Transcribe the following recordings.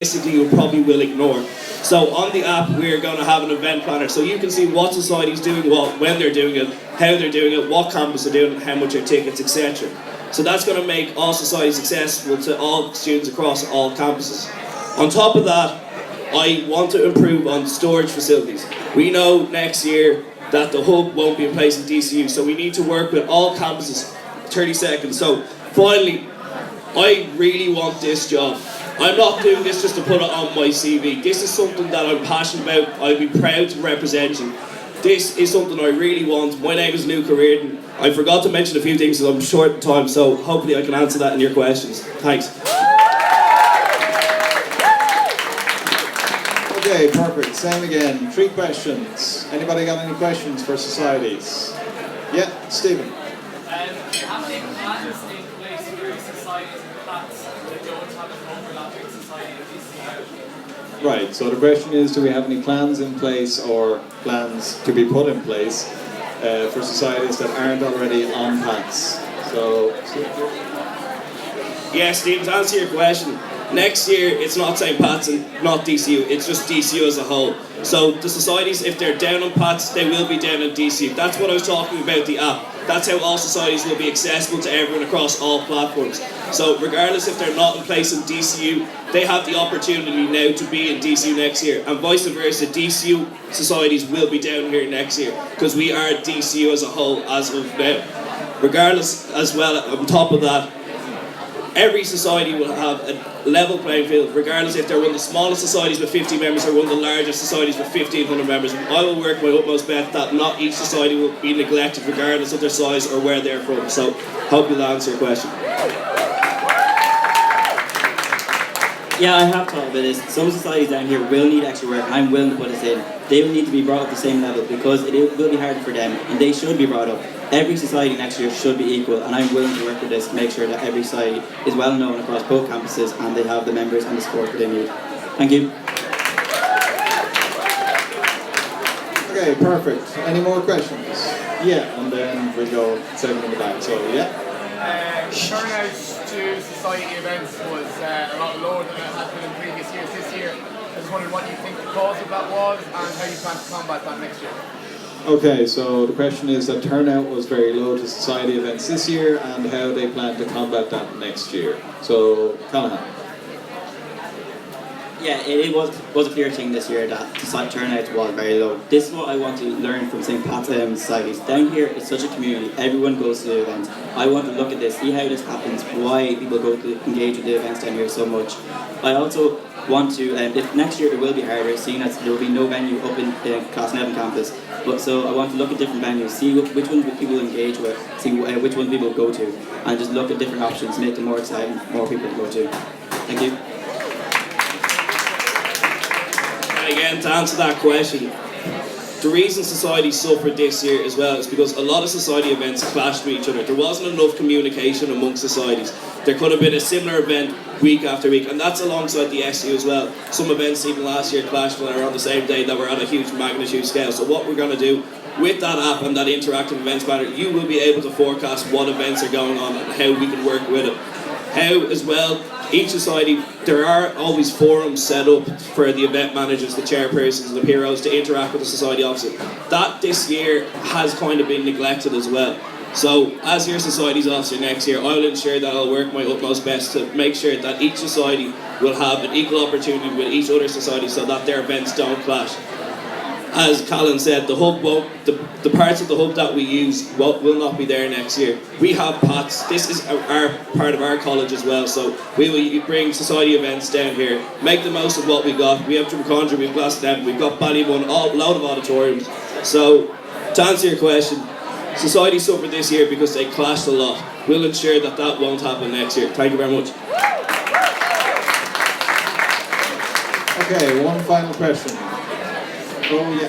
Basically you probably will ignore. So on the app we're going to have an event planner so you can see what society's doing what, when they're doing it, how they're doing it, what campus they're doing it, how much are tickets, etc. So that's going to make all societies accessible to all students across all campuses. On top of that, I want to improve on storage facilities. We know next year that the hub won't be in place in DCU, so we need to work with all campuses. 30 seconds. So finally, I really want this job. I'm not doing this just to put it on my CV. This is something that I'm passionate about. I'll be proud to represent you. This is something I really want. My name is Luke Reardon. I forgot to mention a few things because I'm short on time, so hopefully I can answer that in your questions. Thanks. Okay, perfect. Same again. 3 questions. Anybody got any questions for societies? Yeah, Stephen. How many plans in place for societies and flats that don't have an overlapping society in DCU? Right, so the question is, do we have any plans in place or plans to be put in place for societies that aren't already on PATS? So, Yeah, Steve, to answer your question, next year it's not St. Pat's and not DCU, it's just DCU as a whole. So the societies, if they're down on PATS, they will be down on DCU. That's what I was talking about, the app. That's how all societies will be accessible to everyone across all platforms. So regardless if they're not in place in DCU, they have the opportunity now to be in DCU next year. And vice versa, DCU societies will be down here next year because we are DCU as a whole as of now. Regardless as well, on top of that, every society will have a level playing field, regardless if they're one of the smallest societies with 50 members or one of the largest societies with 1,500 members. I will work my utmost best that not each society will be neglected regardless of their size or where they're from. So, hope you'll answer your question. Yeah, I have thought about this. Some societies down here will need extra work, and I'm willing to put this in. They will need to be brought up to the same level because it will be harder for them, and they should be brought up. Every society next year should be equal, and I'm willing to work with this to make sure that every society is well known across both campuses and they have the members and the support that they need. Thank you. okay, perfect. Any more questions? Yeah, and then we'll go second in the back. So, yeah. Turnout to society events was a lot lower than it has been in previous years. This year, I was wondering what you think the cause of that was and how you plan to combat that next year. Okay, so the question is that turnout was very low to society events this year and how they plan to combat that next year. So, Callahan. Yeah, it was a clear thing this year that the turnout was very low. This is what I want to learn from St. Pat's societies. Down here, it's such a community. Everyone goes to the events. I want to look at this, see how this happens, why people go to engage with the events down here so much. I also want to, if next year it will be harder, seeing that there will be no venue up in Class 11 campus. But so I want to look at different venues, see which ones people engage with, see which ones people go to, and just look at different options, make them more exciting, more people to go to. Thank you. Again, to answer that question, the reason society suffered this year as well is because a lot of society events clashed with each other. There wasn't enough communication amongst societies. There could have been a similar event week after week, and that's alongside the SU as well. Some events even last year clashed when they were on the same day that were at a huge magnitude scale. So what we're going to do with that app and that interactive events banner, you will be able to forecast what events are going on and how we can work with it. How as well, each society, there are always forums set up for the event managers, the chairpersons, the heroes to interact with the society officer. That this year has kind of been neglected as well. So as your society's officer next year, I will ensure that I'll work my utmost best to make sure that each society will have an equal opportunity with each other society so that their events don't clash. As Callan said, the hub won't, the parts of the hub that we use will not be there next year. We have PATS, this is our part of our college as well, so we will bring society events down here, make the most of what we got. We have Drumcondra, we have Glasnevin, we've got Ballymun, a load of auditoriums. So, to answer your question, society suffered this year because they clashed a lot. We'll ensure that that won't happen next year. Thank you very much. Okay, one final question. Oh, yeah.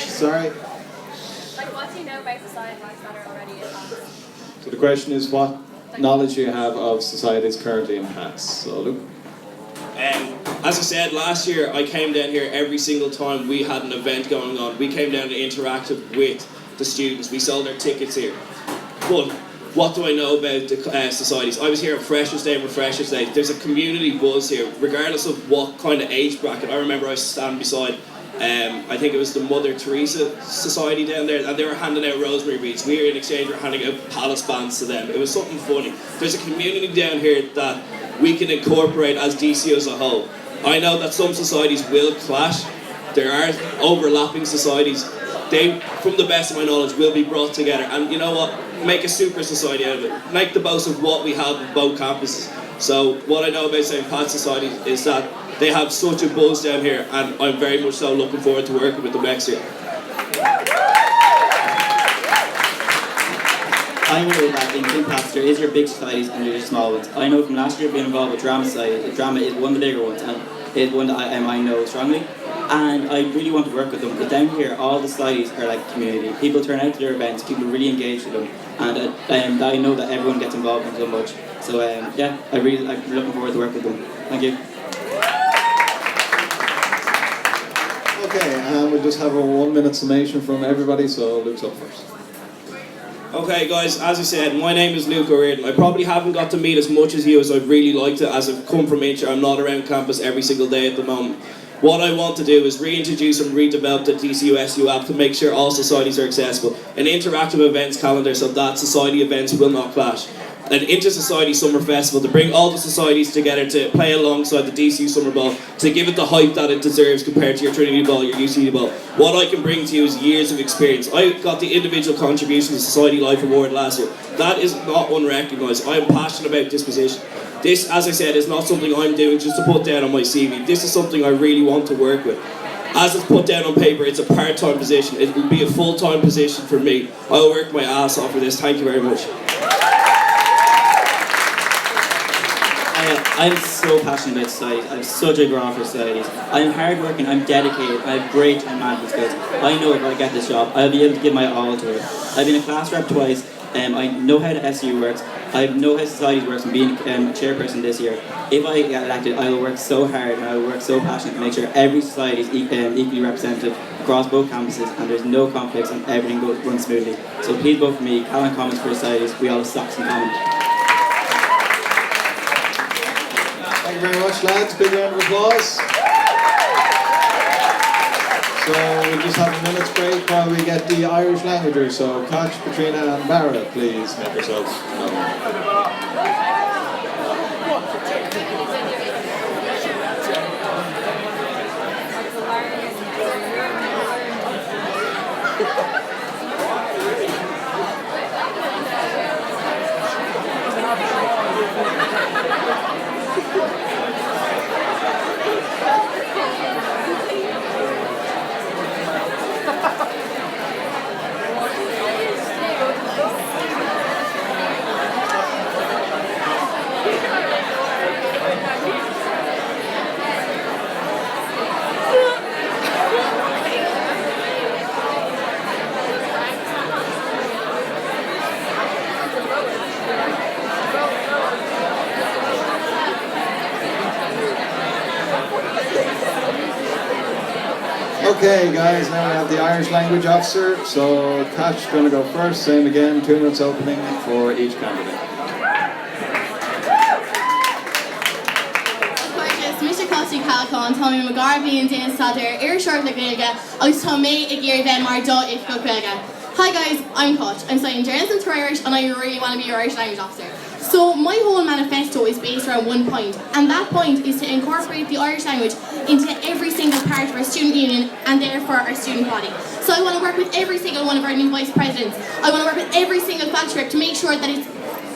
Sorry. Like, what do you know about societies that are already in PATS? So the question is, what knowledge do you have of societies currently in PATS? So, Luke. As I said, last year I came down here every single time we had an event going on. We came down and interacted with the students. We sold their tickets here. But what do I know about the societies? I was here on Freshers Day and Refreshers Day. There's a community buzz here, regardless of what kind of age bracket. I remember I was standing beside, I think it was the Mother Teresa Society down there, and they were handing out rosemary wreaths. We were in exchange for handing out palace bands to them. It was something funny. There's a community down here that we can incorporate as DCU as a whole. I know that some societies will clash. There are overlapping societies. They, from the best of my knowledge, will be brought together. And you know what? Make a super society out of it. Make the most of what we have on both campuses. So what I know about St. Pat's Society is that they have such a buzz down here, and I'm very much so looking forward to working with them next year. I know that in St. Pat's there is your big societies and your small ones. I know from last year being involved with Drama Society, drama is one of the bigger ones, and it's one that I know strongly. And I really want to work with them. But down here, all the societies are like community. People turn out to their events, people really engage with them, and I know that everyone gets involved in so much. So yeah, I'm looking forward to work with them. Thank you. Okay, and we'll just have a 1 minute summation from everybody, so Luke's up first. Okay guys, as I said, my name is Luke O'Riordan. I probably haven't got to meet as much as you as I'd really like to, as I've come from Incher. I'm not around campus every single day at the moment. What I want to do is reintroduce and redevelop the DCUSU app to make sure all societies are accessible. An interactive events calendar so that society events will not clash. An inter-society summer festival to bring all the societies together to play alongside the DCU Summer Ball, to give it the hype that it deserves compared to your Trinity Ball, your UCD Ball. What I can bring to you is years of experience. I got the Individual Contribution to Society Life Award last year. That is not unrecognised. I am passionate about this position. This, as I said, is not something I'm doing just to put down on my CV. This is something I really want to work with. As it's put down on paper, it's a part-time position. It will be a full-time position for me. I'll work my ass off for this. Thank you very much. I'm so passionate about societies. I have such a ground for societies. I'm hardworking, I'm dedicated, I have great time management skills. I know if I get this job, I'll be able to give my all to it. I've been a class rep twice, I know how the SU works, I know how societies works, and being a chairperson this year. If I get elected, I will work so hard and I will work so passionate to make sure every society is equally represented across both campuses, and there's no conflicts and everything runs smoothly. So please vote for me, Callan Commons for societies. We all have stocks in common. Thank you very much, lads. Big round of applause. So we'll just have a minute's break while we get the Irish languagers. So Koch, Katrina and Barra, please make yourselves known. Okay guys, now we have the Irish language officer, so Koch's going to go first, same again, 2 minutes opening for each candidate. Mr. Costi Calcon, Tommy McGarvey and Dana Sadler, Irishard Lagilga, Ois Tommy Igir Ben Mardo if Gilquilga. Hi guys, I'm Koch. I'm studying journalism for Irish and I really want to be your Irish language officer. So my whole manifesto is based around one point, and that point is to incorporate the Irish language into every single part of our student union and therefore our student body. So I want to work with every single one of our new vice presidents. I want to work with every single faculty rep to make sure that it's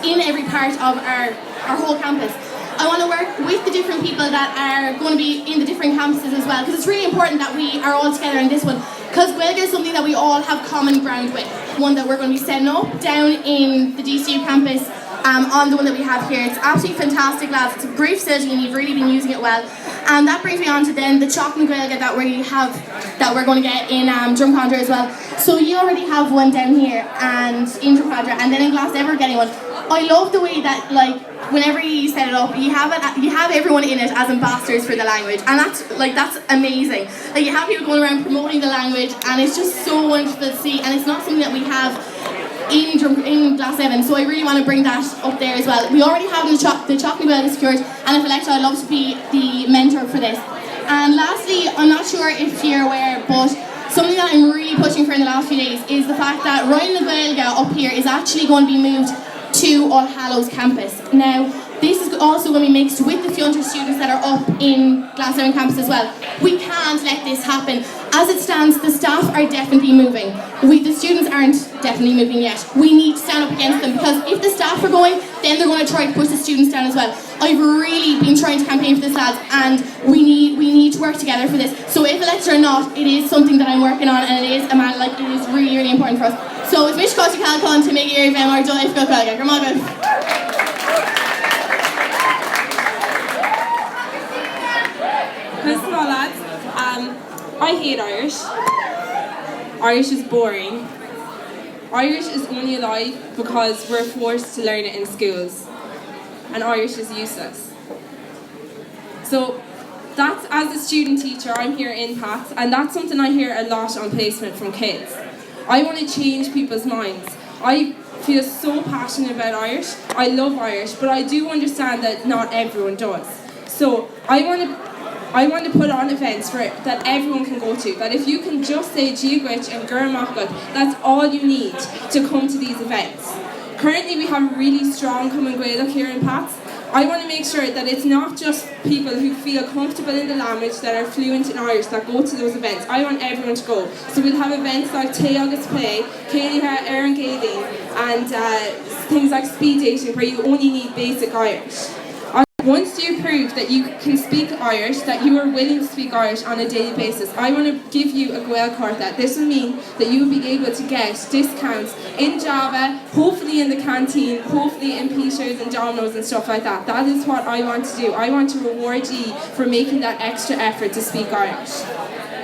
in every part of our whole campus. I want to work with the different people that are going to be in the different campuses as well, because it's really important that we are all together in this one, because Gaeilge is something that we all have common ground with. One that we're going to be setting up down in the DCU campus, on the one that we have here. It's absolutely fantastic, lads. It's a great facility and you've really been using it well. And that brings me on to then the chocolate Gaeilge that we have, that we're going to get in Drumcondra as well. So you already have one down here and in Drumcondra, and then in Glasgow we're getting one. I love the way that, like, whenever you set it up, you have everyone in it as ambassadors for the language, and that's amazing. Like, you have people going around promoting the language, and it's just so wonderful to see. And it's not something that we have in Glass 7, so I really want to bring that up there as well. We already have the chocolate well secured, and if elected, I'd love to be the mentor for this. And lastly, I'm not sure if you're aware, but something that I'm really pushing for in the last few days is the fact that Royal na Gaeilge up here is actually going to be moved to All Hallows campus. Now, this is also going to be mixed with the Fionter students that are up in Glass 7 campus as well. We can't let this happen. As it stands, the staff are definitely moving. The students aren't definitely moving yet. We need to stand up against them, because if the staff are going, then they're going to try to push the students down as well. I've really been trying to campaign for this, lads, and we need to work together for this. So if elected or not, it is something that I'm working on, and it is it is really, really important for us. So it's Mish Costi Calcon to make your event or do if go Calga. Come on, guys. First of all, lads, I hate Irish. Irish is boring. Irish is only alive because we're forced to learn it in schools. And Irish is useless. So that's, as a student teacher, I'm here in PATS, and that's something I hear a lot on placement from kids. I want to change people's minds. I feel so passionate about Irish. I love Irish, but I do understand that not everyone does. So I want to put on events that everyone can go to. That if you can just say Giagwich and Gurmachgut, that's all you need to come to these events. Currently we have a really strong Common Gaelic here in PATS. I want to make sure that it's not just people who feel comfortable in the language, that are fluent in Irish, that go to those events. I want everyone to go. So we'll have events like Tay August Play, Céilithe Éireann Gaeilge, and things like speed dating, where you only need basic Irish. Once you prove that you can speak Irish, that you are willing to speak Irish on a daily basis, I want to give you a Gael Carta. This will mean that you will be able to get discounts in Java, hopefully in the canteen, hopefully in Peters and Domino's and stuff like that. That is what I want to do. I want to reward you for making that extra effort to speak Irish.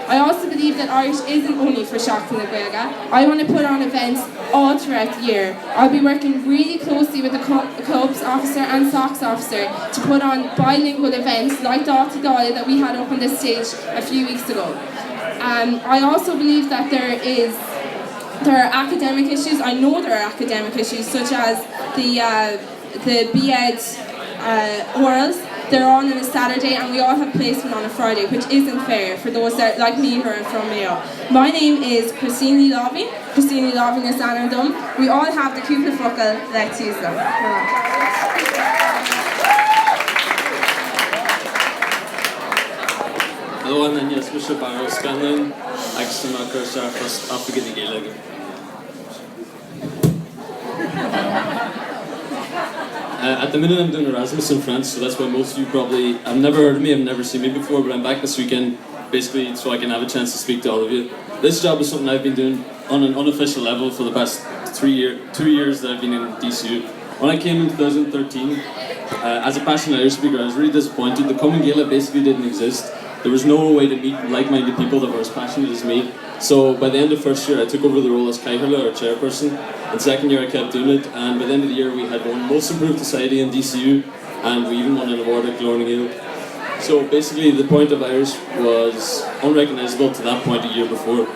I also believe that Irish isn't only for Seachtain na Gaeilge. I want to put on events all throughout the year. I'll be working really closely with the clubs officer and SOCS officer to put on bilingual events like the Dáil that we had up on this stage a few weeks ago. I also believe that there are academic issues. I know there are academic issues, such as the BEd orals. They're on a Saturday, and we all have placement on a Friday, which isn't fair for those that, like me, who are from Mayo. My name is Christine Loving. Christine Loving is Anandum. We all have the Cúpla Focal. Let's use them. Hello, I'm Yes Bishop Barrow Scanlon. Actually, my first African Gaeilge. At the minute I'm doing Erasmus in France, so that's why most of you probably have never heard of me, have never seen me before, but I'm back this weekend basically so I can have a chance to speak to all of you. This job is something I've been doing on an unofficial level for the past 2 years that I've been in DCU. When I came in 2013, as a passionate Irish speaker, I was really disappointed. The Common Gaelic basically didn't exist. There was no way to meet like-minded people that were as passionate as me. So by the end of first year, I took over the role as Caiherla, or chairperson, and second year I kept doing it, and by the end of the year we had won Most Improved Society in DCU, and we even won an award at Glornagill. So basically the point of Irish was unrecognisable to that point a year before.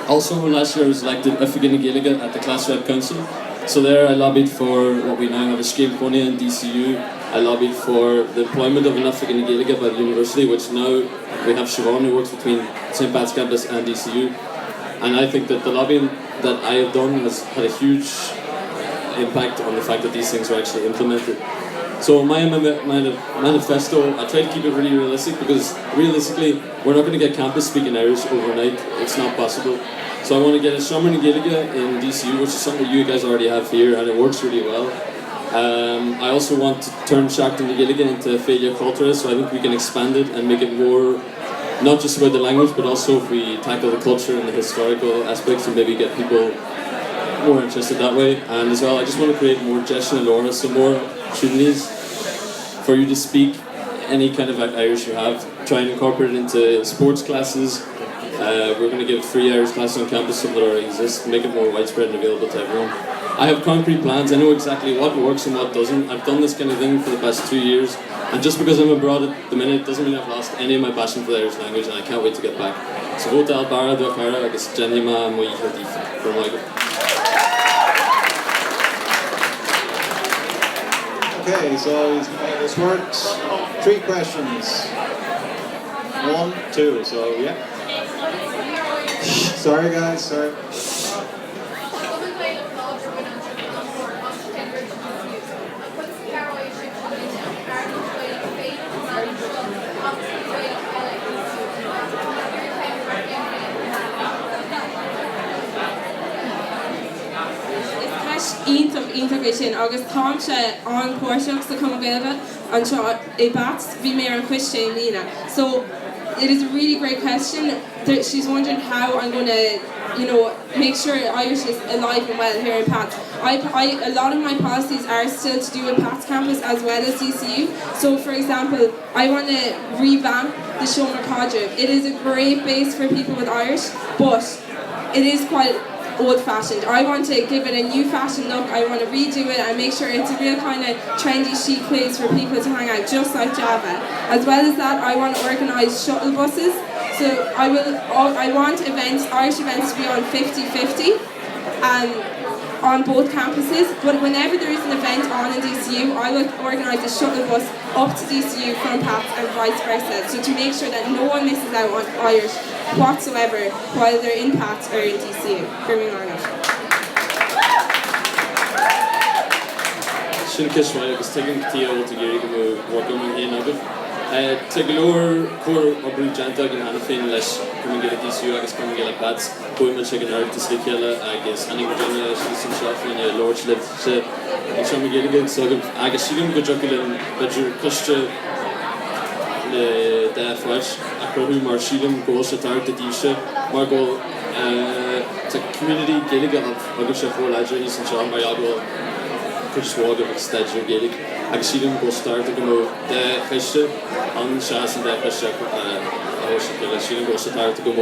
Also last year I was elected African Gaeilge at the Class Rep Council. So there I lobbied for what we now have a Scéal Póine in DCU. I lobbied for the employment of an African Gaeilge by the university, which now we have Siobhan, who works between St. Pat's campus and DCU. And I think that the lobbying that I have done has had a huge impact on the fact that these things are actually implemented. So my manifesto, I try to keep it really realistic, because realistically, we're not going to get campus speaking Irish overnight. It's not possible. So I want to get a Summer na Gaeilge in DCU, which is something you guys already have here, and it works really well. I also want to turn Seachtain na Gaeilge into Féile Cultura, so I think we can expand it and make it more, not just about the language, but also if we tackle the culture and the historical aspects and maybe get people more interested that way. And as well, I just want to create more Jesh and Laura, some more opportunities for you to speak any kind of Irish you have. Try and incorporate it into sports classes. We're going to give free Irish classes on campus, some that already exist, make it more widespread and available to everyone. I have concrete plans. I know exactly what works and what doesn't. I've done this kind of thing for the past 2 years, and just because I'm abroad at the minute doesn't mean I've lost any of my passion for the Irish language, and I can't wait to get back. So vote Albara, Duachara, agus Jenima, Moicha, for Michael. Okay, so this works. 3 questions. 1, 2, so yeah. Sorry guys, sorry. Integration agus táimse an Porsche sa cum gailge an seo I bat bhí mé an cuiste lína. So it is a really great question. She's wondering how I'm going to, make sure Irish is alive and well here in Pats. A lot of my policies are still to do with Pats campus as well as DCU. So for example, I want to revamp the Shomer Cadre. It is a great base for people with Irish, but it is quite old-fashioned. I want to give it a new fashion look. I want to redo it and make sure it's a real kind of trendy chic place for people to hang out, just like Java. As well as that, I want to organise shuttle buses. So I want Irish events to be on 50-50 on both campuses. But whenever there is an event on in DCU, I will organise a shuttle bus up to DCU from Pats and vice versa. So to make sure that no one misses out on Irish whatsoever while they're in Pats or in DCU. Sin Kishway agus taking Theo to Gary go work on here now. Take a lower core of Brujanta and Hanafin less coming get a DCU, I guess coming get a Pats, going to chicken out to Slikella, I guess, and Virginia, some shop in a Lord's live. So I'm getting good, so I guess you can go juggling, but you're Christian. De flash acrohu mar shilum go shatar to disha mar go to community gaelig of agus shafo ladger is in sham by ago kushwag of stature gaelig agus shilum go start to go de fishe on shas and de fishe shilum go shatar to go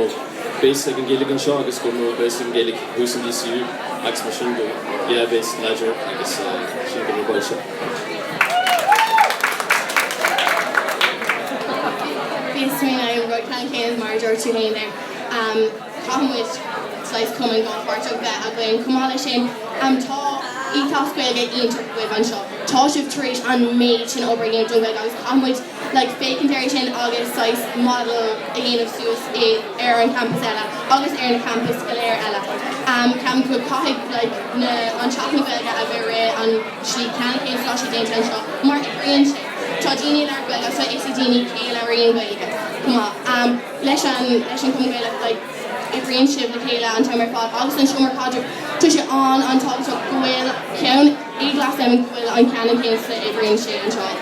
basic and gaelig and shaw agus go basic gaelig who's in DCU agus machine go yeah base ladger agus shilum go shaw. Campaigns Marjorie to Hain there. Come with slice come and go for to get a going come on shin tá ethos will get into with on shop tá shift trish and made chin over again jungle guys come with like bacon dairy chin August size model again of Suez air on campus ella August air on campus air ella come to coffee like on shopping will get a very on she can came slash danger and shop more range Tadini like well so ACDini Kayla Rain come on lesson come like a range of the Kayla and timer fought August and Shomer Cadre to she on top of Gwil count a glass them Gwil on cannon case a range and shot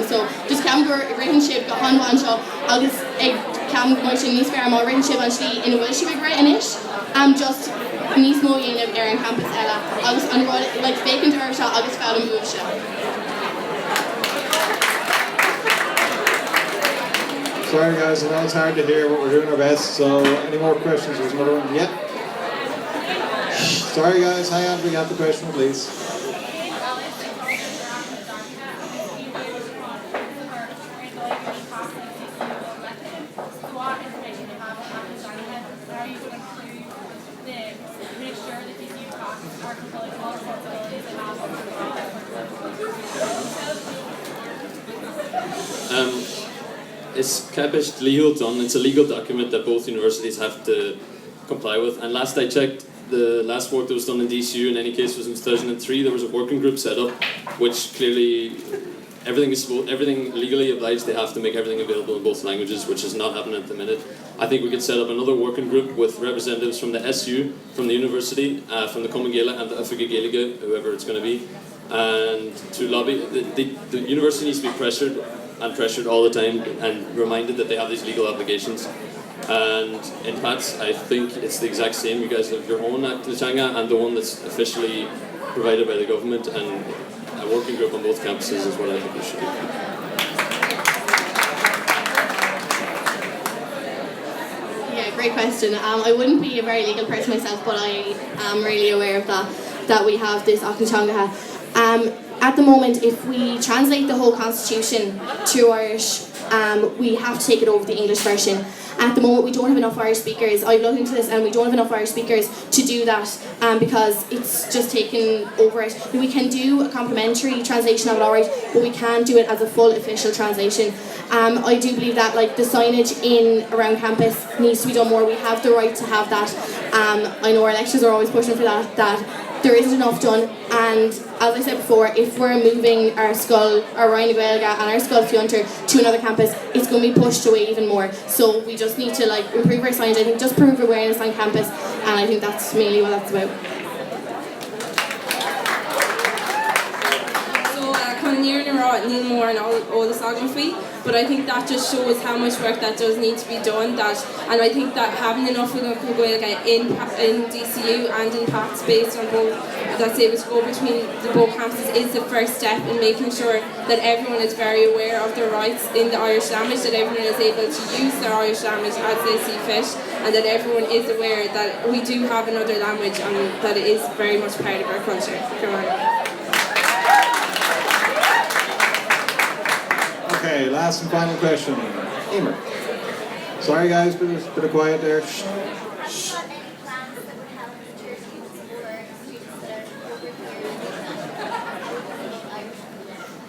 so just cam go range ship go on one shot August a cam motion these fair more range ship and she in a will she be great inish just nice more in of air campus Ella August on like bacon to her shot August found a move shot. Sorry guys, I know it's hard to hear, but we're doing our best. So, any more questions? There's another one. Yeah. Sorry guys, hang on. We got the question, please. It's kept legal done. It's a legal document that both universities have to comply with. And last I checked, the last work that was done in DCU in any case was in 2003. There was a working group set up, which clearly everything legally obliged. They have to make everything available in both languages, which is not happening at the minute. I think we could set up another working group with representatives from the SU, from the university, from the Common Gaelic and the Africa Gaelic, whoever it's going to be, and to lobby. The university needs to be pressured all the time and reminded that they have these legal obligations. And in Pats, I think it's the exact same. You guys have your own Act Lachanga and the one that's officially provided by the government, and a working group on both campuses is what I think we should do. Yeah, great question. I wouldn't be a very legal person myself, but I am really aware of that we have this Act Lachanga. At the moment, if we translate the whole constitution to Irish, we have to take it over the English version. At the moment we don't have enough Irish speakers. I've looked into this and we don't have enough Irish speakers to do that because it's just taken over it. We can do a complimentary translation of it alright, but we can't do it as a full official translation. I do believe that like the signage in around campus needs to be done more. We have the right to have that. I know our lecturers are always pushing for that there isn't enough done, and as I said before, if we're moving our Scoil, our Ryan Gaeilge and our Scoil Fiunter to another campus, it's going to be pushed away even more. So we just need to like improve our signage. I think just prove awareness on campus, and I think that's mainly what that's about. Need more and all the sonography, but I think that just shows how much work that does need to be done. And I think that having enough of Gaeilge in DCU and in PATS based on both, that's able to go between the both campuses is the first step in making sure that everyone is very aware of their rights in the Irish language, that everyone is able to use their Irish language as they see fit, and that everyone is aware that we do have another language and that it is very much part of our culture. Come on. Okay, last and final question. Emer. Sorry guys, bit of quiet there. Shh.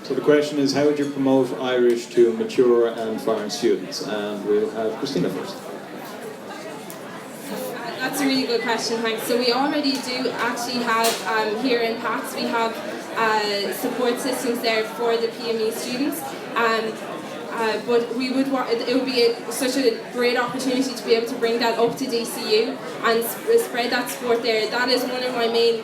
So the question is, how would you promote Irish to mature and foreign students? And we'll have Christina first. That's a really good question, thanks. So we already do actually have, here in PATS, we have support systems there for the PME students. But we would want, it would be such a great opportunity to be able to bring that up to DCU and spread that support there. That is one of my main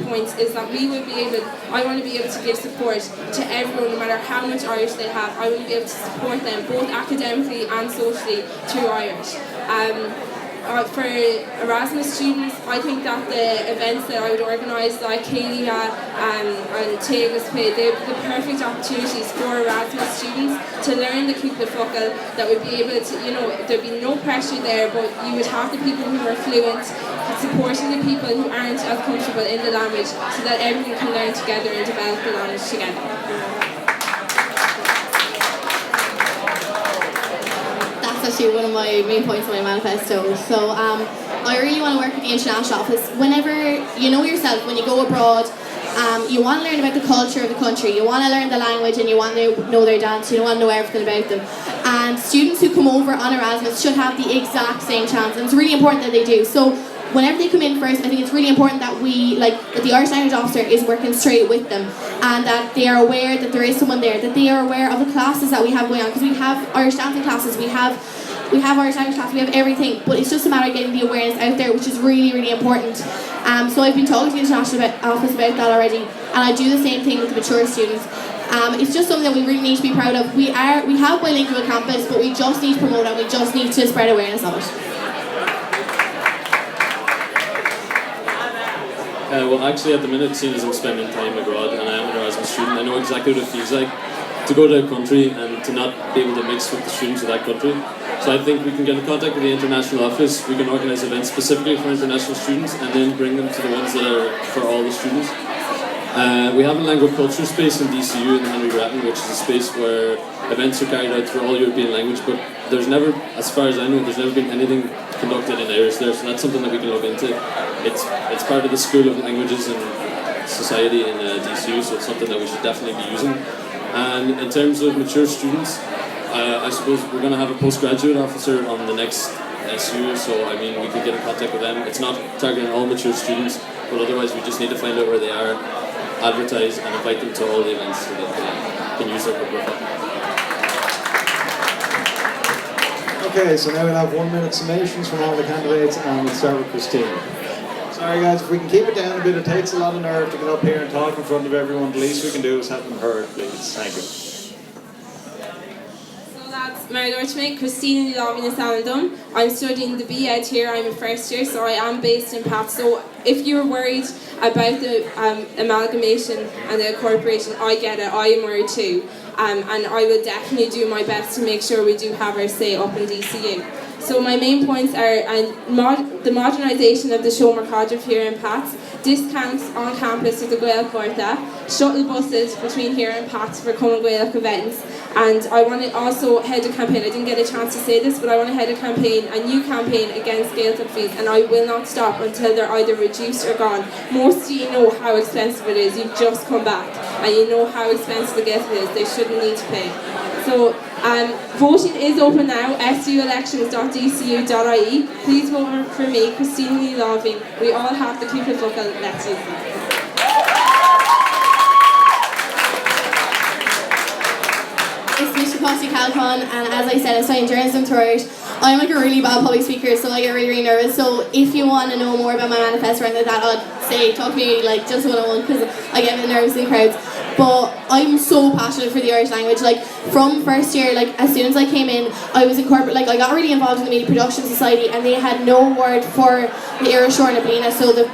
points, is that we would be able, I want to be able to give support to everyone no matter how much Irish they have. I want to be able to support them both academically and socially through Irish. For Erasmus students, I think that the events that I would organise, like Céile and Teagus Pay, they're the perfect opportunities for Erasmus students to learn the Cúpla Focal, that would be able to, there'd be no pressure there, but you would have the people who are fluent supporting the people who aren't as comfortable in the language, so that everyone can learn together and develop the language together. Actually one of my main points in my manifesto. So I really want to work with the international office. Whenever you know yourself, when you go abroad, you want to learn about the culture of the country, you want to learn the language, and you want to know their dance, you want to know everything about them. And students who come over on Erasmus should have the exact same chance, and it's really important that they do. So whenever they come in first, I think it's really important that that the Irish language officer is working straight with them, and that they are aware that there is someone there, that they are aware of the classes that we have going on, because we have Irish dancing classes, we have Irish language classes, we have everything, but it's just a matter of getting the awareness out there, which is really, really important. So I've been talking to the international office about that already, and I do the same thing with the mature students. It's just something that we really need to be proud of. We have bilingual campus, but we just need to promote it, we just need to spread awareness of it. Well, actually, at the minute, seeing as I'm spending time abroad and I am an Erasmus student, I know exactly what it feels like to go to a country and to not be able to mix with the students of that country. So I think we can get in contact with the international office, we can organise events specifically for international students and then bring them to the ones that are for all the students. We have a language culture space in DCU in Henry Grattan, which is a space where events are carried out through all European language, but there's never, as far as I know, there's never been anything conducted in Irish there, so that's something that we can look into. It's part of the School of Languages and Society in DCU, so it's something that we should definitely be using. And in terms of mature students, I suppose we're going to have a postgraduate officer on the next SU, so I mean we could get in contact with them. It's not targeting all mature students, but otherwise we just need to find out where they are, advertise and invite them to all the events so that they can use their profile. Okay, so now we'll have 1 minute summations from all the candidates, and we'll start with Christine. Sorry guys, if we can keep it down a bit, it takes a lot of nerve to get up here and talk in front of everyone. The least we can do is have them heard, please. Thank you. So lads, Mary Dorchmate, Christine Lovin Salandum. I'm studying the BEd here, I'm a first year, so I am based in PATS. So if you're worried about the amalgamation and the incorporation, I get it, I am worried too. And I will definitely do my best to make sure we do have our say up in DCU. So my main points are the modernisation of the Shomer Cardiff here in Pats, discounts on campus for the Gael Quarta, shuttle buses between here and Pats for coming Gaelic events, and I want to also head a campaign. I didn't get a chance to say this, but I want to head a new campaign against Gaelic fees, and I will not stop until they're either reduced or gone. Most of you know how expensive it is. You've just come back and you know how expensive the Gaelic is. They shouldn't need to pay. So voting is open now, suelections.dcu.ie. Please vote for me, Christine Lee Loving. We all have the People's Local elections. It's Misha Costi Calcon, and as I said, I studied journalism throughout. I'm like a really bad public speaker, so I get really, really nervous. So if you want to know more about my manifesto or anything like that, I'd say talk to me like just one-on-one, because I get a bit nervous in crowds. But I'm so passionate for the Irish language. Like from first year, like as soon as I came in, I was in corporate. Like I got really involved in the Media Production Society, and they had no award for the Irish Shore Nablina, so the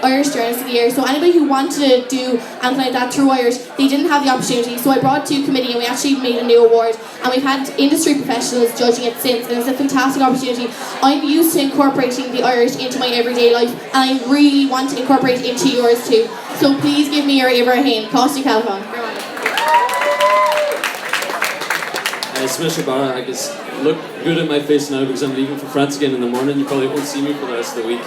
Irish Journalist of the Year. So anybody who wanted to do anything like that through Irish, they didn't have the opportunity. So I brought it to committee, and we actually made a new award, and we've had industry professionals judging it since, and it's a fantastic opportunity. I'm used to incorporating the Irish into my everyday life, and I really want to incorporate it into yours too. So please give me your Ibrahim, Costi Calcon. Smisha Barra, I guess look good at my face now because I'm leaving for France again in the morning. You probably won't see me for the rest of the week.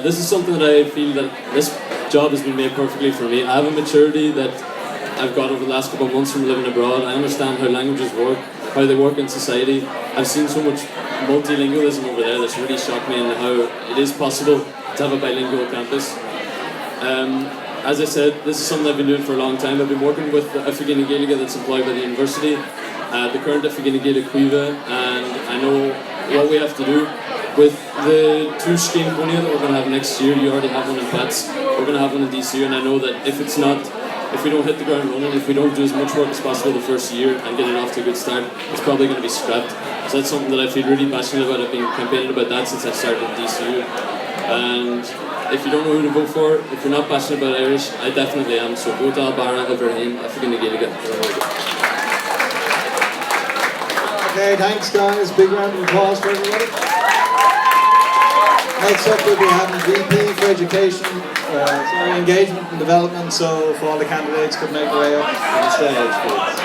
This is something that I feel that this job has been made perfectly for me. I have a maturity that I've got over the last couple of months from living abroad. I understand how languages work, how they work in society. I've seen so much multilingualism over there that's really shocked me, and how it is possible to have a bilingual campus. As I said, this is something I've been doing for a long time. I've been working with the Afigini Gaeliga that's employed by the university, the current Afigini Gaelic Cuiva, and I know what we have to do. With the two scheme Bunia that we're going to have next year, you already have one in Pats, we're going to have one in DCU, and I know that if we don't hit the ground running, if we don't do as much work as possible the first year and get it off to a good start, it's probably going to be scrapped. So that's something that I feel really passionate about. I've been campaigning about that since I started in DCU. And if you don't know who to vote for, if you're not passionate about Irish, I definitely am. So vote Al Barra, Ibrahim, Afigini Gaeliga. Okay, thanks guys. Big round of applause for everybody. Next up we'll be having VP for Education, Engagement and Development, so if all the candidates could make their way up to the stage, please.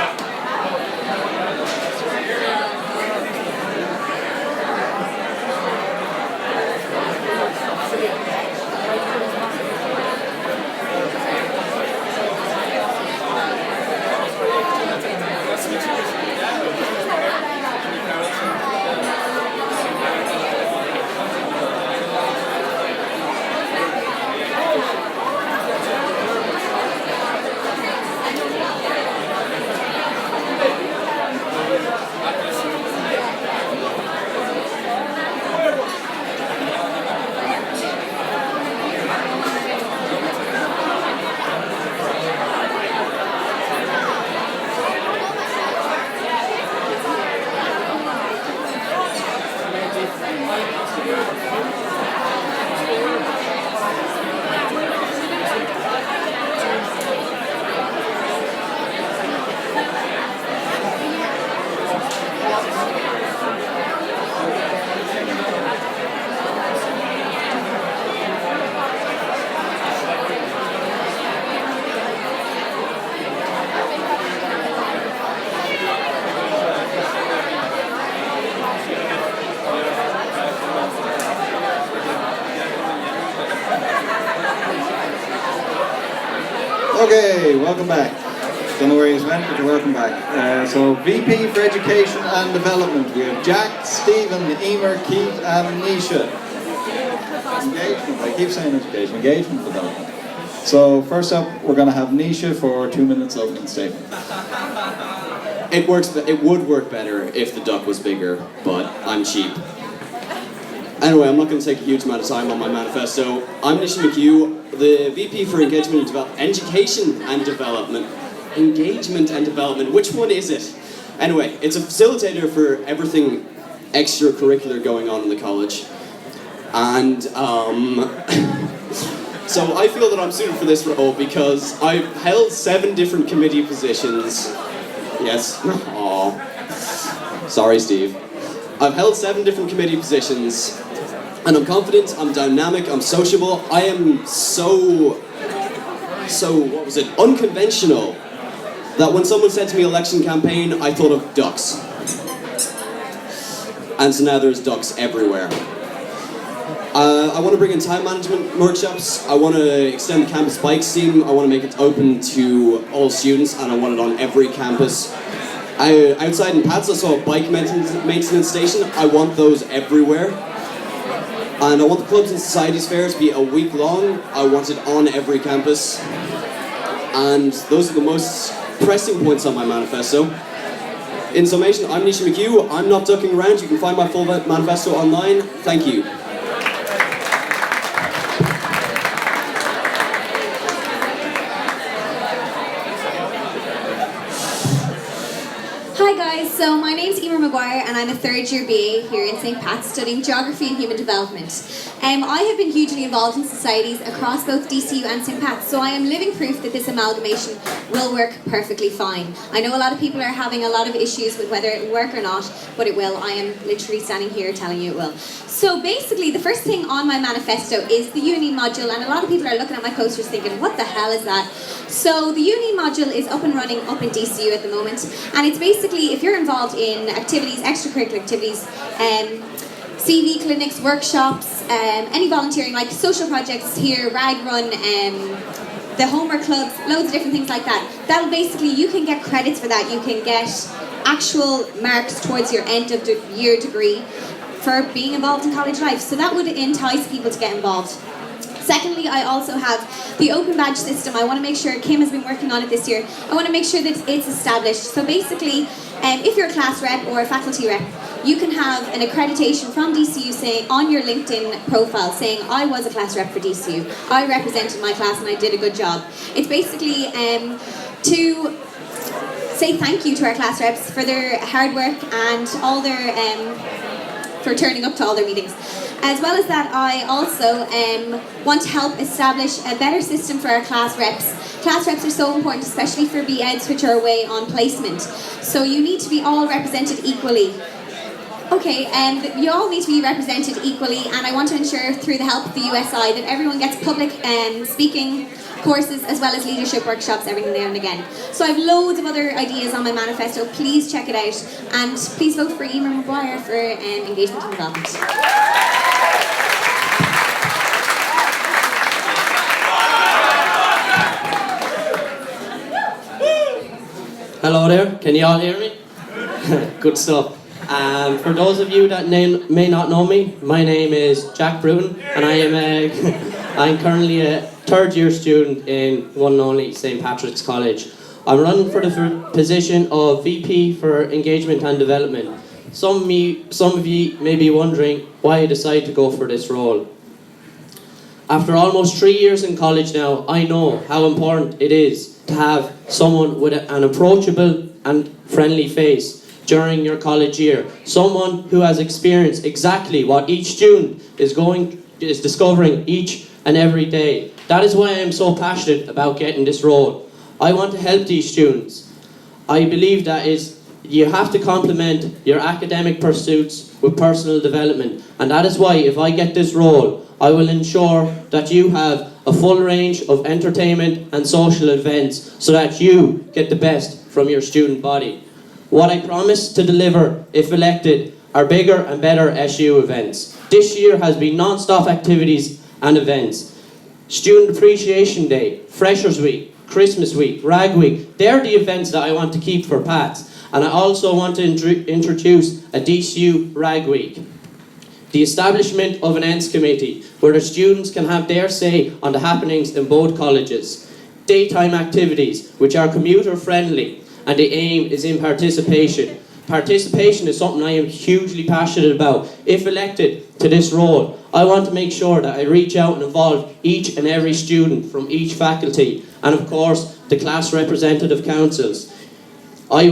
Okay, welcome back. Don't know where you went, but you're welcome back. So VP for Education and Development, we have Jack, Stephen, Emer, Keith, and Nisha. Engagement, I keep saying education, engagement, development. So first up, we're going to have Nisha for 2 minutes opening statement. It would work better if the duck was bigger, but I'm cheap. Anyway, I'm not going to take a huge amount of time on my manifesto. I'm Nisha McHugh, the VP for Engagement and Development. Education and Development. Engagement and Development. Which one is it? Anyway, it's a facilitator for everything extracurricular going on in the college. And, so I feel that I'm suited for this role because I've held 7 different committee positions. Yes. Aww. Sorry, Steve. I've held 7 different committee positions, and I'm confident, I'm dynamic, I'm sociable. I am unconventional, that when someone said to me election campaign, I thought of ducks. And so now there's ducks everywhere. I want to bring in time management workshops. I want to extend the campus bike scheme. I want to make it open to all students, and I want it on every campus. Outside in Pats, I saw a bike maintenance station. I want those everywhere. And I want the clubs and societies fairs to be a week long. I want it on every campus. And those are the most pressing points on my manifesto. In summation, I'm Nisha McHugh. I'm not ducking around. You can find my full manifesto online. Thank you. Hi guys, so my name's Emer Maguire and I'm a 3rd year BA here in St. Pat's studying Geography and Human Development. I have been hugely involved in societies across both DCU and St. Pat's, so I am living proof that this amalgamation will work perfectly fine. I know a lot of people are having a lot of issues with whether it will work or not, but it will. I am literally standing here telling you it will. So basically, the first thing on my manifesto is the uni module, and a lot of people are looking at my posters thinking, what the hell is that? So the uni module is up and running up in DCU at the moment, and it's basically, if you're involved in activities, extracurricular activities, CV clinics, workshops, any volunteering, like social projects here, Rag Run, the homework clubs, loads of different things like that. That'll basically, you can get credits for that. You can get actual marks towards your end of the year degree for being involved in college life. So that would entice people to get involved. Secondly, I also have the open badge system. I want to make sure, Kim has been working on it this year, I want to make sure that it's established. So basically, if you're a class rep or a faculty rep, you can have an accreditation from DCU saying on your LinkedIn profile saying, I was a class rep for DCU, I represented my class and I did a good job. It's basically to say thank you to our class reps for their hard work and all their for turning up to all their meetings. As well as that, I also want to help establish a better system for our class reps. Class reps are so important, especially for BEds which are away on placement. So you need to be all represented equally. Okay, you all need to be represented equally, and I want to ensure through the help of the USI that everyone gets public speaking courses as well as leadership workshops every now and again. So I have loads of other ideas on my manifesto. Please check it out, and please vote for Emer Maguire for engagement and development. Hello there, can you all hear me? Good stuff. For those of you that may not know me, my name is Jack Bruton, and I am I'm currently a 3rd year student in one and only St. Patrick's College. I'm running for the position of VP for Engagement and Development. Some of you may be wondering why I decided to go for this role. After almost 3 years in college now, I know how important it is to have someone with an approachable and friendly face during your college year. Someone who has experienced exactly what each student is discovering each and every day. That is why I am so passionate about getting this role. I want to help these students. I believe that you have to complement your academic pursuits with personal development, and that is why if I get this role, I will ensure that you have a full range of entertainment and social events so that you get the best from your student body. What I promise to deliver, if elected, are bigger and better SU events. This year has been non-stop activities and events. Student Appreciation Day, Freshers Week, Christmas Week, Rag Week, they're the events that I want to keep for Pats. And I also want to introduce a DCU Rag Week. The establishment of an ENS committee where the students can have their say on the happenings in both colleges. Daytime activities which are commuter friendly, and the aim is in participation. Participation is something I am hugely passionate about. If elected to this role, I want to make sure that I reach out and involve each and every student from each faculty, and of course the class representative councils. I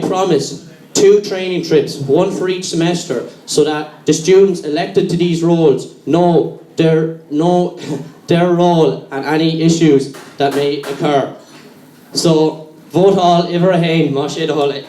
promise 2 training trips, 1 for each semester, so that the students elected to these roles know their role and any issues that may occur. So vote all, Iver Hain, Moshe Dole.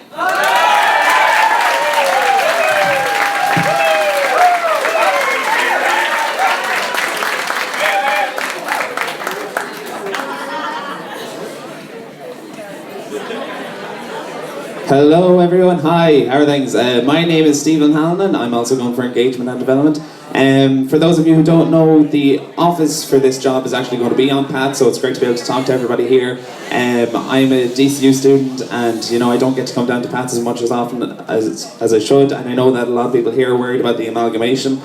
Hello everyone, hi, how are things? My name is Stephen Hallinan, I'm also going for engagement and development. For those of you who don't know, the office for this job is actually going to be on PAT, so it's great to be able to talk to everybody here. I'm a DCU student, and you know, I don't get to come down to PATS as much as often as I should, and I know that a lot of people here are worried about the amalgamation.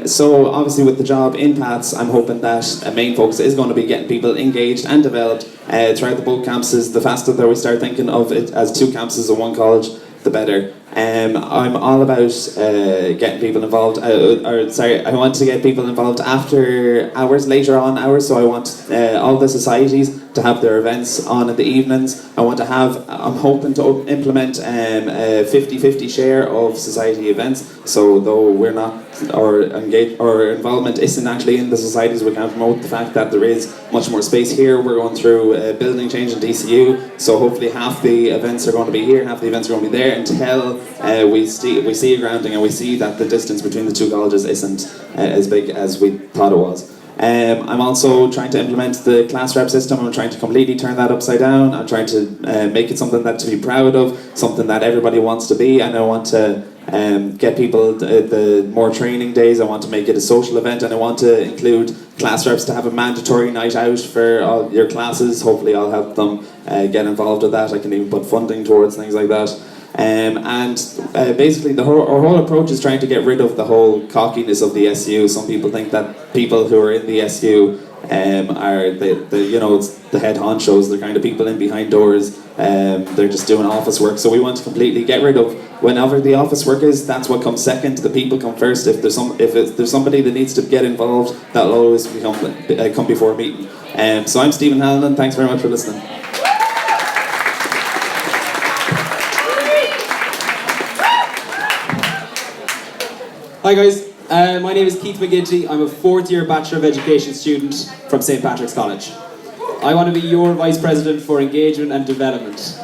So obviously with the job in PATS, I'm hoping that a main focus is going to be getting people engaged and developed throughout the both campuses. The faster that we start thinking of it as two campuses in one college, the better. I'm all about getting people involved, I want to get people involved after hours, later on hours, so I want all the societies to have their events on in the evenings. I'm hoping to implement a 50-50 share of society events, so though we're not, our involvement isn't actually in the societies, we can promote the fact that there is much more space here. We're going through a building change in DCU, so hopefully half the events are going to be here, half the events are going to be there, until we see a grounding and we see that the distance between the two colleges isn't as big as we thought it was. I'm also trying to implement the class rep system. I'm trying to completely turn that upside down. I'm trying to make it something that to be proud of, something that everybody wants to be, and I want to get people the more training days. I want to make it a social event, and I want to include class reps to have a mandatory night out for all your classes. Hopefully I'll help them get involved with that. I can even put funding towards things like that. Basically our whole approach is trying to get rid of the whole cockiness of the SU. Some people think that people who are in the SU are the head honchos, the kind of people in behind doors. They're just doing office work. So we want to completely get rid of, whenever the office work is, that's what comes second. The people come first. If there's somebody that needs to get involved, that'll always come before a meeting. So I'm Stephen Hallinan. Thanks very much for listening. Hi guys, my name is Keith McGinty. I'm a fourth year Bachelor of Education student from St. Patrick's College. I want to be your Vice President for Engagement and Development.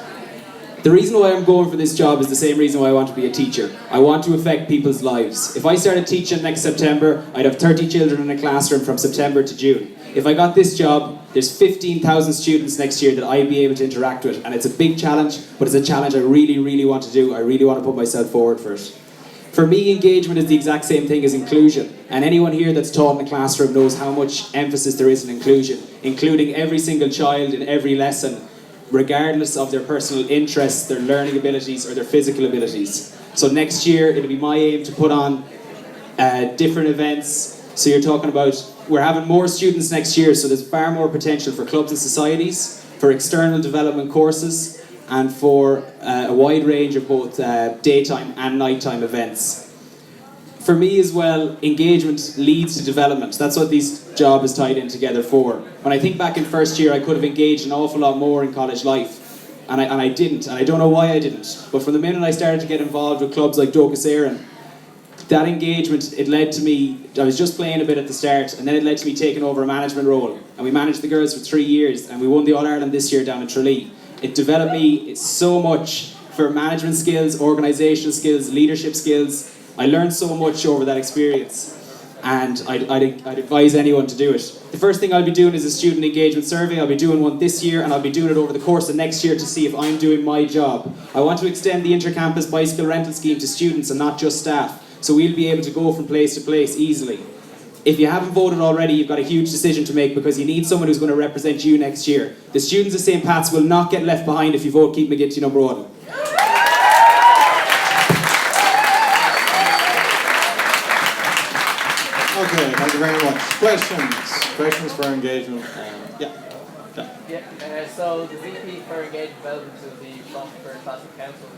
The reason why I'm going for this job is the same reason why I want to be a teacher. I want to affect people's lives. If I started teaching next September, I'd have 30 children in a classroom from September to June. If I got this job, there's 15,000 students next year that I'd be able to interact with, and it's a big challenge, but it's a challenge I really, really want to do. I really want to put myself forward for it. For me, engagement is the exact same thing as inclusion, and anyone here that's taught in a classroom knows how much emphasis there is in inclusion, including every single child in every lesson, regardless of their personal interests, their learning abilities, or their physical abilities. So next year, it'll be my aim to put on different events. So you're talking about, we're having more students next year, so there's far more potential for clubs and societies, for external development courses, and for a wide range of both daytime and nighttime events. For me as well, engagement leads to development. That's what this job is tied in together for. When I think back in first year, I could have engaged an awful lot more in college life, and I didn't, and I don't know why I didn't. But from the minute I started to get involved with clubs like Docus Éireann, that engagement, it led to me, I was just playing a bit at the start, and then it led to me taking over a management role. And we managed the girls for 3 years, and we won the All-Ireland this year down in Tralee. It developed me so much for management skills, organisational skills, leadership skills. I learned so much over that experience, and I'd advise anyone to do it. The first thing I'll be doing is a student engagement survey. I'll be doing one this year, and I'll be doing it over the course of next year to see if I'm doing my job. I want to extend the inter-campus bicycle rental scheme to students and not just staff, so we'll be able to go from place to place easily. If you haven't voted already, you've got a huge decision to make, because you need someone who's going to represent you next year. The students of St. Pat's will not get left behind if you vote Keith McGinty number 1. Okay, thank you very much. Questions for engagement? So the VP for Engagement Development will be from for Classic Council.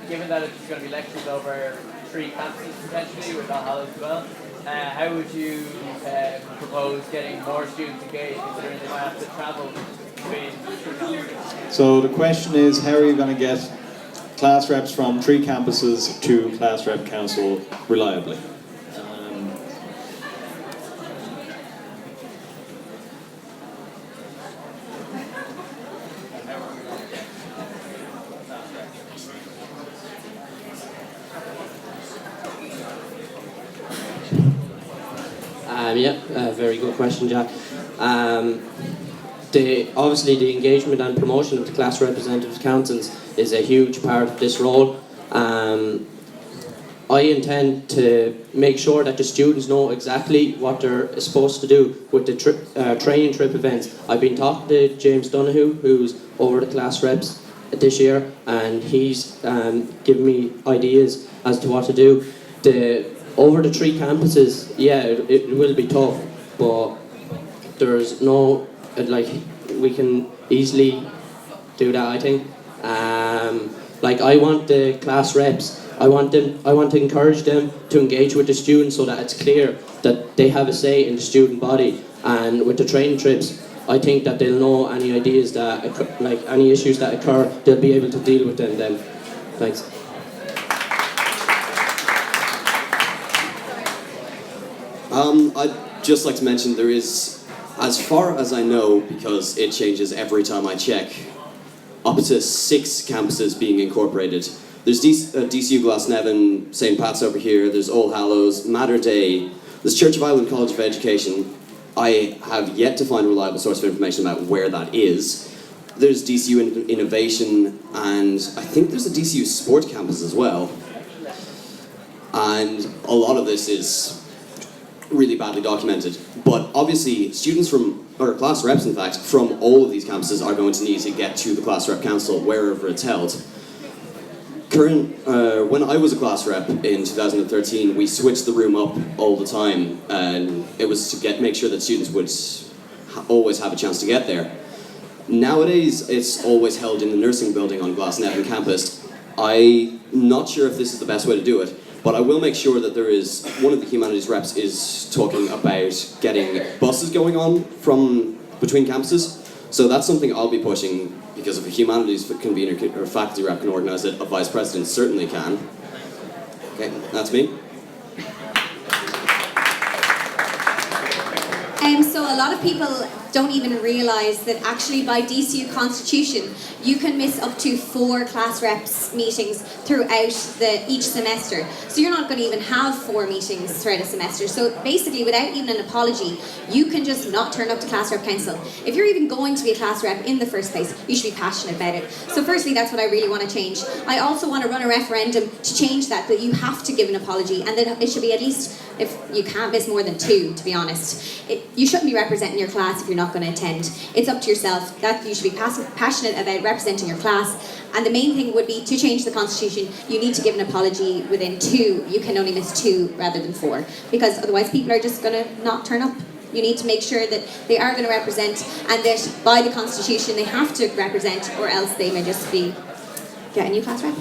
Given that it's going to be lectures over 3 campuses potentially, with All Hallows as well, how would you propose getting more students engaged, considering they might have to travel between 3 campuses? So the question is, how are you going to get class reps from 3 campuses to Class Rep Council reliably? Very good question, Jack. obviously the engagement and promotion of the class representative councils is a huge part of this role. I intend to make sure that the students know exactly what they're supposed to do with the training trip events. I've been talking to James Donoghue, who's over the class reps this year, and he's given me ideas as to what to do. Over the 3 campuses, yeah, it will be tough, but there's no, we can easily do that, I think. I want the class reps, I want to encourage them to engage with the students so that it's clear that they have a say in the student body. And with the training trips, I think that they'll know any ideas that any issues that occur, they'll be able to deal with them then. Thanks. I'd just like to mention there is, as far as I know, because it changes every time I check, up to 6 campuses being incorporated. There's DCU Glasnevin, St. Pat's over here, there's All Hallows, Mater Dei, there's Church of Ireland College of Education. I have yet to find a reliable source of information about where that is. There's DCU Innovation, and I think there's a DCU Sport campus as well. And a lot of this is really badly documented. But obviously, students or class reps in fact, from all of these campuses are going to need to get to the class rep council wherever it's held. When I was a class rep in 2013, we switched the room up all the time, and it was to make sure that students would always have a chance to get there. Nowadays, it's always held in the nursing building on Glasnevin campus. I'm not sure if this is the best way to do it, but I will make sure that there is, one of the humanities reps is talking about getting buses going on from between campuses. So that's something I'll be pushing, because if a humanities convener or faculty rep can organise it, a vice president certainly can. Okay, that's me. So a lot of people don't even realise that actually by DCU constitution you can miss up to 4 class reps meetings throughout each semester. So you're not going to even have 4 meetings throughout a semester. So basically, without even an apology, you can just not turn up to class rep council. If you're even going to be a class rep in the first place, you should be passionate about it. So firstly, that's what I really want to change. I also want to run a referendum to change that you have to give an apology, and that it should be at least, if you can't miss more than 2, to be honest. You shouldn't be representing your class if you're not going to attend. It's up to yourself. That you should be passionate about representing your class. And the main thing would be to change the constitution. You need to give an apology within 2. You can only miss 2 rather than 4, because otherwise people are just going to not turn up. You need to make sure that they are going to represent, and that by the constitution they have to represent, or else they may just get a new class rep.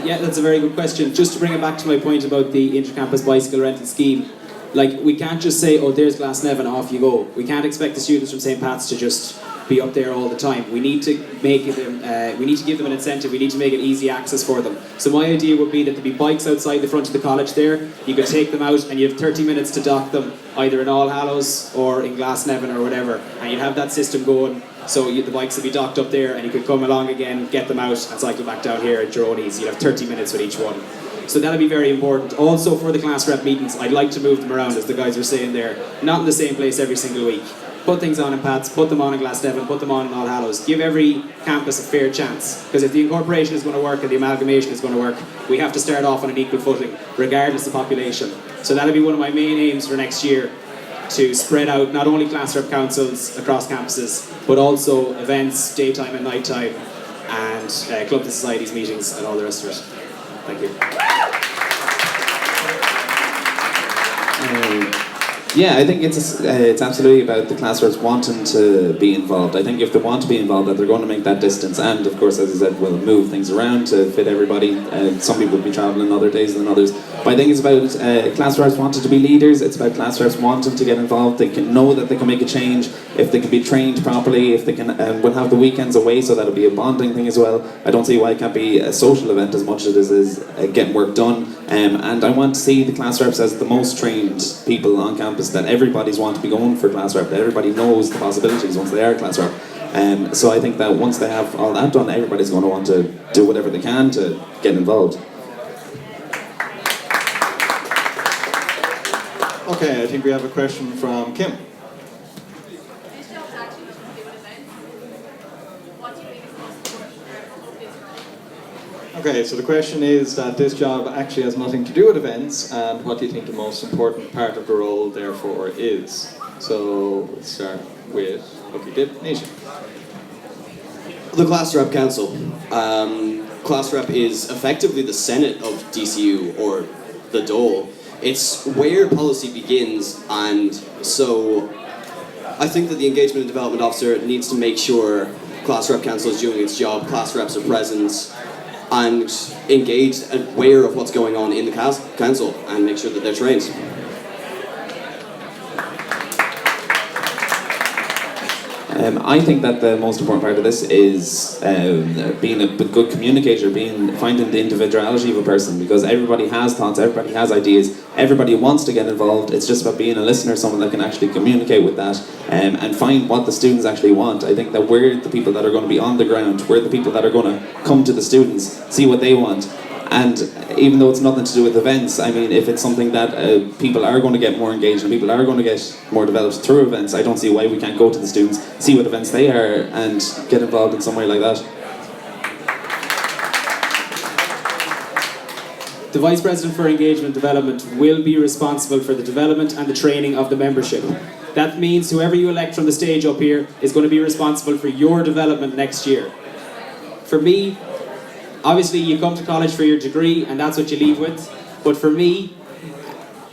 Yeah, that's a very good question. Just to bring it back to my point about the inter-campus bicycle rental scheme, we can't just say, oh, there's Glasnevin, off you go. We can't expect the students from St. Pat's to just be up there all the time. We need to make it, we need to give them an incentive. We need to make it easy access for them. So my idea would be that there'd be bikes outside the front of the college there. You could take them out and you have 30 minutes to dock them, either in All Hallows or in Glasnevin or whatever. And you'd have that system going. So the bikes would be docked up there, and you could come along again, get them out, and cycle back down here at your own ease. You'd have 30 minutes with each one. So that'll be very important. Also for the class rep meetings, I'd like to move them around, as the guys were saying there. Not in the same place every single week. Put things on in Pat's, put them on in Glasnevin, put them on in All Hallows. Give every campus a fair chance. Because if the incorporation is going to work and the amalgamation is going to work, we have to start off on an equal footing, regardless of population. So that'll be one of my main aims for next year, to spread out not only class rep councils across campuses, but also events, daytime and nighttime, and club to societies meetings and all the rest of it. Thank you. Yeah, I think it's absolutely about the class reps wanting to be involved. I think if they want to be involved, that they're going to make that distance, and of course, as I said, we'll move things around to fit everybody. Some people will be travelling other days than others. But I think it's about class reps wanting to be leaders. It's about class reps wanting to get involved. They can know that they can make a change if they can be trained properly. If they can, we'll have the weekends away, so that'll be a bonding thing as well. I don't see why it can't be a social event as much as it is getting work done. And I want to see the class reps as the most trained people on campus, that everybody's want to be going for class rep, that everybody knows the possibilities once they are class rep. So I think that once they have all that done, everybody's going to want to do whatever they can to get involved. Okay, I think we have a question from Kim. Okay, so the question is that this job actually has nothing to do with events, and what do you think the most important part of the role therefore is? So let's start with Nisha. The Class Rep Council. Class Rep is effectively the Senate of DCU, or the Dole. It's where policy begins, and so I think that the Engagement and Development Officer needs to make sure Class Rep Council is doing its job, class reps are present, and engaged and aware of what's going on in the council, and make sure that they're trained. I think that the most important part of this is being a good communicator, finding the individuality of a person, because everybody has thoughts, everybody has ideas, everybody wants to get involved. It's just about being a listener, someone that can actually communicate with that and find what the students actually want. I think that we're the people that are going to be on the ground, we're the people that are going to come to the students, see what they want. And even though it's nothing to do with events, I mean, if it's something that people are going to get more engaged and people are going to get more developed through events, I don't see why we can't go to the students, see what events they are, and get involved in some way like that. The Vice President for Engagement Development will be responsible for the development and the training of the membership. That means whoever you elect from the stage up here is going to be responsible for your development next year. For me, obviously you come to college for your degree and that's what you leave with, but for me,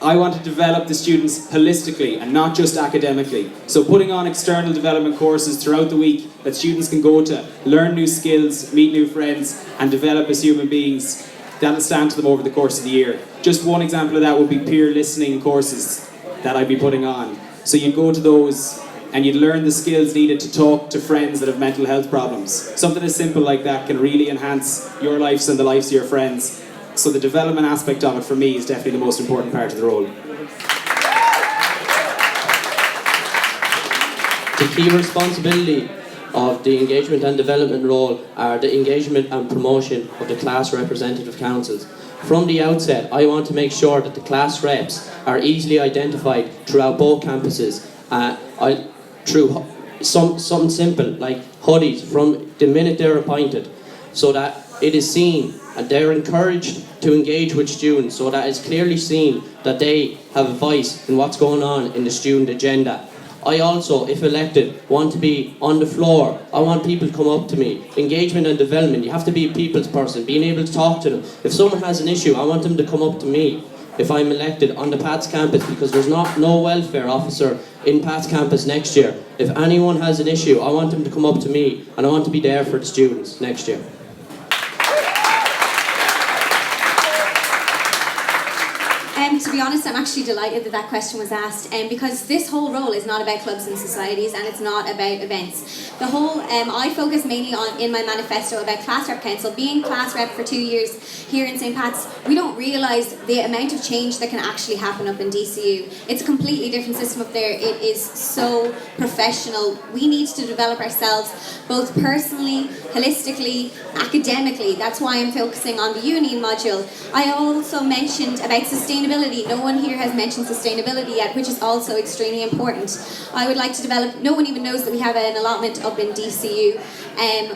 I want to develop the students holistically and not just academically. So putting on external development courses throughout the week that students can go to, learn new skills, meet new friends, and develop as human beings, that'll stand to them over the course of the year. Just one example of that would be peer listening courses that I'd be putting on. So you'd go to those and you'd learn the skills needed to talk to friends that have mental health problems. Something as simple like that can really enhance your lives and the lives of your friends. So the development aspect of it for me is definitely the most important part of the role. The key responsibility of the engagement and development role are the engagement and promotion of the class representative councils. From the outset, I want to make sure that the class reps are easily identified throughout both campuses. Through something simple like hoodies from the minute they're appointed, so that it is seen and they're encouraged to engage with students, so that it's clearly seen that they have a voice in what's going on in the student agenda. I also, if elected, want to be on the floor. I want people to come up to me. Engagement and development, you have to be a people's person, being able to talk to them. If someone has an issue, I want them to come up to me if I'm elected on the PATS campus, because there's no welfare officer in PATS campus next year. If anyone has an issue, I want them to come up to me, and I want to be there for the students next year. To be honest, I'm actually delighted that that question was asked, because this whole role is not about clubs and societies, and it's not about events. The whole, I focus mainly on, in my manifesto, about class rep council. Being class rep for 2 years here in St. Pat's, we don't realise the amount of change that can actually happen up in DCU. It's a completely different system up there. It is so professional. We need to develop ourselves both personally, holistically, academically. That's why I'm focusing on the union module. I also mentioned about sustainability. No one here has mentioned sustainability yet, which is also extremely important. I would like to develop, no one even knows that we have an allotment up in DCU,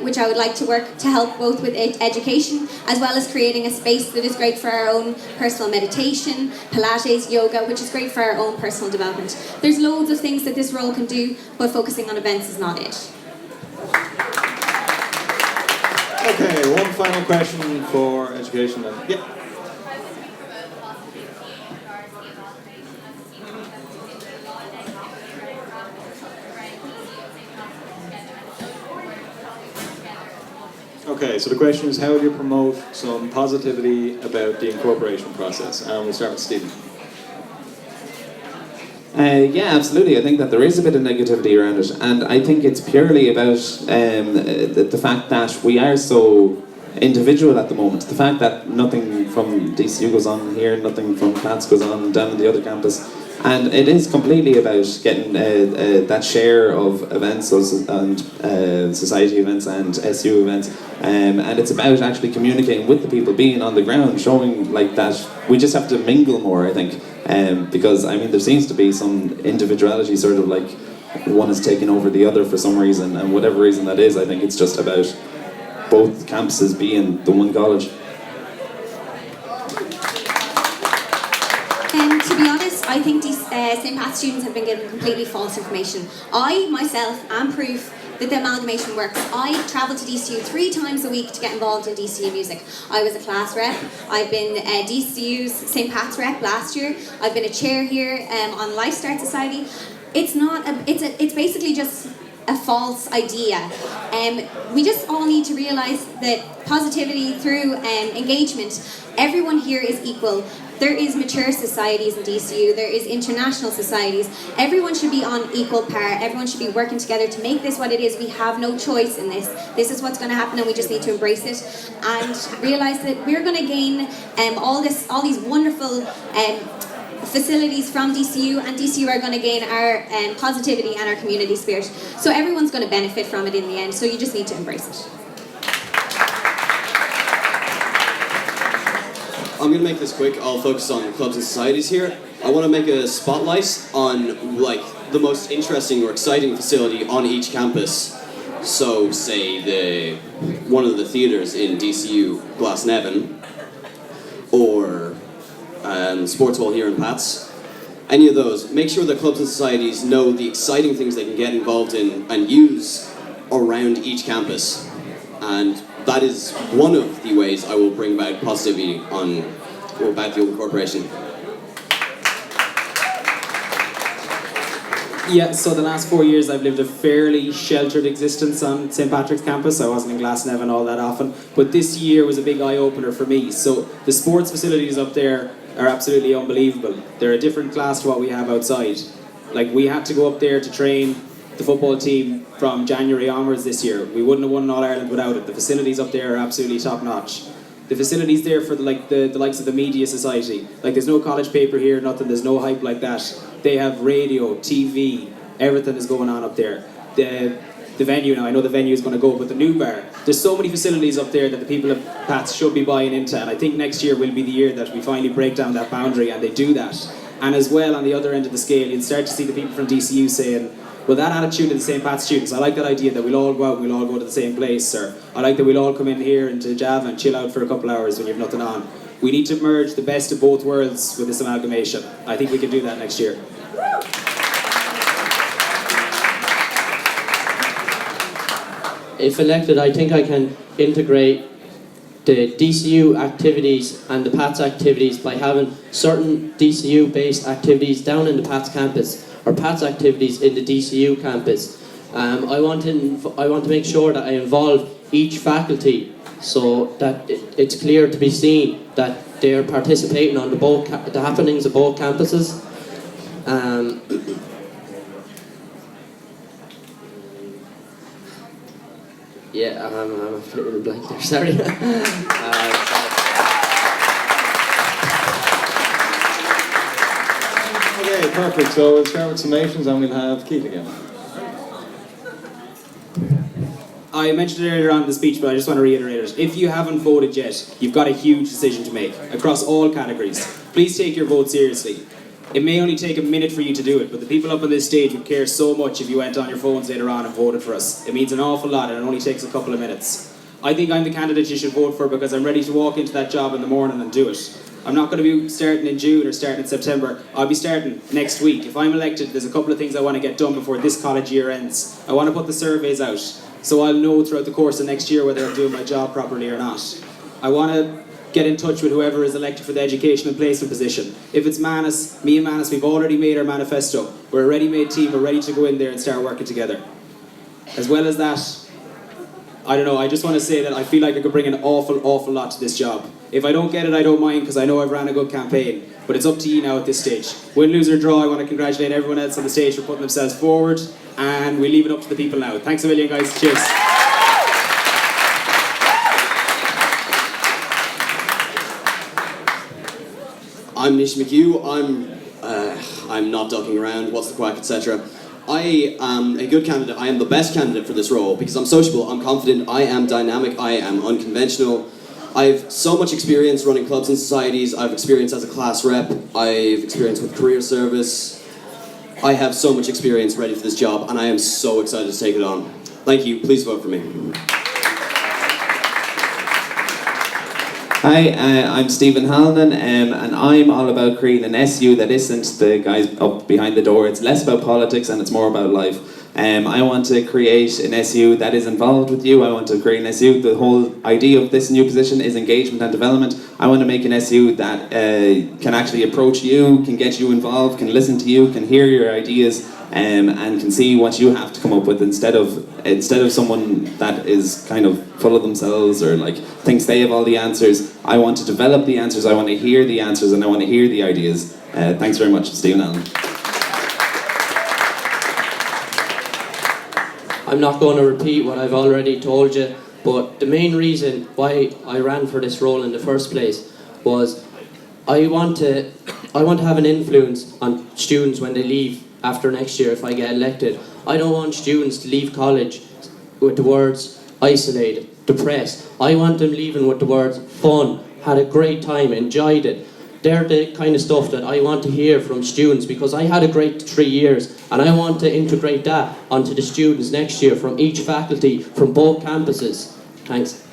which I would like to work to help both with education as well as creating a space that is great for our own personal meditation, Pilates, yoga, which is great for our own personal development. There's loads of things that this role can do, but focusing on events is not it. Okay, one final question for education then. Yeah. Okay, so the question is, how do you promote some positivity about the incorporation process? And we'll start with Stephen. Yeah, absolutely. I think that there is a bit of negativity around it, and I think it's purely about the fact that we are so individual at the moment. The fact that nothing from DCU goes on here, nothing from PATS goes on down in the other campus. And it is completely about getting that share of events and society events and SU events, and it's about actually communicating with the people, being on the ground, showing like that we just have to mingle more. I think Because I mean there seems to be some individuality, sort of like one is taking over the other for some reason, and whatever reason that is, I think it's just about both campuses being the one college. To be honest, I think these St. Pat's students have been given completely false information. I, myself, am proof that the amalgamation works. I travel to DCU 3 times a week to get involved in DCU music. I was a class rep. I've been DCU's St. Pat's rep last year. I've been a chair here on Life Start Society. It's not. It's basically just a false idea. We just all need to realise that positivity through engagement. Everyone here is equal. There is mature societies in DCU, there is international societies. Everyone should be on equal par, everyone should be working together to make this what it is. We have no choice in this. This is what's going to happen and we just need to embrace it and realise that we're going to gain all these wonderful facilities from DCU, and DCU are going to gain our positivity and our community spirit. So everyone's going to benefit from it in the end, so you just need to embrace it. I'm going to make this quick. I'll focus on clubs and societies here. I want to make a spotlight on like the most interesting or exciting facility on each campus. So say one of the theatres in DCU Glasnevin, or Sports Hall here in Pats. Any of those. Make sure that clubs and societies know the exciting things they can get involved in and use around each campus. And that is one of the ways I will bring about positivity about the open corporation. Yeah, so the last 4 years I've lived a fairly sheltered existence on St. Patrick's campus. I wasn't in Glasnevin all that often, but this year was a big eye-opener for me. So the sports facilities up there are absolutely unbelievable. They're a different class to what we have outside. Like, we had to go up there to train the football team from January onwards this year. We wouldn't have won All-Ireland without it. The facilities up there are absolutely top-notch. The facilities there for the likes of the media society. Like, there's no college paper here, nothing, there's no hype like that. They have radio, TV, everything is going on up there. The venue now, I know the venue is going to go, but the new bar. There's so many facilities up there that the people of Pats should be buying into, and I think next year will be the year that we finally break down that boundary and they do that. And as well, on the other end of the scale, you'll start to see the people from DCU saying, well, that attitude of the St. Pat's students, I like that idea that we'll all go out and we'll all go to the same place, or I like that we'll all come in here into Java and chill out for a couple hours when you have nothing on. We need to merge the best of both worlds with this amalgamation. I think we can do that next year. If elected, I think I can integrate the DCU activities and the PATS activities by having certain DCU-based activities down in the PATS campus, or PATS activities in the DCU campus. I want to make sure that I involve each faculty so that it's clear to be seen that they are participating on the happenings of both campuses. Yeah, I'm a little blank there, sorry. Okay, perfect. So we'll start with summations and we'll have Keith again. I mentioned it earlier on in the speech, but I just want to reiterate it. If you haven't voted yet, you've got a huge decision to make across all categories. Please take your vote seriously. It may only take a minute for you to do it, but the people up on this stage would care so much if you went on your phones later on and voted for us. It means an awful lot and it only takes a couple of minutes. I think I'm the candidate you should vote for because I'm ready to walk into that job in the morning and do it. I'm not going to be starting in June or starting in September. I'll be starting next week. If I'm elected, there's a couple of things I want to get done before this college year ends. I want to put the surveys out, so I'll know throughout the course of next year whether I'm doing my job properly or not. I want to get in touch with whoever is elected for the education and placement position. If it's Manus, me and Manus, we've already made our manifesto. We're a ready-made team, we're ready to go in there and start working together. As well as that, I don't know, I just want to say that I feel like I could bring an awful lot to this job. If I don't get it, I don't mind, because I know I've ran a good campaign. But it's up to you now at this stage. Win, lose or draw, I want to congratulate everyone else on the stage for putting themselves forward, and we leave it up to the people now. Thanks a million, guys. Cheers. I'm Nish McHugh. I'm not ducking around. What's the quack, etc. I am a good candidate. I am the best candidate for this role because I'm sociable, I'm confident, I am dynamic, I am unconventional. I've so much experience running clubs and societies. I've experience as a class rep. I've experience with career service. I have so much experience ready for this job, and I am so excited to take it on. Thank you. Please vote for me. Hi, I'm Stephen Hallinan, and I'm all about creating an SU that isn't the guys up behind the door. It's less about politics and it's more about life. I want to create an SU that is involved with you. I want to create an SU. The whole idea of this new position is engagement and development. I want to make an SU that can actually approach you, can get you involved, can listen to you, can hear your ideas, and can see what you have to come up with instead of someone that is kind of full of themselves or like thinks they have all the answers. I want to develop the answers. I want to hear the answers, and I want to hear the ideas. Thanks very much, Stephen Allen. I'm not going to repeat what I've already told you, but the main reason why I ran for this role in the first place was I want to have an influence on students when they leave after next year if I get elected. I don't want students to leave college with the words isolated, depressed. I want them leaving with the words fun, had a great time, enjoyed it. They're the kind of stuff that I want to hear from students because I had a great 3 years and I want to integrate that onto the students next year from each faculty, from both campuses. Thanks.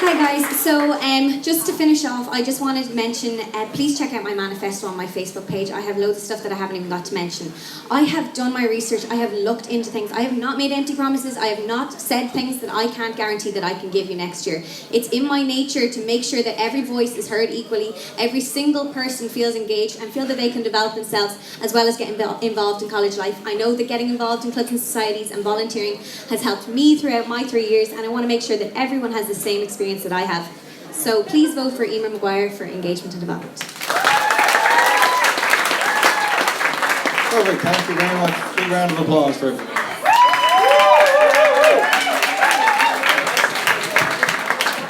Hi guys, so just to finish off, I just wanted to mention, please check out my manifesto on my Facebook page. I have loads of stuff that I haven't even got to mention. I have done my research, I have looked into things, I have not made empty promises, I have not said things that I can't guarantee that I can give you next year. It's in my nature to make sure that every voice is heard equally, every single person feels engaged and feel that they can develop themselves as well as get involved in college life. I know that getting involved in clubs and societies and volunteering has helped me throughout my 3 years, and I want to make sure that everyone has the same experience that I have. So please vote for Emer Maguire for engagement and development. Perfect, thank you very much. Big round of applause for everyone.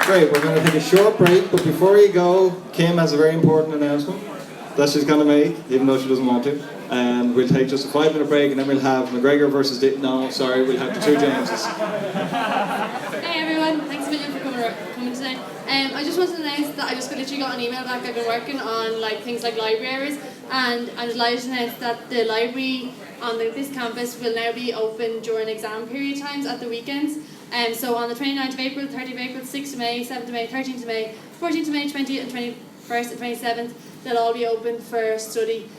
Great, we're going to take a short break, but before you go, Kim has a very important announcement that she's going to make, even though she doesn't want to. And we'll take just a 5-minute break, and then we'll have McGregor versus we'll have the two Jameses. Hey everyone, thanks a million for coming today. I just wanted to announce that I just literally got an email back. I've been working on things like libraries, and I'm delighted to announce that the library on this campus will now be open during exam period times at the weekends. So on the 29th of April, 30th of April, 6th of May, 7th of May, 13th of May, 14th of May, 20th and 21st and 27th, they'll all be open for study.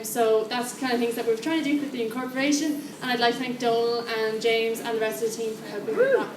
So that's the kind of things that we're trying to do with the incorporation, and I'd like to thank Donal and James and the rest of the team for helping with that.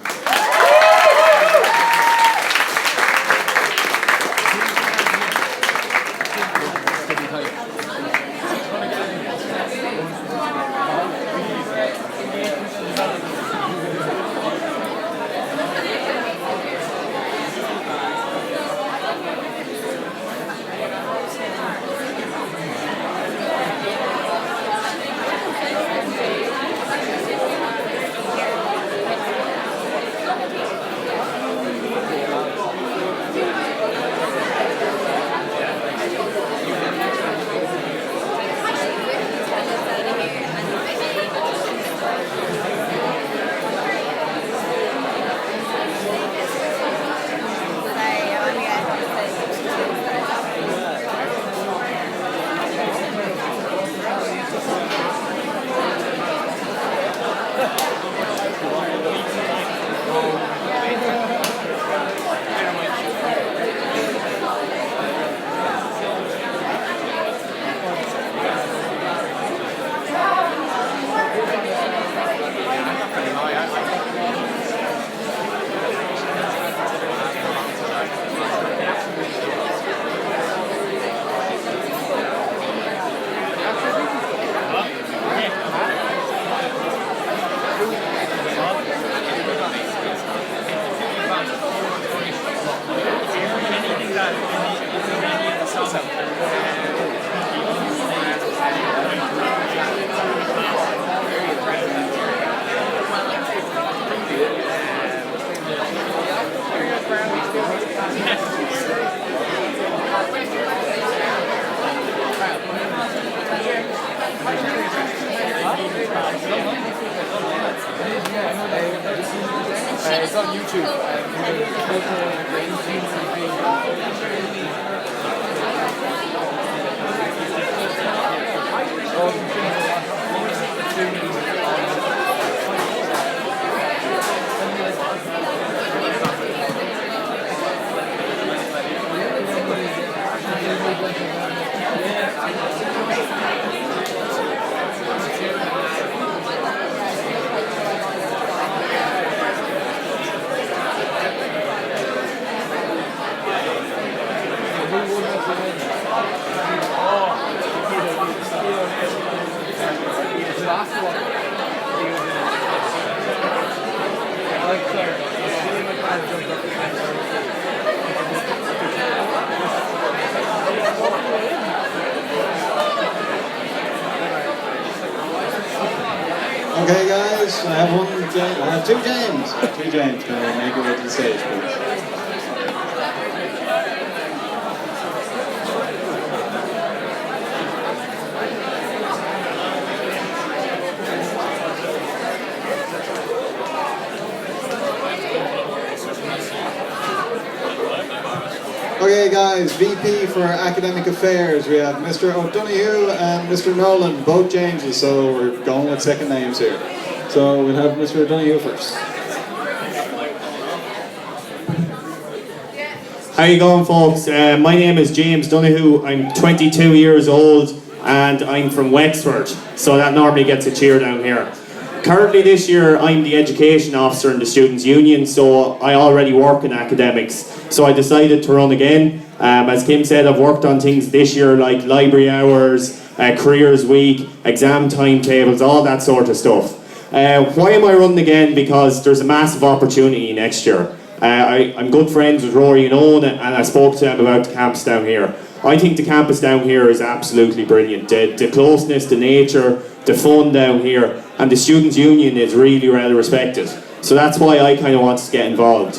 Huh? It's on YouTube. Okay, guys, I have one. I have two James. Two James. Can I make your way to the stage, please? Okay, guys, VP for Academic Affairs. We have Mr. O'Donoghue and Mr. Nolan, both Jameses, so we're going with second names here. So we'll have Mr. O'Donoghue first. How you going, folks? My name is James Donoghue. I'm 22 years old and I'm from Wexford, so that normally gets a cheer down here. Currently this year I'm the education officer in the Students' Union, so I already work in academics. So I decided to run again. As Kim said, I've worked on things this year like library hours, careers week, exam timetables, all that sort of stuff. Why am I running again? Because there's a massive opportunity next year. I'm good friends with Rory and Owen, and I spoke to them about the campus down here. I think the campus down here is absolutely brilliant. The closeness, the nature, the fun down here, and the Students' Union is really well respected. So that's why I kind of wanted to get involved.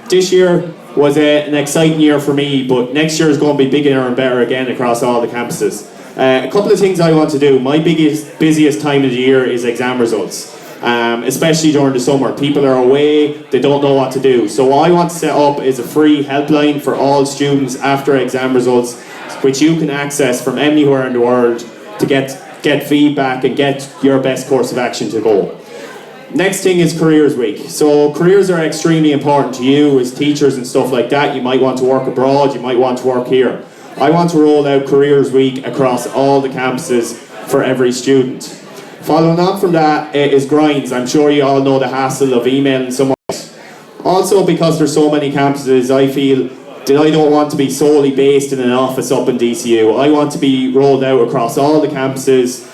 This year was an exciting year for me, but next year is going to be bigger and better again across all the campuses. A couple of things I want to do. My busiest time of the year is exam results. Especially during the summer. People are away, they don't know what to do. So what I want to set up is a free helpline for all students after exam results, which you can access from anywhere in the world to get feedback and get your best course of action to go. Next thing is Careers Week. So careers are extremely important to you as teachers and stuff like that. You might want to work abroad, you might want to work here. I want to roll out Careers Week across all the campuses for every student. Following on from that is grinds. I'm sure you all know the hassle of emailing someone. Also, because there's so many campuses, I feel that I don't want to be solely based in an office up in DCU. I want to be rolled out across all the campuses,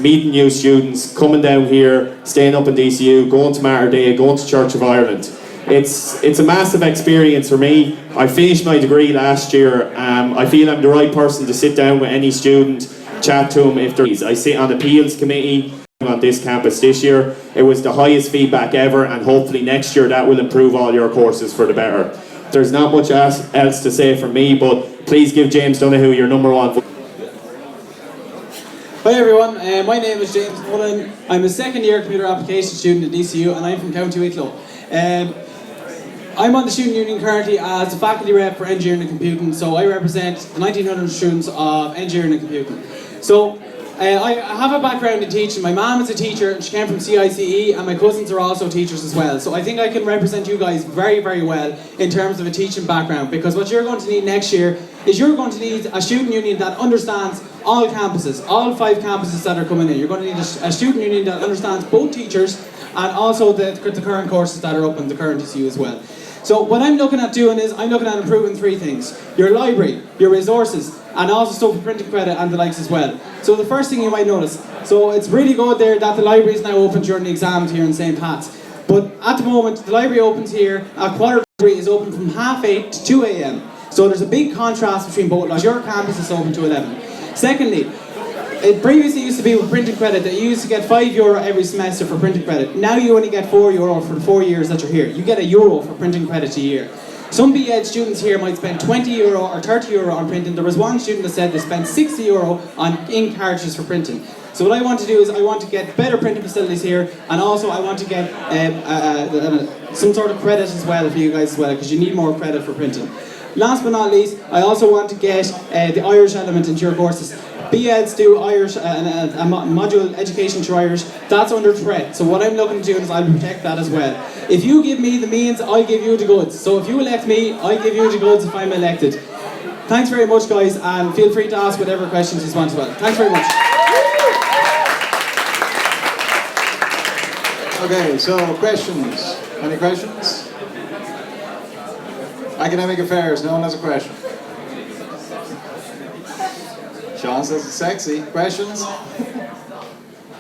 meeting new students, coming down here, staying up in DCU, going to Mater Dei, going to Church of Ireland. It's a massive experience for me. I finished my degree last year. I feel I'm the right person to sit down with any student, chat to them if there's. I sit on the appeals committee on this campus this year. It was the highest feedback ever, and hopefully next year that will improve all your courses for the better. There's not much else to say from me, but please give James Donoghue your #1 vote. Hi everyone, my name is James Nolan. I'm a second year computer application student at DCU and I'm from County Wicklow. I'm on the Student Union currently as a faculty rep for engineering and computing, so I represent the 1900 students of engineering and computing. So I have a background in teaching. My mom is a teacher and she came from CICE, and my cousins are also teachers as well. So I think I can represent you guys very, very well in terms of a teaching background, because what you're going to need next year is you're going to need a student union that understands all campuses, all 5 campuses that are coming in. You're going to need a student union that understands both teachers and also the current courses that are up in the current DCU as well. So what I'm looking at doing is, I'm looking at improving 3 things. Your library, your resources, and also stuff for printing credit and the likes as well. So the first thing you might notice, so it's really good there that the library is now open during the exams here in St. Pat's. But at the moment, the library opens here, at quarter to 3 is open from 8:30 to 2 a.m. So there's a big contrast between both. Like your campus is open to 11. Secondly, it previously used to be with printing credit that you used to get €5 every semester for printing credit. Now you only get €4 for the 4 years that you're here. You get €1 for printing credit a year. Some BEd students here might spend €20 or €30 on printing. There was one student that said they spent €60 on ink cartridges for printing. So what I want to do is I want to get better printing facilities here, and also I want to get some sort of credit as well for you guys as well, because you need more credit for printing. Last but not least, I also want to get the Irish element into your courses. BEds do Irish, a module education through Irish, that's under threat. So what I'm looking to do is I'll protect that as well. If you give me the means, I give you the goods. So if you elect me, I give you the goods if I'm elected. Thanks very much, guys, and feel free to ask whatever questions you want as well. Thanks very much. Okay, so questions. Any questions? Academic affairs, no one has a question. Sean says it's sexy. Questions?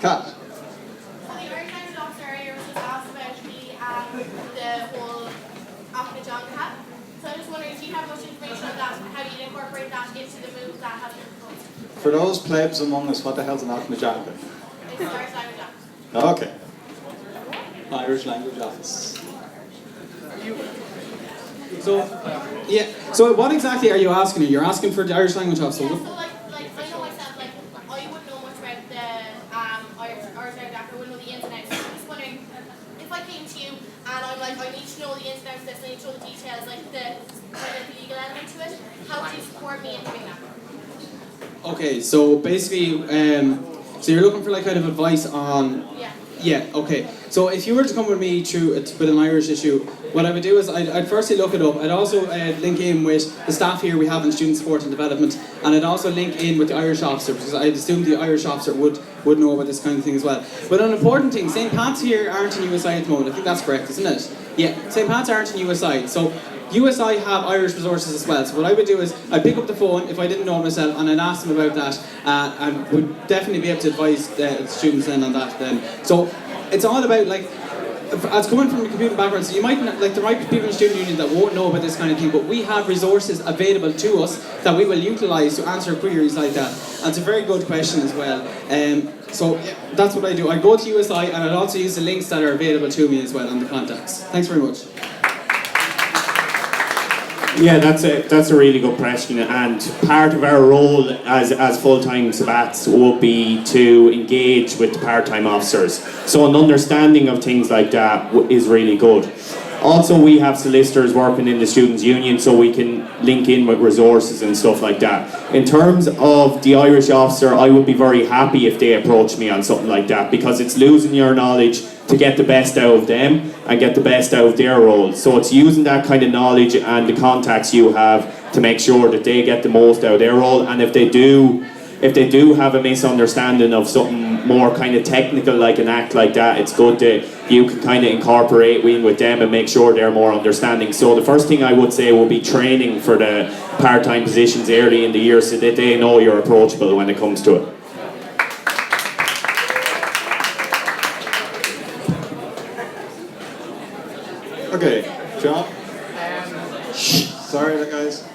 Cut. For those plebs among us, what the hell's an Achnajanka? It's the Irish language office. Okay. Irish language office. So, yeah. So what exactly are you asking? You're asking for the Irish language office. Yeah, so like I know myself, like I wouldn't know much about the Irish language office. I wouldn't know the ins and outs. So I'm just wondering if I came to you and I'm like I need to know the ins and outs of this, I need to know the details, like the kind of legal element to it. How would you support me in doing that? Okay, so basically, so you're looking for like kind of advice on. Yeah, okay. So if you were to come with me with an Irish issue, what I would do is I'd firstly look it up. I'd also link in with the staff here we have in student support and development, and I'd also link in with the Irish officer, because I'd assume the Irish officer would know about this kind of thing as well. But an important thing, St. Pat's here aren't in USI at the moment. I think that's correct, isn't it? Yeah, St. Pat's aren't in USI. So USI have Irish resources as well. So what I would do is I'd pick up the phone if I didn't know it myself, and I'd ask them about that, and would definitely be able to advise the students then on that then. So it's all about like, as coming from a computing background, so you might not, like there might be people in the student union that won't know about this kind of thing, but we have resources available to us that we will utilise to answer queries like that. And it's a very good question as well. So that's what I do. I go to USI and I'd also use the links that are available to me as well and the contacts. Thanks very much. Yeah, that's a really good question, and part of our role as full-time sabbats will be to engage with the part-time officers. So an understanding of things like that is really good. Also, we have solicitors working in the Students' Union, so we can link in with resources and stuff like that. In terms of the Irish officer, I would be very happy if they approached me on something like that, because it's losing your knowledge to get the best out of them and get the best out of their roles. So it's using that kind of knowledge and the contacts you have to make sure that they get the most out of their role. And if they do have a misunderstanding of something more kind of technical, like an act like that, it's good that you can kind of incorporate with them and make sure they're more understanding. So the first thing I would say will be training for the part-time positions early in the year so that they know you're approachable when it comes to it. Okay, John? Sorry, guys.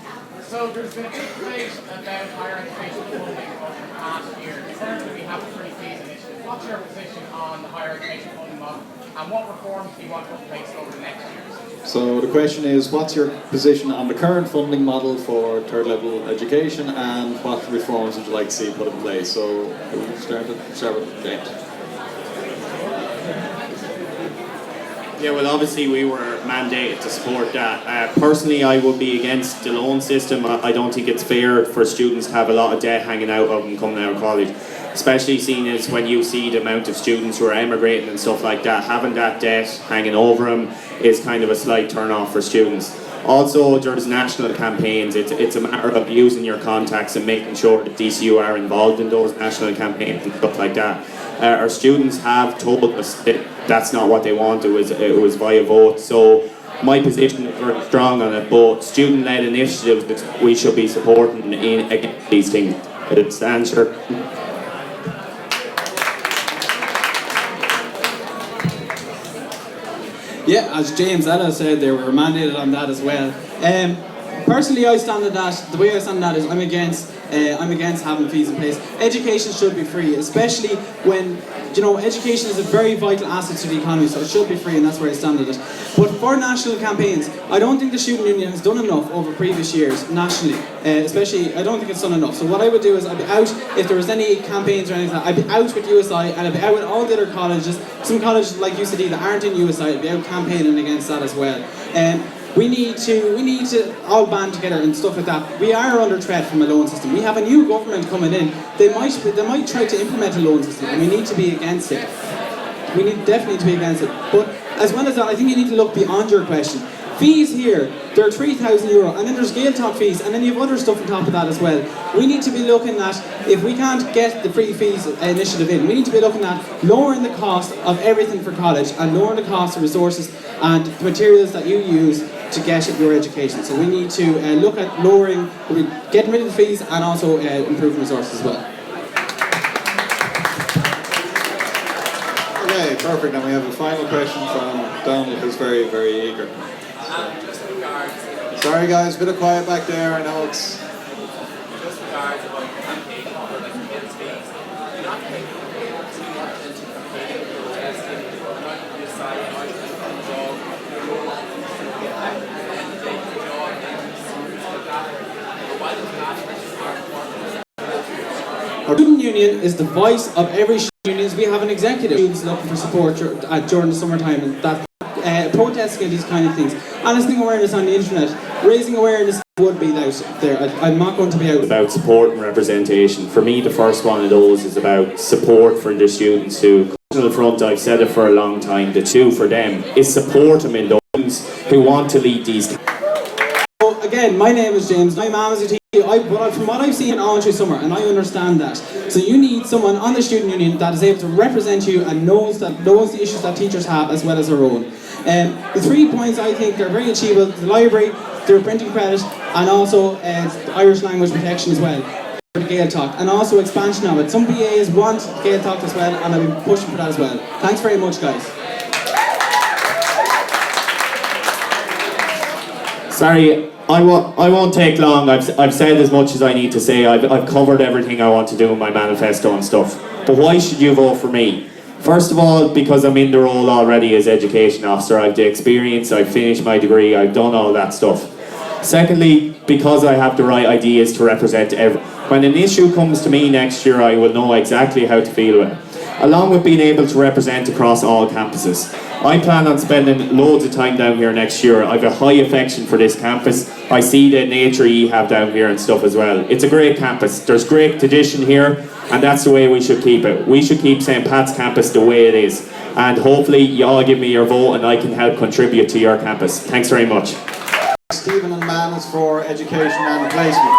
So there's been a big debate about higher education funding over the past year. Currently we have a free fees initiative. What's your position on the higher education funding model, and what reforms do you want to put in place over the next years? So the question is, what's your position on the current funding model for third level education, and what reforms would you like to see put in place? So we'll start with James. Yeah, well, obviously we were mandated to support that. Personally, I would be against the loan system. I don't think it's fair for students to have a lot of debt hanging out of them coming out of college, especially seeing as when you see the amount of students who are emigrating and stuff like that. Having that debt hanging over them is kind of a slight turn off for students. Also, there's national campaigns. It's a matter of using your contacts and making sure that DCU are involved in those national campaigns and stuff like that. Our students have told us that that's not what they want. It was via vote. So my position is very strong on it. But student-led initiatives that we should be supporting in against these things. It's the answer. Yeah, as James Ella said, they were mandated on that as well. Personally, I stand on that. The way I stand on that is I'm against I'm against having fees in place. Education should be free, especially when, you know, education is a very vital asset to the economy, so it should be free, and that's where I stand with it. But for national campaigns, I don't think the Student Union has done enough over previous years nationally, especially, I don't think it's done enough. So what I would do is I'd be out, if there was any campaigns or anything, I'd be out with USI, and I'd be out with all the other colleges, some colleges like UCD that aren't in USI, I'd be out campaigning against that as well. We need to all band together and stuff like that. We are under threat from a loan system. We have a new government coming in. They might try to implement a loan system, and we need to be against it. We need definitely to be against it. But as well as that, I think you need to look beyond your question. Fees here, they're €3,000, and then there's Gaeltacht fees, and then you have other stuff on top of that as well. We need to be looking at, if we can't get the free fees initiative in, we need to be looking at lowering the cost of everything for college, and lowering the cost of resources and the materials that you use to get your education. So we need to look at getting rid of the fees, and also improving resources as well. Okay, perfect. And we have a final question from Donald, who's very, very eager. Sorry guys, a bit of quiet back there. I know it's... Just regards about campaign for like against fees. You're not taking too much into campaigning or protesting. You're not going to decide how to do the job. You're no longer going to get back and take the job and something like that. Why does that are important? Our student union is the voice of every student union. We have an executive who's looking for support during the summertime, and that protesting and these kind of things. And raising awareness on the internet. Raising awareness would be out there. I'm not going to be out. About support and representation. For me, the first one of those is about support for the students who come to the front. I've said it for a long time. The two for them is support them in those students who want to lead these. So again, my name is James. My mum is a teacher. From what I've seen all through summer, and I understand that. So you need someone on the student union that is able to represent you and knows the issues that teachers have as well as their own. The 3 points I think are very achievable: the library, their printing credit, and also the Irish language protection as well for the Gaeltacht, and also expansion of it. Some BAs want Gaeltacht as well, and I'll be pushing for that as well. Thanks very much, guys. Sorry, I won't take long. I've said as much as I need to say. I've covered everything I want to do in my manifesto and stuff. But why should you vote for me? First of all, because I'm in the role already as education officer. I've the experience, I've finished my degree, I've done all that stuff. Secondly, because I have the right ideas to represent everyone. When an issue comes to me next year, I will know exactly how to feel about it. Along with being able to represent across all campuses. I plan on spending loads of time down here next year. I have a high affection for this campus. I see the nature you have down here and stuff as well. It's a great campus. There's great tradition here, and that's the way we should keep it. We should keep St. Pat's campus the way it is. And hopefully you all give me your vote and I can help contribute to your campus. Thanks very much. Stephen and Manus for education and placement.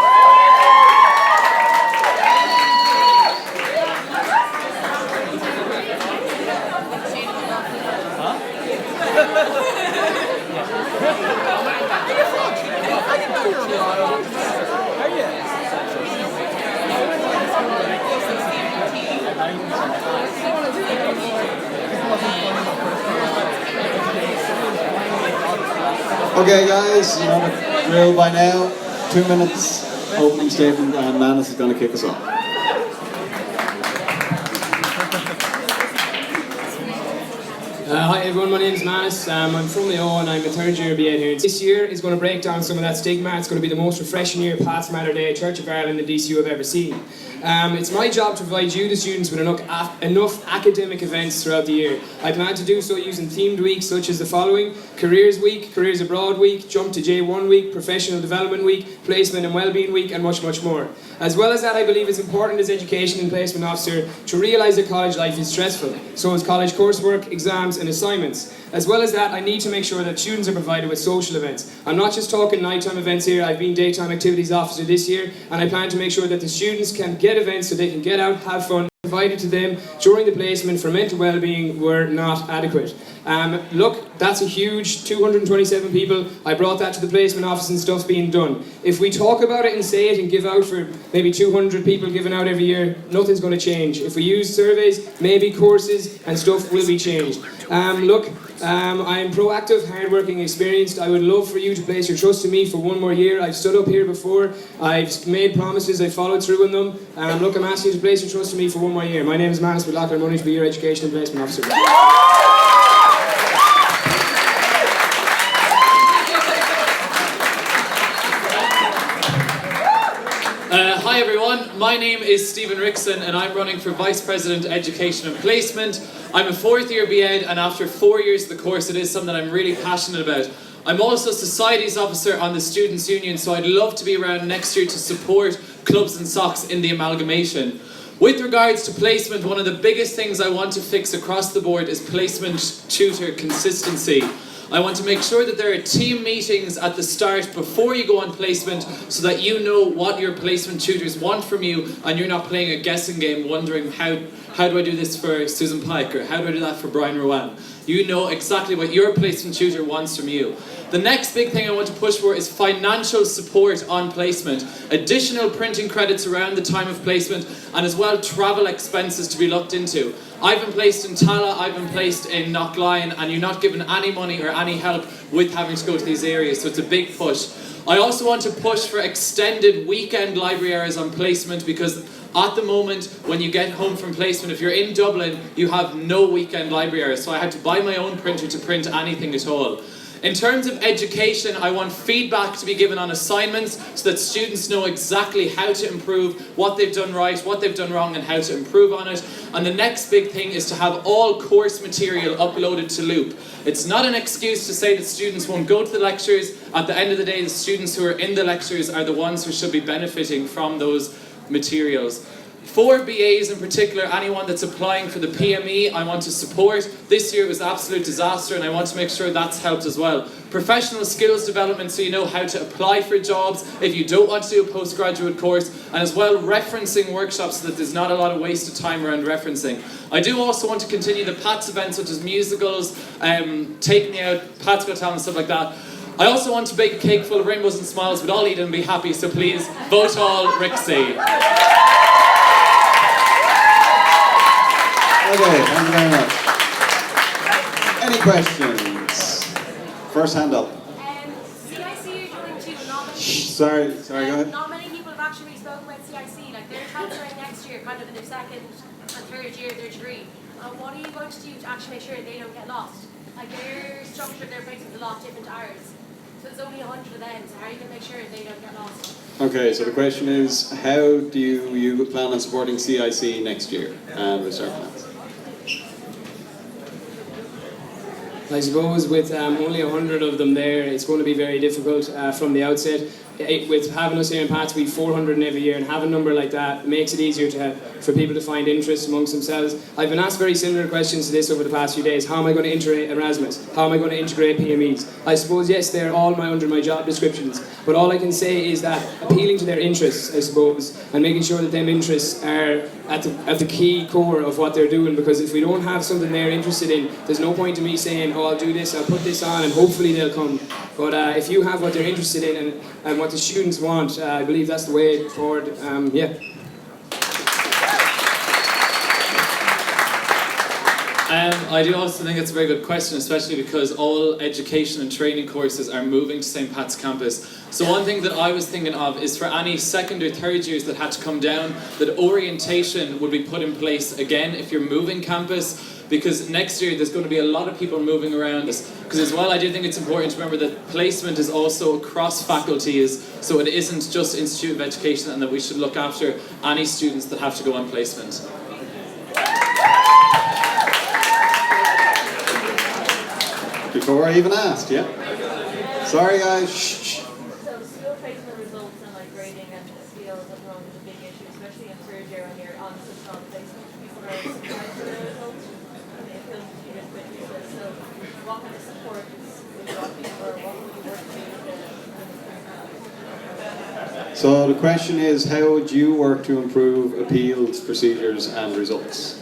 Okay guys, you know the drill by now. 2 minutes opening statement, and Manus is going to kick us off. Hi everyone, my name is Manus. I'm from Mayo and I'm a third year BA here. This year is going to break down some of that stigma. It's going to be the most refreshing year Pat's Matter Day, Church of Ireland and DCU have ever seen. It's my job to provide you, the students, with enough academic events throughout the year. I plan to do so using themed weeks such as the following: Careers Week, Careers Abroad Week, Jump to J1 Week, Professional Development Week, Placement and Wellbeing Week, and much, much more. As well as that, I believe it's important as education and placement officer to realise that college life is stressful. So is college coursework, exams and assignments. As well as that, I need to make sure that students are provided with social events. I'm not just talking nighttime events here. I've been daytime activities officer this year, and I plan to make sure that the students can get events so they can get out, have fun, provided to them during the placement for mental well-being were not adequate. Look, that's a huge 227 people. I brought that to the placement office and stuff's being done. If we talk about it and say it and give out for maybe 200 people given out every year, nothing's going to change. If we use surveys, maybe courses and stuff will be changed. I'm proactive, hardworking, experienced. I would love for you to place your trust in me for one more year. I've stood up here before. I've made promises. I've followed through on them. I'm asking you to place your trust in me for one more year. My name is Manus Whitlock. I'm running to be your Education and Placement Officer. Hi everyone, my name is Stephen Rickson and I'm running for Vice President Education and Placement. I'm a 4th year BEd and after 4 years of the course it is something I'm really passionate about. I'm also Societies Officer on the Students' Union, so I'd love to be around next year to support clubs and socks in the amalgamation. With regards to placement, one of the biggest things I want to fix across the board is placement tutor consistency. I want to make sure that there are team meetings at the start before you go on placement so that you know what your placement tutors want from you and you're not playing a guessing game wondering how do I do this for Susan Pike or how do I do that for Brian Rowan. You know exactly what your placement tutor wants from you. The next big thing I want to push for is financial support on placement. Additional printing credits around the time of placement and as well travel expenses to be looked into. I've been placed in Tala, I've been placed in Knockline and you're not given any money or any help with having to go to these areas, so it's a big push. I also want to push for extended weekend library hours on placement because at the moment when you get home from placement, if you're in Dublin, you have no weekend library hours, so I had to buy my own printer to print anything at all. In terms of education, I want feedback to be given on assignments so that students know exactly how to improve, what they've done right, what they've done wrong and how to improve on it. And the next big thing is to have all course material uploaded to Loop. It's not an excuse to say that students won't go to the lectures. At the end of the day, the students who are in the lectures are the ones who should be benefiting from those materials. For BAs in particular, anyone that's applying for the PME, I want to support. This year it was an absolute disaster and I want to make sure that's helped as well. Professional skills development so you know how to apply for jobs if you don't want to do a postgraduate course, and as well referencing workshops so that there's not a lot of wasted time around referencing. I do also want to continue the PATS events such as musicals, Take Me Out, PATS Got Talent and stuff like that. I also want to bake a cake full of rainbows and smiles, we'd all eat it and be happy, so please vote all Rixie. Okay, thank you very much. Any questions? First hand up. CIC are doing two, not many Sorry, go ahead. Not many people have actually spoken about CIC. Like they're transferring next year, kind of in their second and third year of their degree. What are you going to do to actually make sure they don't get lost? Like their structure, their place is a lot different to ours. So there's only 100 of them. So how are you going to make sure they don't get lost? Okay, so the question is, how do you plan on supporting CIC next year and with our plans? I suppose with only 100 of them there, it's going to be very difficult from the outset. With having us here in PATS, we have 400 in every year, and having a number like that makes it easier for people to find interest amongst themselves. I've been asked very similar questions to this over the past few days. How am I going to integrate Erasmus? How am I going to integrate PMEs? I suppose, yes, they're all under my job descriptions, but all I can say is that appealing to their interests, I suppose, and making sure that them interests are at the key core of what they're doing, because if we don't have something they're interested in, there's no point in me saying, oh, I'll do this, I'll put this on, and hopefully they'll come. But if you have what they're interested in and what the students want, I believe that's the way forward. Yeah. I do also think it's a very good question, especially because all education and training courses are moving to St. Pat's campus. So one thing that I was thinking of is for any second or third years that had to come down, that orientation would be put in place again if you're moving campus, because next year there's going to be a lot of people moving around us. Because as well, I do think it's important to remember that placement is also across faculties, so it isn't just Institute of Education, and that we should look after any students that have to go on placement. Before I even asked, yeah? Sorry guys, shh. So school placement results and like grading and skills at home is a big issue, especially in third year when you're on such long placement. People are surprised with the results and they feel confused a bit useless. So what kind of support would you offer or what would you work to do? So the question is, how would you work to improve appeals, procedures and results?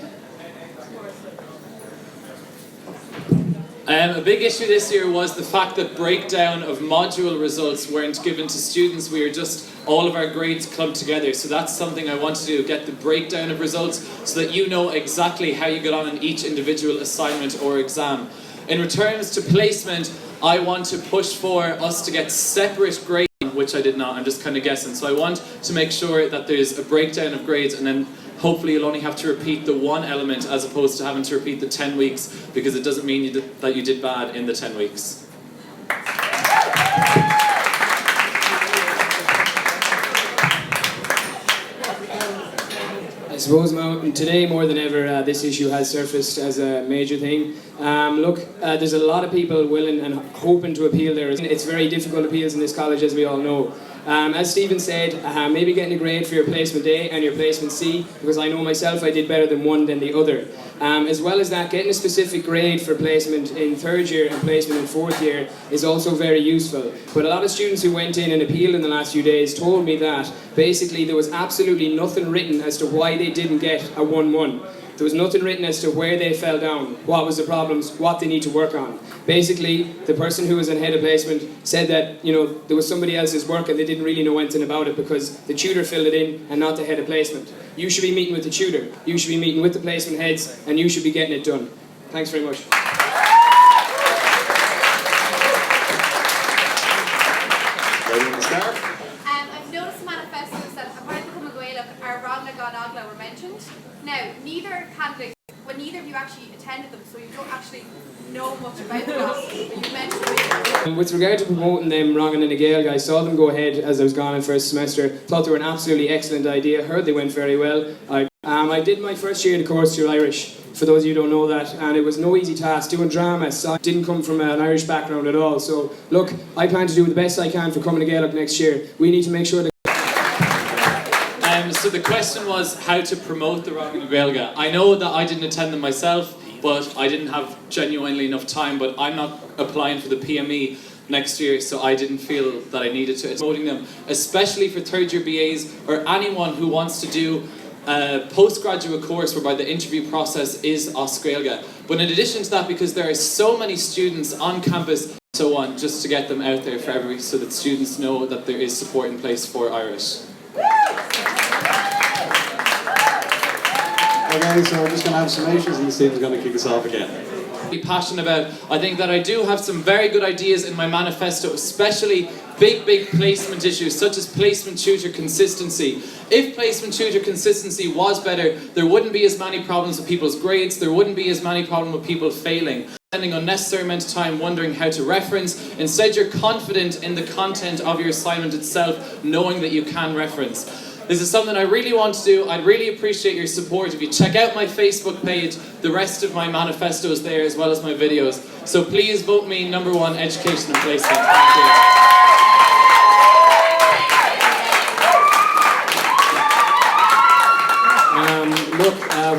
A big issue this year was the fact that breakdown of module results weren't given to students. We were just, all of our grades clumped together. So that's something I want to do, get the breakdown of results so that you know exactly how you get on in each individual assignment or exam. In returns to placement, I want to push for us to get separate grading, which I did not, I'm just kind of guessing. So I want to make sure that there's a breakdown of grades, and then hopefully you'll only have to repeat the one element as opposed to having to repeat the 10 weeks, because it doesn't mean that you did bad in the 10 weeks. I suppose today more than ever this issue has surfaced as a major thing. There's a lot of people willing and hoping to appeal there. It's very difficult appeals in this college, as we all know. As Stephen said, maybe getting a grade for your placement A and your placement C, because I know myself I did better than one than the other. As well as that, getting a specific grade for placement in third year and placement in fourth year is also very useful. But a lot of students who went in and appealed in the last few days told me that basically there was absolutely nothing written as to why they didn't get a 1-1. There was nothing written as to where they fell down, what was the problems, what they need to work on. Basically, the person who was in head of placement said that, there was somebody else's work and they didn't really know anything about it because the tutor filled it in and not the head of placement. You should be meeting with the tutor, you should be meeting with the placement heads, and you should be getting it done. Thanks very much. I've noticed manifestos that apart from Maguila are Ragna Godagla were mentioned. Now, neither candidates, neither of you actually attended them, so you don't actually know much about them, but you mentioned them. With regard to promoting them, Rangan and Gael, I saw them go ahead as I was gone in first semester. Thought they were an absolutely excellent idea. Heard they went very well. I did my first year in the course through Irish, for those of you who don't know that, and it was no easy task. Doing drama, so I didn't come from an Irish background at all. So, look, I plan to do the best I can for coming to Gaelic next year. We need to make sure that... So the question was how to promote the Rangan Gaelga. I know that I didn't attend them myself, but I didn't have genuinely enough time, but I'm not applying for the PME next year, so I didn't feel that I needed to promoting them, especially for third year BAs or anyone who wants to do a postgraduate course whereby the interview process is Oscailga. But in addition to that, because there are so many students on campus, so on, just to get them out there for everybody so that students know that there is support in place for Irish. Okay, so we're just going to have summations and Steve's going to kick us off again. Be passionate about. I think that I do have some very good ideas in my manifesto, especially big placement issues such as placement tutor consistency. If placement tutor consistency was better, there wouldn't be as many problems with people's grades, there wouldn't be as many problems with people failing. Spending unnecessary amount of time wondering how to reference. Instead, you're confident in the content of your assignment itself, knowing that you can reference. This is something I really want to do. I'd really appreciate your support. If you check out my Facebook page, the rest of my manifesto is there as well as my videos. So please vote me #1 education and placement. Thank you.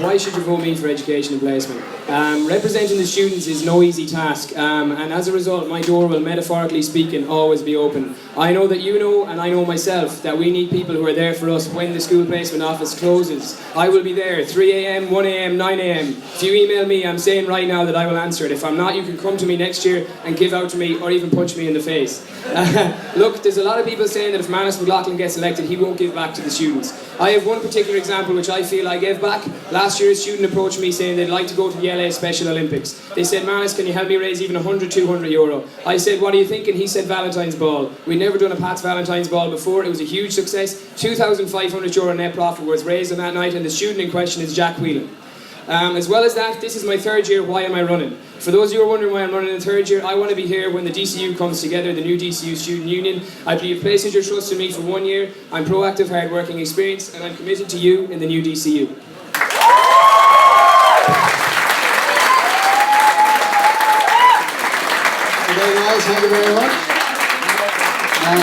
Why should you vote me for education and placement? Representing the students is no easy task, and as a result, my door will, metaphorically speaking, always be open. I know that you know, and I know myself, that we need people who are there for us when the school placement office closes. I will be there 3 a.m, 1 a.m, 9 a.m. If you email me, I'm saying right now that I will answer it. If I'm not, you can come to me next year and give out to me, or even punch me in the face. Look, there's a lot of people saying that if Manus McLaughlin gets elected, he won't give back to the students. I have one particular example which I feel I gave back. Last year a student approached me saying they'd like to go to the LA Special Olympics. They said, Manus, can you help me raise even 100, 200 euro? I said, what are you thinking? He said, Valentine's Ball. We'd never done a Pat's Valentine's Ball before. It was a huge success. 2,500 euro net profit was raised on that night, and the student in question is Jack Whelan. As well as that, this is my third year. Why am I running? For those of you who are wondering why I'm running in third year, I want to be here when the DCU comes together, the new DCU Student Union. I believe you've placed your trust in me for 1 year. I'm proactive, hard-working, experienced, and I'm committed to you in the new DCU. Okay guys, thank you very much.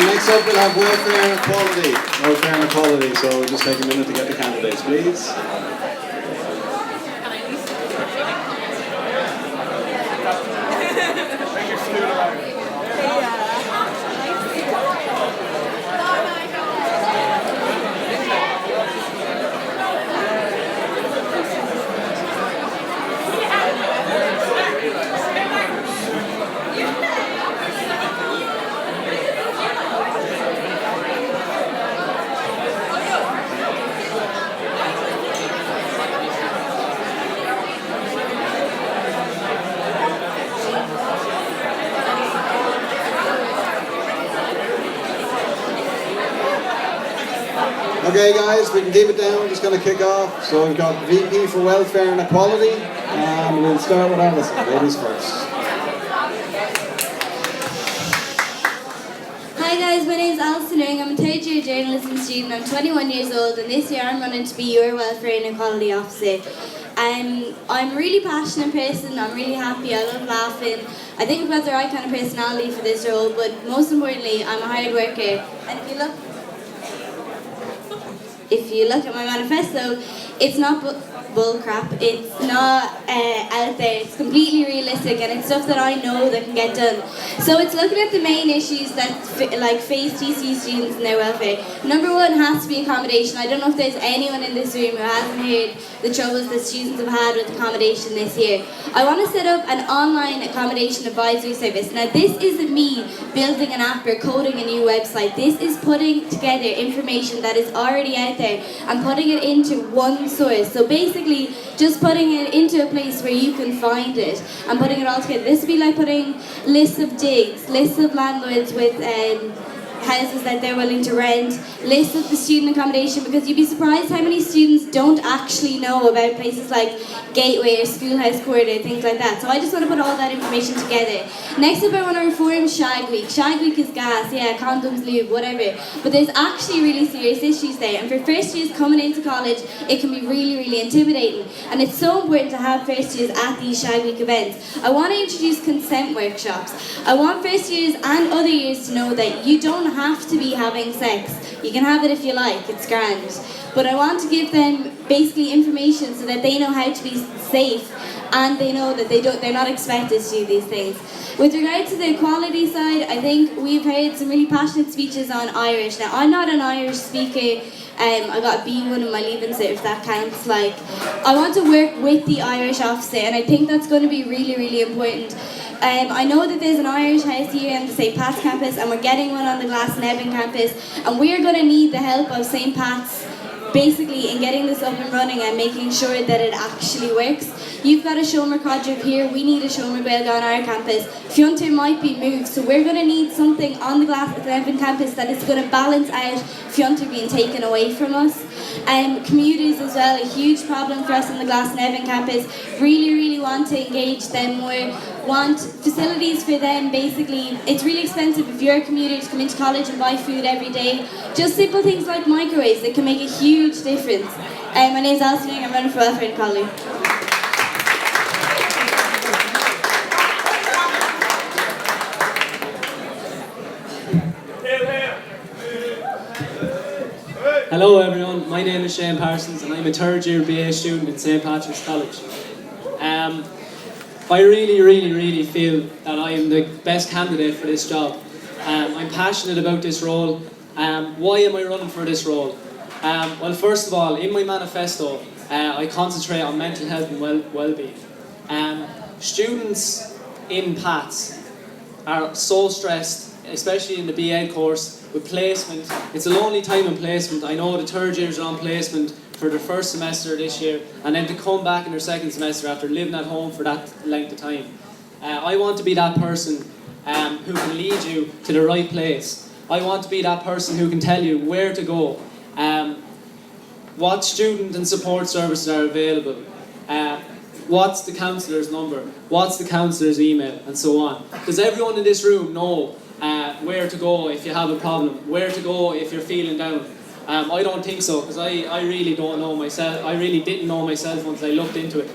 Next up we'll have welfare and equality. Welfare and equality, so we'll just take a minute to get the candidates, please. Okay guys, we can keep it down, we're just going to kick off. So we've got VP for Welfare and Equality, and we'll start with Alison, ladies first. Hi guys, my name is Alison Ring. I'm a third year journalism student. I'm 21 years old and this year I'm running to be your Welfare and Equality Officer. I'm a really passionate person, I'm really happy, I love laughing. I think I've got the right kind of personality for this role, but most importantly, I'm a hard worker. And if you look at my manifesto, it's not bull crap, it's not out there, it's completely realistic and it's stuff that I know that can get done. So it's looking at the main issues that face DCU students and their welfare. Number one has to be accommodation. I don't know if there's anyone in this room who hasn't heard the troubles that students have had with accommodation this year. I want to set up an online accommodation advisory service. Now this isn't me building an app or coding a new website. This is putting together information that is already out there and putting it into one source. So basically just putting it into a place where you can find it and putting it all together. This would be like putting lists of digs, lists of landlords with houses that they're willing to rent, lists of the student accommodation, because you'd be surprised how many students don't actually know about places like Gateway or Schoolhouse Quarter, things like that. So I just want to put all that information together. Next up I want to reform Shag Week. Shag Week is gas, yeah, condoms, lube, whatever. But there's actually really serious issues there. And for first years coming into college, it can be really, really intimidating. And it's so important to have first years at these Shag Week events. I want to introduce consent workshops. I want first years and other years to know that you don't have to be having sex. You can have it if you like, it's grand. But I want to give them basically information so that they know how to be safe and they know that they're not expected to do these things. With regard to the equality side, I think we've heard some really passionate speeches on Irish. Now, I'm not an Irish speaker. I got a B1 in my leaving cert, if that counts. I want to work with the Irish officer, and I think that's going to be really, really important. I know that there's an Irish house here on the St. Pat's campus, and we're getting one on the Glasnevin campus, and we're going to need the help of St. Pat's basically in getting this up and running and making sure that it actually works. You've got a Shomer Codriv here, we need a Shomer Gaeilge on our campus. Fiontar might be moved, so we're going to need something on the Glasnevin campus that is going to balance out Fiontar being taken away from us. Commuters as well, a huge problem for us on the Glasnevin campus. Really, really want to engage them more, want facilities for them. Basically, it's really expensive if you're a commuter to come into college and buy food every day. Just simple things like microwaves that can make a huge difference. My name's Alison Ring, I'm running for Welfare and Equality. Hello everyone, my name is Shane Parsons and I'm a third year BA student at St. Patrick's College. I really feel that I am the best candidate for this job. I'm passionate about this role. Why am I running for this role? Well, first of all, in my manifesto, I concentrate on mental health and well-being. Students in PATS are so stressed, especially in the BA course, with placement. It's a lonely time in placement. I know the third years are on placement for their first semester this year, and then to come back in their second semester after living at home for that length of time. I want to be that person who can lead you to the right place. I want to be that person who can tell you where to go, what student and support services are available, what's the counsellor's number, what's the counsellor's email, and so on. Does everyone in this room know where to go if you have a problem, where to go if you're feeling down? I don't think so, because I really don't know myself. I really didn't know myself once I looked into it.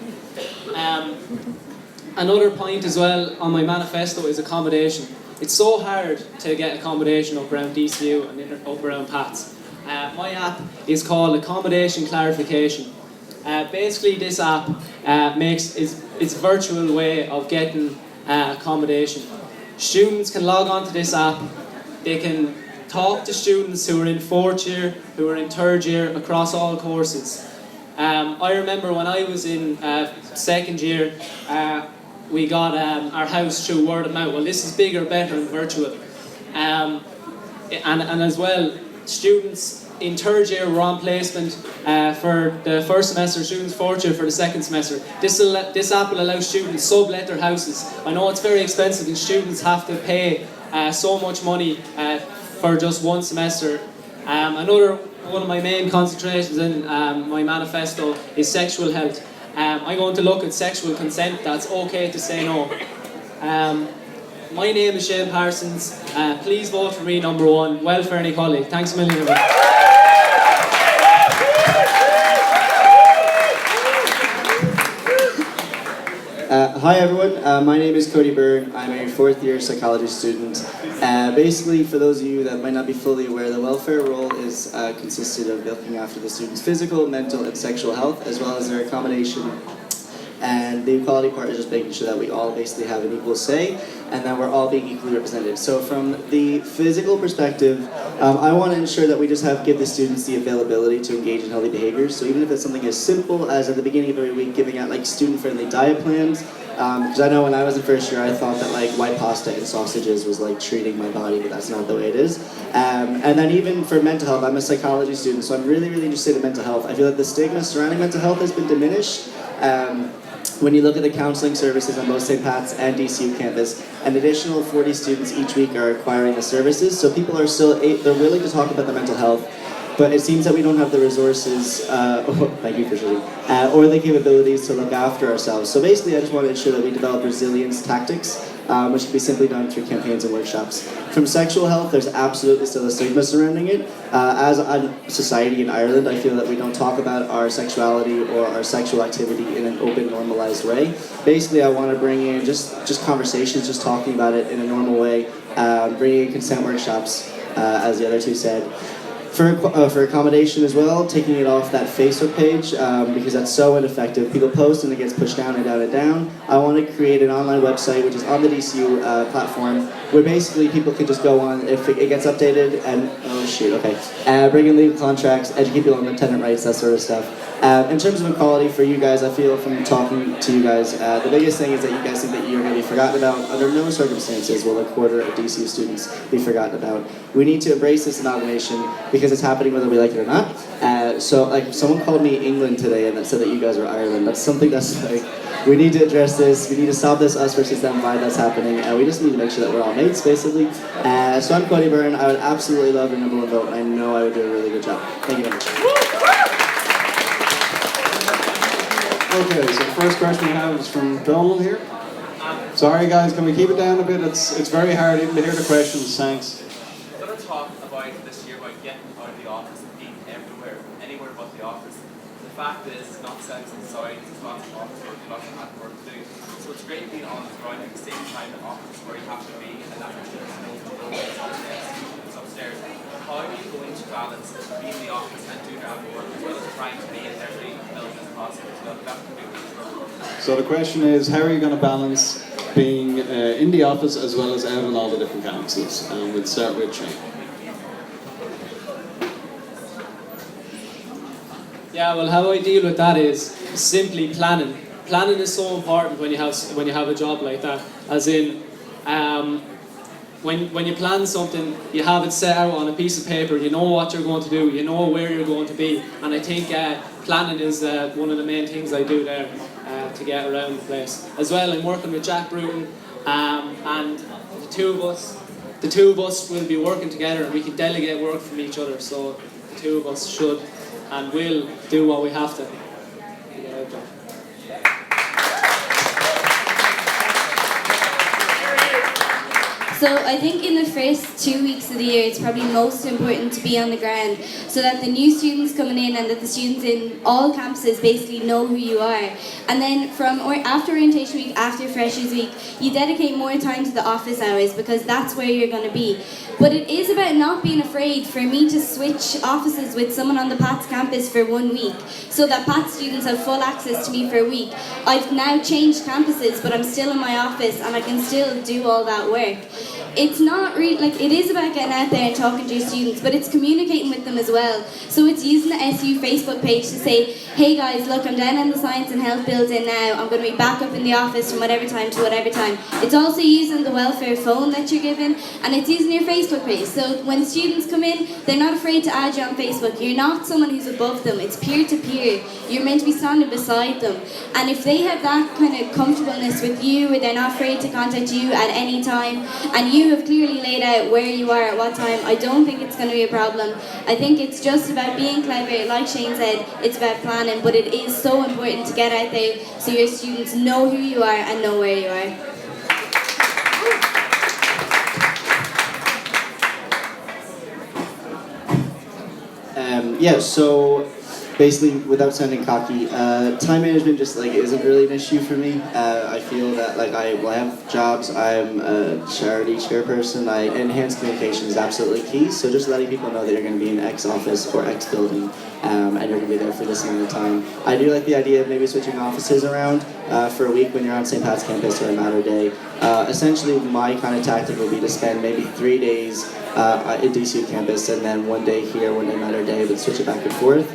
Another point as well on my manifesto is accommodation. It's so hard to get accommodation up around DCU and up around PATS. My app is called Accommodation Clarification. Basically this app it's a virtual way of getting accommodation. Students can log on to this app, they can talk to students who are in fourth year, who are in third year, across all courses. I remember when I was in second year, we got our house through word of mouth. Well, this is bigger, better and virtual. And as well, students in third year were on placement for the first semester, students fourth year for the second semester. This app will allow students to sublet their houses. I know it's very expensive and students have to pay so much money for just one semester. Another one of my main concentrations in my manifesto is sexual health. I'm going to look at sexual consent. That's okay to say no. My name is Shane Parsons. Please vote for me, number 1, welfare and equality. Thanks a million, everyone. Hi everyone, my name is Cody Byrne. I'm a 4th year psychology student. Basically, for those of you that might not be fully aware, the welfare role is consisted of looking after the students' physical, mental and sexual health, as well as their accommodation. And the equality part is just making sure that we all basically have an equal say and that we're all being equally represented. So from the physical perspective, I want to ensure that we just give the students the availability to engage in healthy behaviors. So even if it's something as simple as at the beginning of every week giving out like student-friendly diet plans, because I know when I was in first year I thought that like white pasta and sausages was like treating my body, but that's not the way it is. And then even for mental health, I'm a psychology student, so I'm really interested in mental health. I feel that the stigma surrounding mental health has been diminished. When you look at the counseling services on both St. Pat's and DCU campus, an additional 40 students each week are acquiring the services, so people are still, they're willing to talk about their mental health, but it seems that we don't have the resources, thank you for shooting, or the capabilities to look after ourselves. So basically I just want to ensure that we develop resilience tactics, which can be simply done through campaigns and workshops. From sexual health, there's absolutely still a stigma surrounding it. As a society in Ireland, I feel that we don't talk about our sexuality or our sexual activity in an open, normalized way. Basically, I want to bring in just conversations, just talking about it in a normal way, bringing in consent workshops, as the other two said. For accommodation as well, taking it off that Facebook page because that's so ineffective. People post and it gets pushed down and down and down. I want to create an online website which is on the DCU platform where basically people can just go on if it gets updated and, oh shoot, okay. Bring in legal contracts, educate people on their tenant rights, that sort of stuff. In terms of equality for you guys, I feel from talking to you guys, the biggest thing is that you guys think that you're going to be forgotten about. Under no circumstances will a quarter of DCU students be forgotten about. We need to embrace this amalgamation because it's happening whether we like it or not. So like someone called me England today and that said that you guys were Ireland. That's something that's like, we need to address this. We need to stop this us versus them vibe that's happening. And we just need to make sure that we're all mates, basically. So I'm Cody Byrne. I would absolutely love your number 1 vote, and I know I would do a really good job. Thank you very much. Okay, so the first question we have is from Donald here. Sorry guys, can we keep it down a bit? It's very hard even to hear the questions, thanks. I'm going to talk about this year about getting out of the office and being everywhere, anywhere but the office. The fact is, it's not Sex and Society, it's lots of office work, lots of hard work to do. So it's great being on the ground at the same time in office where you have to be and that there's no it's upstairs. How are you going to balance being in the office and doing your work as well as trying to be in every building as possible? So that can be really struggle. So the question is, how are you going to balance being in the office as well as out on all the different campuses? And we'll start with Shane. Yeah, well, how I deal with that is simply planning. Planning is so important when you have a job like that. As in, when you plan something, you have it set out on a piece of paper. You know what you're going to do. You know where you're going to be. And I think planning is one of the main things I do there to get around the place. As well, I'm working with Jack Bruton, and the two of us will be working together, and we can delegate work from each other. So the two of us should and will do what we have to get out there. So I think in the first 2 weeks of the year, it's probably most important to be on the ground so that the new students coming in and that the students in all campuses basically know who you are. And then after orientation week, after freshers week, you dedicate more time to the office hours because that's where you're going to be. But it is about not being afraid for me to switch offices with someone on the PATS campus for 1 week so that PATS students have full access to me for a week. I've now changed campuses, but I'm still in my office and I can still do all that work. It's not really, it is about getting out there and talking to your students, but it's communicating with them as well. So it's using the SU Facebook page to say, hey guys, look, I'm down in the Science and Health building now. I'm going to be back up in the office from whatever time to whatever time. It's also using the welfare phone that you're given, and it's using your Facebook page. So when students come in, they're not afraid to add you on Facebook. You're not someone who's above them. It's peer-to-peer. You're meant to be standing beside them. And if they have that kind of comfortableness with you, where they're not afraid to contact you at any time, and you you have clearly laid out where you are at what time, I don't think it's going to be a problem. I think it's just about being clever. Like Shane said, it's about planning, but it is so important to get out there so your students know who you are and know where you are. Yeah, so basically, without sounding cocky, time management just like isn't really an issue for me. I feel that like I have jobs. I'm a charity chairperson. Enhanced communication is absolutely key. So just letting people know that you're going to be in X office or X building, and you're going to be there for this amount of time. I do like the idea of maybe switching offices around for a week when you're on St. Pat's campus or a Matter Day. Essentially, my kind of tactic would be to spend maybe 3 days in DCU campus and then 1 day here, 1 day Matter Day, but switch it back and forth.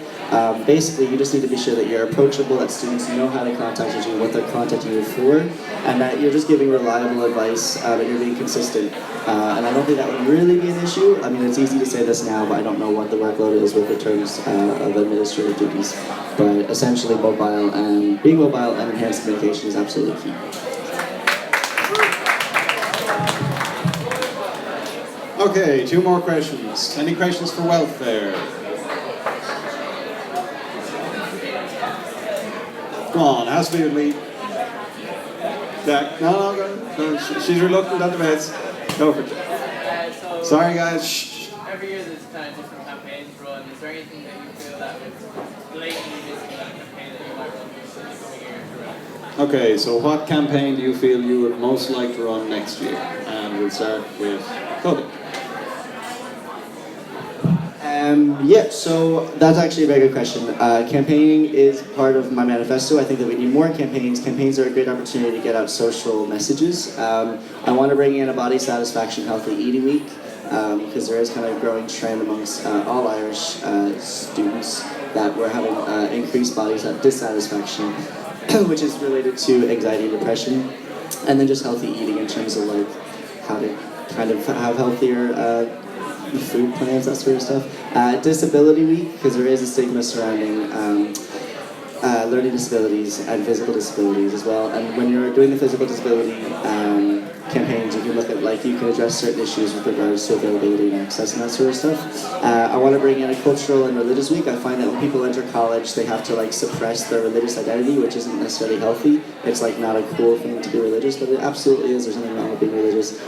Basically, you just need to be sure that you're approachable, that students know how to contact you, what they're contacting you for, and that you're just giving reliable advice, that you're being consistent. And I don't think that would really be an issue. I mean, it's easy to say this now, but I don't know what the workload is with the terms of administrative duties. But essentially, being mobile and enhanced communication is absolutely key. Okay, 2 more questions. Any questions for welfare? Come on, it has to be with Lee. Jack, no, go. She's reluctant at the beds. Go for it. Sorry guys, shh. Every year there's kind of different campaigns run. Is there anything that you feel that was blatantly missing in that campaign that you might run this coming year to run? Okay, so what campaign do you feel you would most like to run next year? And we'll start with Cody. Yeah, so that's actually a very good question. Campaigning is part of my manifesto. I think that we need more campaigns. Campaigns are a great opportunity to get out social messages. I want to bring in a body satisfaction healthy eating week because there is kind of a growing trend amongst all Irish students that we're having increased body dissatisfaction, which is related to anxiety and depression, and then just healthy eating in terms of like how to kind of have healthier food plans, that sort of stuff. Disability week, because there is a stigma surrounding learning disabilities and physical disabilities as well. And when you're doing the physical disability campaigns, you can look at you can address certain issues with regards to availability and access and that sort of stuff. I want to bring in a cultural and religious week. I find that when people enter college, they have to suppress their religious identity, which isn't necessarily healthy. It's not a cool thing to be religious, but it absolutely is. There's nothing wrong with being religious.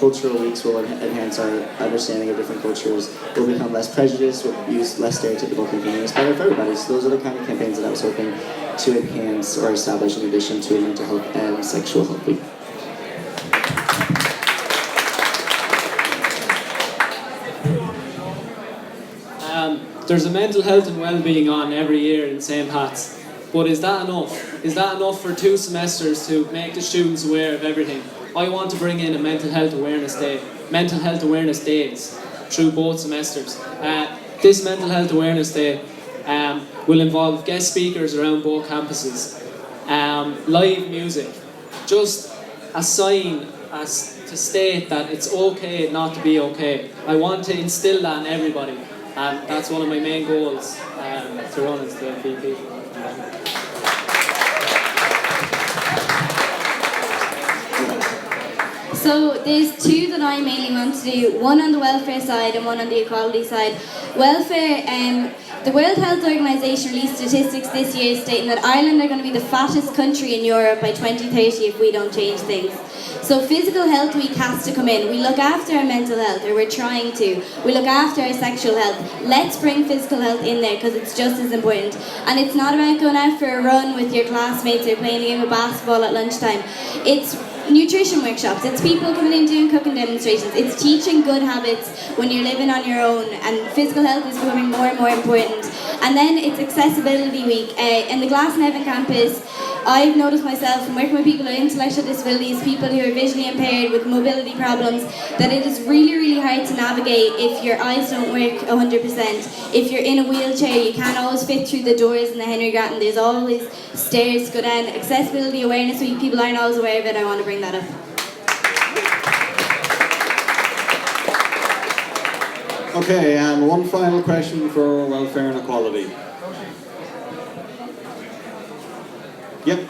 Cultural weeks will enhance our understanding of different cultures. We'll become less prejudiced. We'll use less stereotypical campaigns. It's better for everybody. So those are the kind of campaigns that I was hoping to enhance or establish in addition to a mental health and sexual health week. There's a mental health and well-being on every year in St. Pat's, but is that enough? Is that enough for 2 semesters to make the students aware of everything? I want to bring in a mental health awareness days through both semesters. This mental health awareness day will involve guest speakers around both campuses, live music, just a sign to state that it's okay not to be okay. I want to instill that in everybody. And that's one of my main goals to run is to be people. So there's 2 that I mainly want to do, one on the welfare side and one on the equality side. Welfare, the World Health Organization released statistics this year stating that Ireland are going to be the fattest country in Europe by 2030 if we don't change things. So Physical Health Week has to come in. We look after our mental health, or we're trying to. We look after our sexual health. Let's bring physical health in there because it's just as important. And it's not about going out for a run with your classmates or playing a game of basketball at lunchtime. It's nutrition workshops. It's people coming in doing cooking demonstrations. It's teaching good habits when you're living on your own, and physical health is becoming more and more important. And then it's Accessibility Week. In the Glasnevin campus, I've noticed myself from working with people with intellectual disabilities, people who are visually impaired with mobility problems, that it is really, really hard to navigate if your eyes don't work 100%. If you're in a wheelchair, you can't always fit through the doors in the Henry Grattan. There's always stairs to go down. Accessibility Awareness Week, people aren't always aware of it. I want to bring that up. Okay, and one final question for welfare and equality. Yep.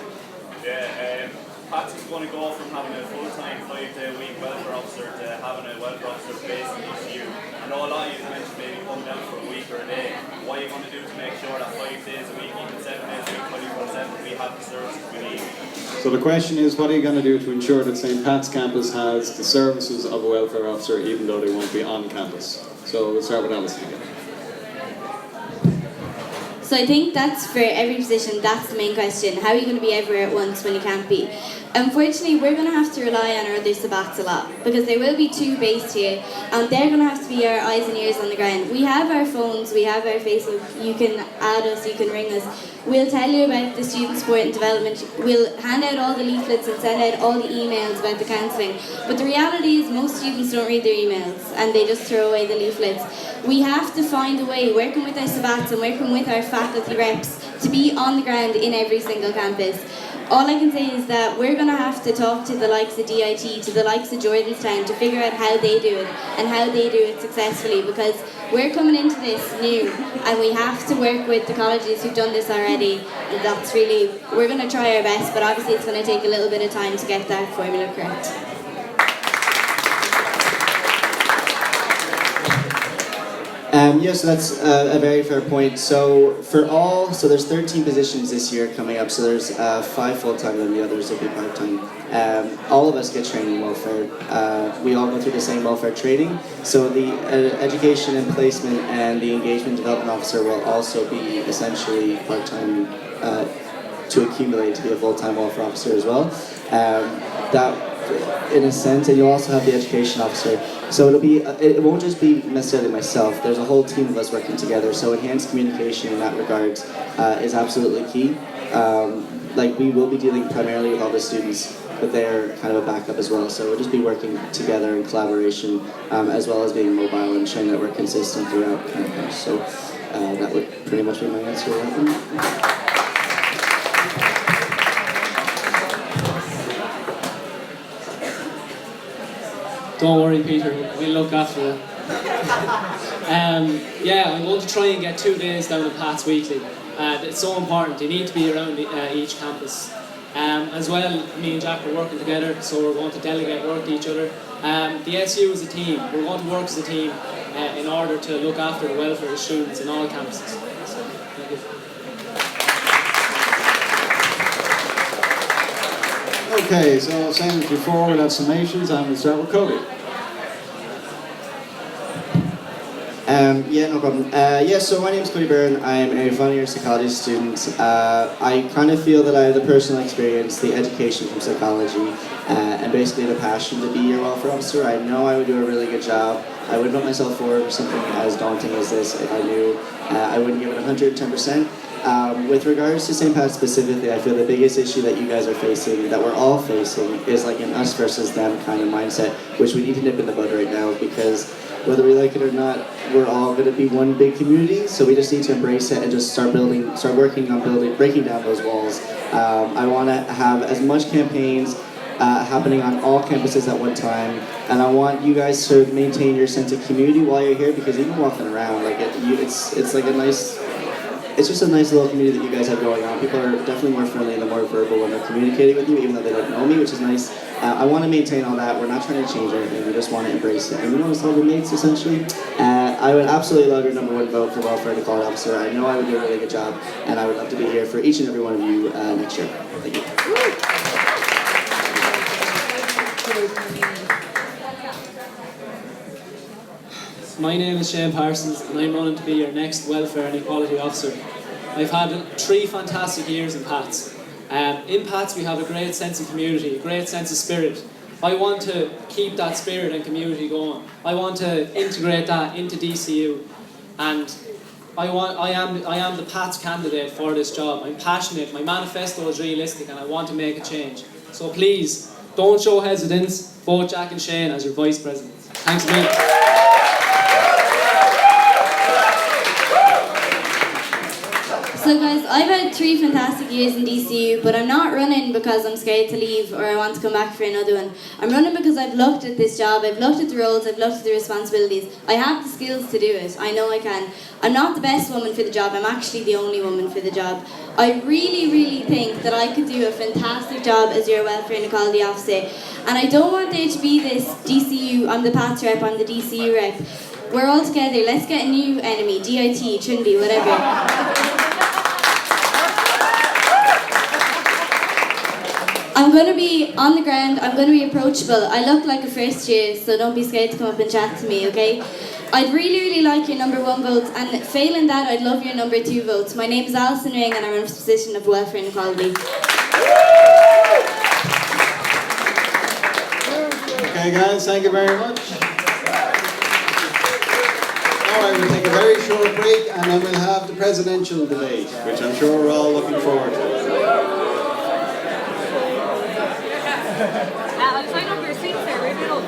Yeah, Patsy want to go from having a full-time 5-day-a-week welfare officer to having a welfare officer based in DCU. I know a lot of you mentioned maybe come down for a week or a day. What are you going to do to make sure that 5 days a week, even 7 days a week, 24/7, we have the services we need? So the question is, what are you going to do to ensure that St. Pat's campus has the services of a welfare officer even though they won't be on campus? So we'll start with Alison again. So I think that's for every position, that's the main question. How are you going to be everywhere at once when you can't be? Unfortunately, we're going to have to rely on our other sabbats a lot because there will be 2 based here and they're going to have to be our eyes and ears on the ground. We have our phones, we have our Facebook, you can add us, you can ring us. We'll tell you about the student support and development. We'll hand out all the leaflets and send out all the emails about the counselling. But the reality is most students don't read their emails and they just throw away the leaflets. We have to find a way, working with our sabbats and working with our faculty reps, to be on the ground in every single campus. All I can say is that we're going to have to talk to the likes of DIT, to the likes of Jordanstown to figure out how they do it and how they do it successfully, because we're coming into this new and we have to work with the colleges who've done this already, and that's really, we're going to try our best, but obviously it's going to take a little bit of time to get that formula correct. Yes, that's a very fair point. So there's 13 positions this year coming up, so there's 5 full-time and the others will be part-time. All of us get training in welfare. We all go through the same welfare training, so the education and placement and the engagement development officer will also be essentially part-time to accumulate to be a full-time welfare officer as well. That, in a sense, and you'll also have the education officer. So it won't just be necessarily myself. There's a whole team of us working together. So enhanced communication in that regard is absolutely key. Like we will be dealing primarily with all the students, but they're kind of a backup as well. So we'll just be working together in collaboration, as well as being mobile and ensuring that we're consistent throughout campus. So that would pretty much be my answer to that one. Don't worry, Peter, we'll look after it. Yeah, I'm going to try and get 2 days down in Pat's weekly. It's so important, you need to be around each campus. As well, me and Jack are working together, so we're going to delegate work to each other. The SU is a team, we're going to work as a team in order to look after the welfare of students in all campuses. So, thank you. Okay, so same as before, we'll have summations and we'll start with Cody. Yeah, no problem. So my name is Cody Byrne. I'm a final year psychology student. I kind of feel that I have the personal experience, the education from psychology, and basically the passion to be your welfare officer. I know I would do a really good job. I would put myself forward for something as daunting as this if I knew I wouldn't give it 110%. With regards to St. Pat's specifically, I feel the biggest issue that you guys are facing, that we're all facing, is like an us versus them kind of mindset, which we need to nip in the bud right now, because whether we like it or not, we're all going to be one big community, so we just need to embrace it and just start working on breaking down those walls. I want to have as much campaigns happening on all campuses at one time, and I want you guys to maintain your sense of community while you're here, because even walking around, like it's like a nice. It's just a nice little community that you guys have going on. People are definitely more friendly and more verbal when they're communicating with you, even though they don't know me, which is nice. I want to maintain all that. We're not trying to change anything. We just want to embrace it. And we want to solve mates, essentially. I would absolutely love your #1 vote for welfare and equality officer. I know I would do a really good job, and I would love to be here for each and every one of you next year. Thank you. My name is Shane Parsons and I'm running to be your next Welfare and Equality Officer. I've had 3 fantastic years in Pats. In Pats we have a great sense of community, a great sense of spirit. I want to keep that spirit and community going. I want to integrate that into DCU, and I am the Pats candidate for this job. I'm passionate, my manifesto is realistic, and I want to make a change. So please, don't show hesitance, vote Jack and Shane as your Vice President. Thanks a million. So guys, I've had 3 fantastic years in DCU, but I'm not running because I'm scared to leave or I want to come back for another one. I'm running because I've looked at this job, I've looked at the roles, I've looked at the responsibilities. I have the skills to do it, I know I can. I'm not the best woman for the job, I'm actually the only woman for the job. I really think that I could do a fantastic job as your welfare and equality officer. And I don't want there to be this DCU, I'm the PATS rep, I'm the DCU rep. We're all together, let's get a new enemy, DIT, Trinity, whatever. I'm going to be on the ground, I'm going to be approachable. I look like a first year, so don't be scared to come up and chat to me, okay? I'd really like your number 1 vote, and failing that, I'd love your number 2 votes. My name is Alison Ring, and I'm in the position of welfare and equality. Okay guys, thank you very much. Alright, we'll take a very short break and then we'll have the presidential debate, which I'm sure we're all looking forward to. I'll sign up your seats there, right middle.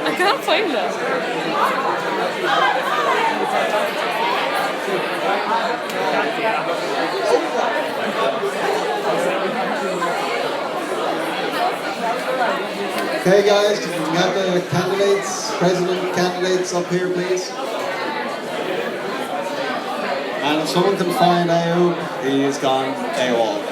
I can't find Okay guys, can we have the candidates, president candidates up here please? And if someone can find Ayub, he is gone AWOL.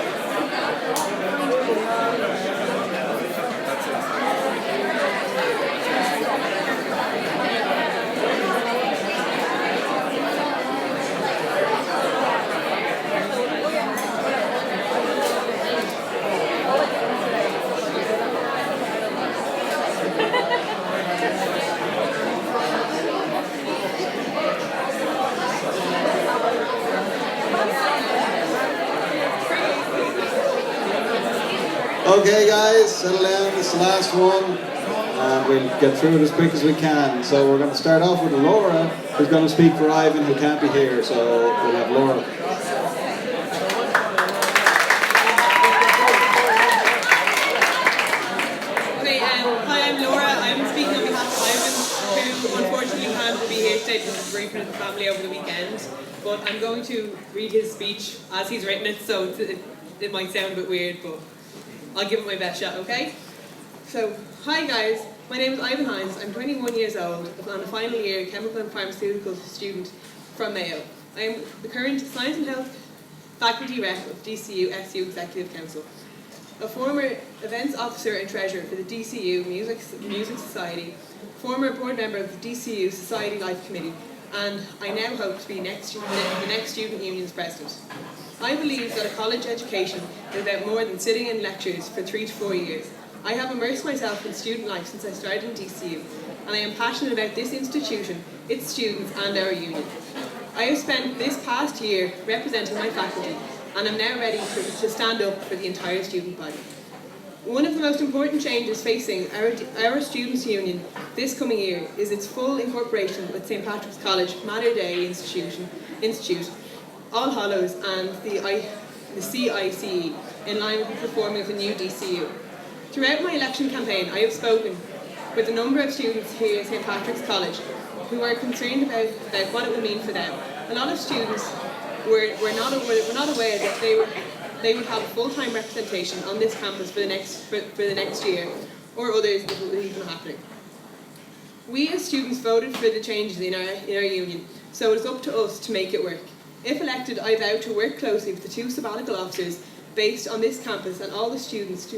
Okay guys, settle down, this is the last one and we'll get through it as quick as we can. So we're going to start off with Laura, who's going to speak for Ivan, who can't be here, so we'll have Laura. Okay, hi, I'm Laura. I'm speaking on behalf of Ivan, who unfortunately can't be here today because he's away from his family over the weekend. But I'm going to read his speech as he's written it, so it might sound a bit weird, but I'll give it my best shot, okay? So, hi guys, my name is Ivan Hines. I'm 21 years old. I'm a final year chemical and pharmaceuticals student from Mayo. I am the current Science and Health Faculty Rep of DCUSU Executive Council, a former Events Officer and Treasurer for the DCU Music Society, former board member of the DCU Society Life Committee, and I now hope to be the next Student Union's President. I believe that a college education is about more than sitting in lectures for 3 to 4 years. I have immersed myself in student life since I started in DCU, and I am passionate about this institution, its students and our union. I have spent this past year representing my faculty, and I'm now ready to stand up for the entire student body. One of the most important changes facing our Students' Union this coming year is its full incorporation with St Patrick's College, Mater Dei Institute, All Hallows and the CICE, in line with the forming of the new DCU. Throughout my election campaign, I have spoken with a number of students here at St Patrick's College who are concerned about what it will mean for them. A lot of students were not aware that they would have a full-time representation on this campus for the next year, or others if it was even happening. We as students voted for the changes in our union, so it's up to us to make it work. If elected, I vow to work closely with the 2 sabbatical officers based on this campus and all the students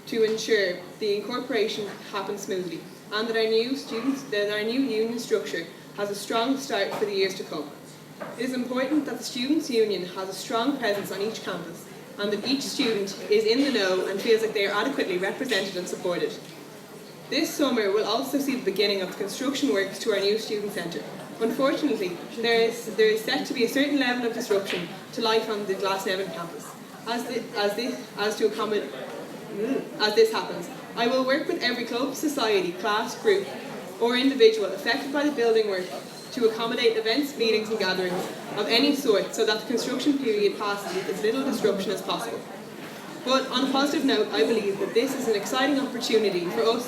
to ensure the incorporation happens smoothly, and that our new union structure has a strong start for the years to come. It is important that the Students' Union has a strong presence on each campus, and that each student is in the know and feels like they are adequately represented and supported. This summer will also see the beginning of the construction works to our new student centre. Unfortunately, there is set to be a certain level of disruption to life on the Glasnevin campus. As this happens, I will work with every club, society, class, group or individual affected by the building work to accommodate events, meetings and gatherings of any sort so that the construction period passes with as little disruption as possible. But on a positive note, I believe that this is an exciting opportunity for us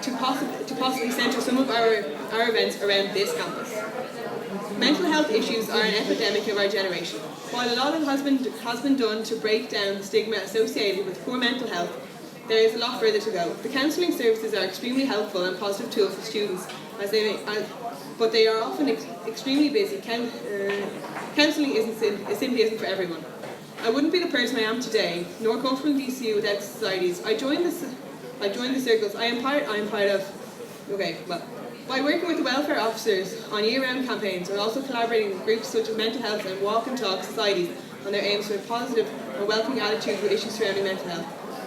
to possibly centre some of our events around this campus. Mental health issues are an epidemic of our generation. While a lot has been done to break down the stigma associated with poor mental health, there is a lot further to go. The counselling services are extremely helpful and positive tool for students, but they are often extremely busy. Counselling simply isn't for everyone. I wouldn't be the person I am today, nor come from DCU without societies. I joined the circles I am part of. By working with the welfare officers on year-round campaigns and also collaborating with groups such as mental health and walk and talk societies on their aims for a positive and welcoming attitude to issues surrounding mental health.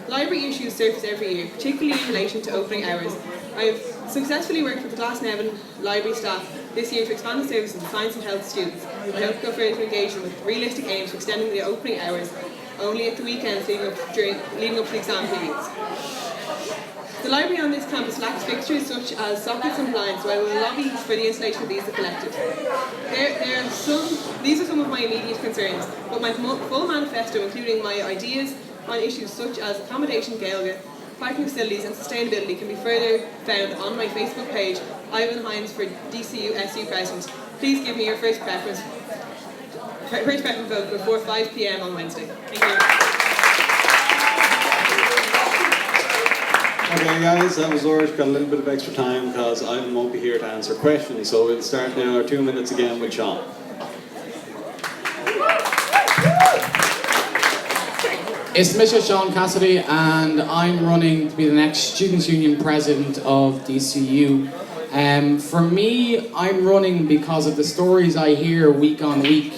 Library issues surface every year, particularly in relation to opening hours. I have successfully worked with the Glasnevin library staff this year to expand the services of science and health students. I hope to go further to engage them with realistic aims for extending the opening hours only at the weekends leading up to the exam periods. The library on this campus lacks fixtures such as sockets and blinds, so I will lobby for the installation of these if elected. These are some of my immediate concerns, but my full manifesto, including my ideas on issues such as accommodation, Gaeilge, parking facilities and sustainability, can be further found on my Facebook page, Ivan Hines for DCUSU President. Please give me your first preference vote before 5 p.m. on Wednesday. Thank you. Okay guys, that was Laura. Got a little bit of extra time because Ivan won't be here to answer questions, so we'll start now our 2 minutes again with Sean. It's Mr. Sean Cassidy and I'm running to be the next Students' Union President of DCU. For me, I'm running because of the stories I hear week on week.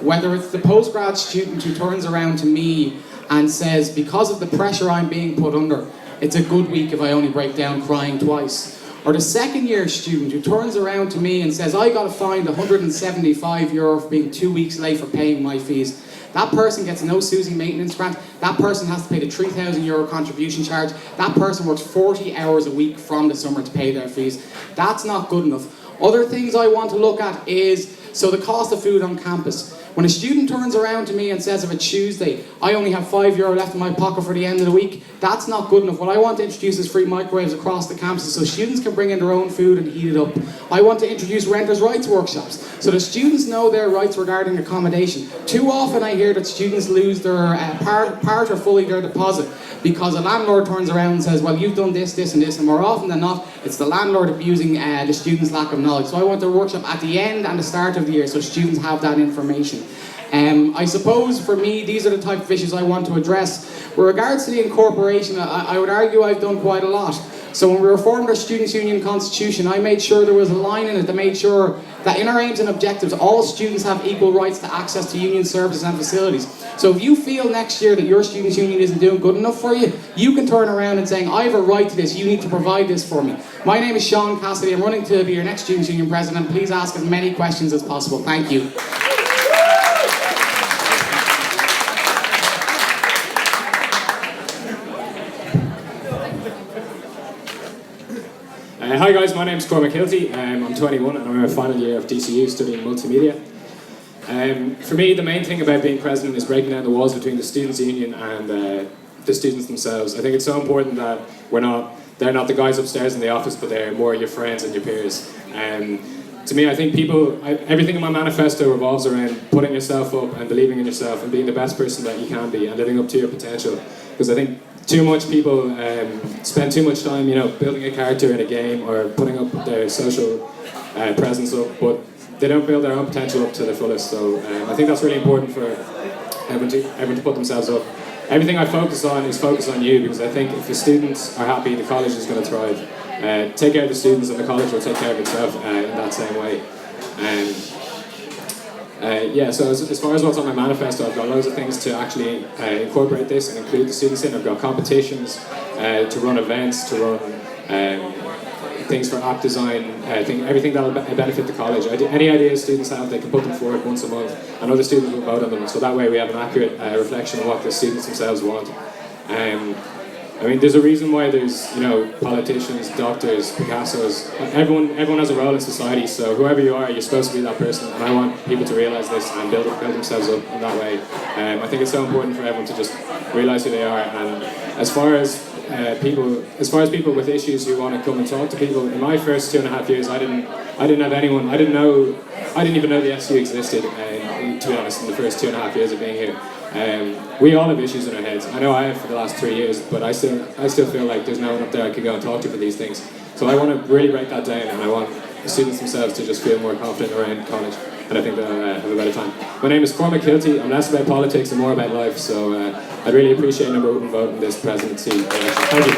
Whether it's the postgrad student who turns around to me and says, because of the pressure I'm being put under, it's a good week if I only break down crying twice. Or the second year student who turns around to me and says, I got to find €175 for being 2 weeks late for paying my fees. That person gets no SUSI maintenance grant. That person has to pay the €3,000 contribution charge. That person works 40 hours a week from the summer to pay their fees. That's not good enough. Other things I want to look at is, so the cost of food on campus. When a student turns around to me and says, if it's Tuesday, I only have €5 left in my pocket for the end of the week, that's not good enough. What I want to introduce is free microwaves across the campuses so students can bring in their own food and heat it up. I want to introduce renters' rights workshops so the students know their rights regarding accommodation. Too often I hear that students lose their part or fully their deposit because a landlord turns around and says, well, you've done this, this and this, and more often than not, it's the landlord abusing the students' lack of knowledge. So I want a workshop at the end and the start of the year so students have that information. I suppose for me, these are the type of issues I want to address. With regards to the incorporation, I would argue I've done quite a lot. So when we reformed our Students' Union Constitution, I made sure there was a line in it that made sure that in our aims and objectives, all students have equal rights to access to union services and facilities. So if you feel next year that your Students' Union isn't doing good enough for you, you can turn around and say, I have a right to this, you need to provide this for me. My name is Sean Cassidy, I'm running to be your next Students' Union President. Please ask as many questions as possible. Thank you. Hi guys, my name's Cormac Hilty. I'm 21 and I'm in my final year of DCU studying multimedia. For me, the main thing about being president is breaking down the walls between the Students' Union and the students themselves. I think it's so important that they're not the guys upstairs in the office, but they're more your friends and your peers. To me, I think everything in my manifesto revolves around putting yourself up and believing in yourself and being the best person that you can be and living up to your potential. Because I think too much people spend too much time, building a character in a game or putting up their social presence up, but they don't build their own potential up to the fullest. So I think that's really important for everyone to put themselves up. Everything I focus on is focus on you, because I think if the students are happy, the college is going to thrive. Take care of the students and the college will take care of itself in that same way. So as far as what's on my manifesto, I've got loads of things to actually incorporate this and include the students in. I've got competitions, to run events, to run things for app design, everything that will benefit the college. Any ideas students have, they can put them forward once a month, and other students will vote on them, so that way we have an accurate reflection of what the students themselves want. There's a reason why there's, politicians, doctors, Picassos, everyone has a role in society, so whoever you are, you're supposed to be that person, and I want people to realise this and build themselves up in that way. I think it's so important for everyone to just realise who they are, and as far as people with issues who want to come and talk to people, in my first 2.5 years, I didn't have anyone, I didn't even know the SU existed, to be honest, in the first 2.5 years of being here. We all have issues in our heads. I know I have for the last 3 years, but I still feel like there's no one up there I could go and talk to for these things. So I want to really break that down, and I want the students themselves to just feel more confident around college, and I think they'll have a better time. My name is Cormac Hilty. I'm less about politics and more about life, so I'd really appreciate a number one vote in this presidency election. Thank you.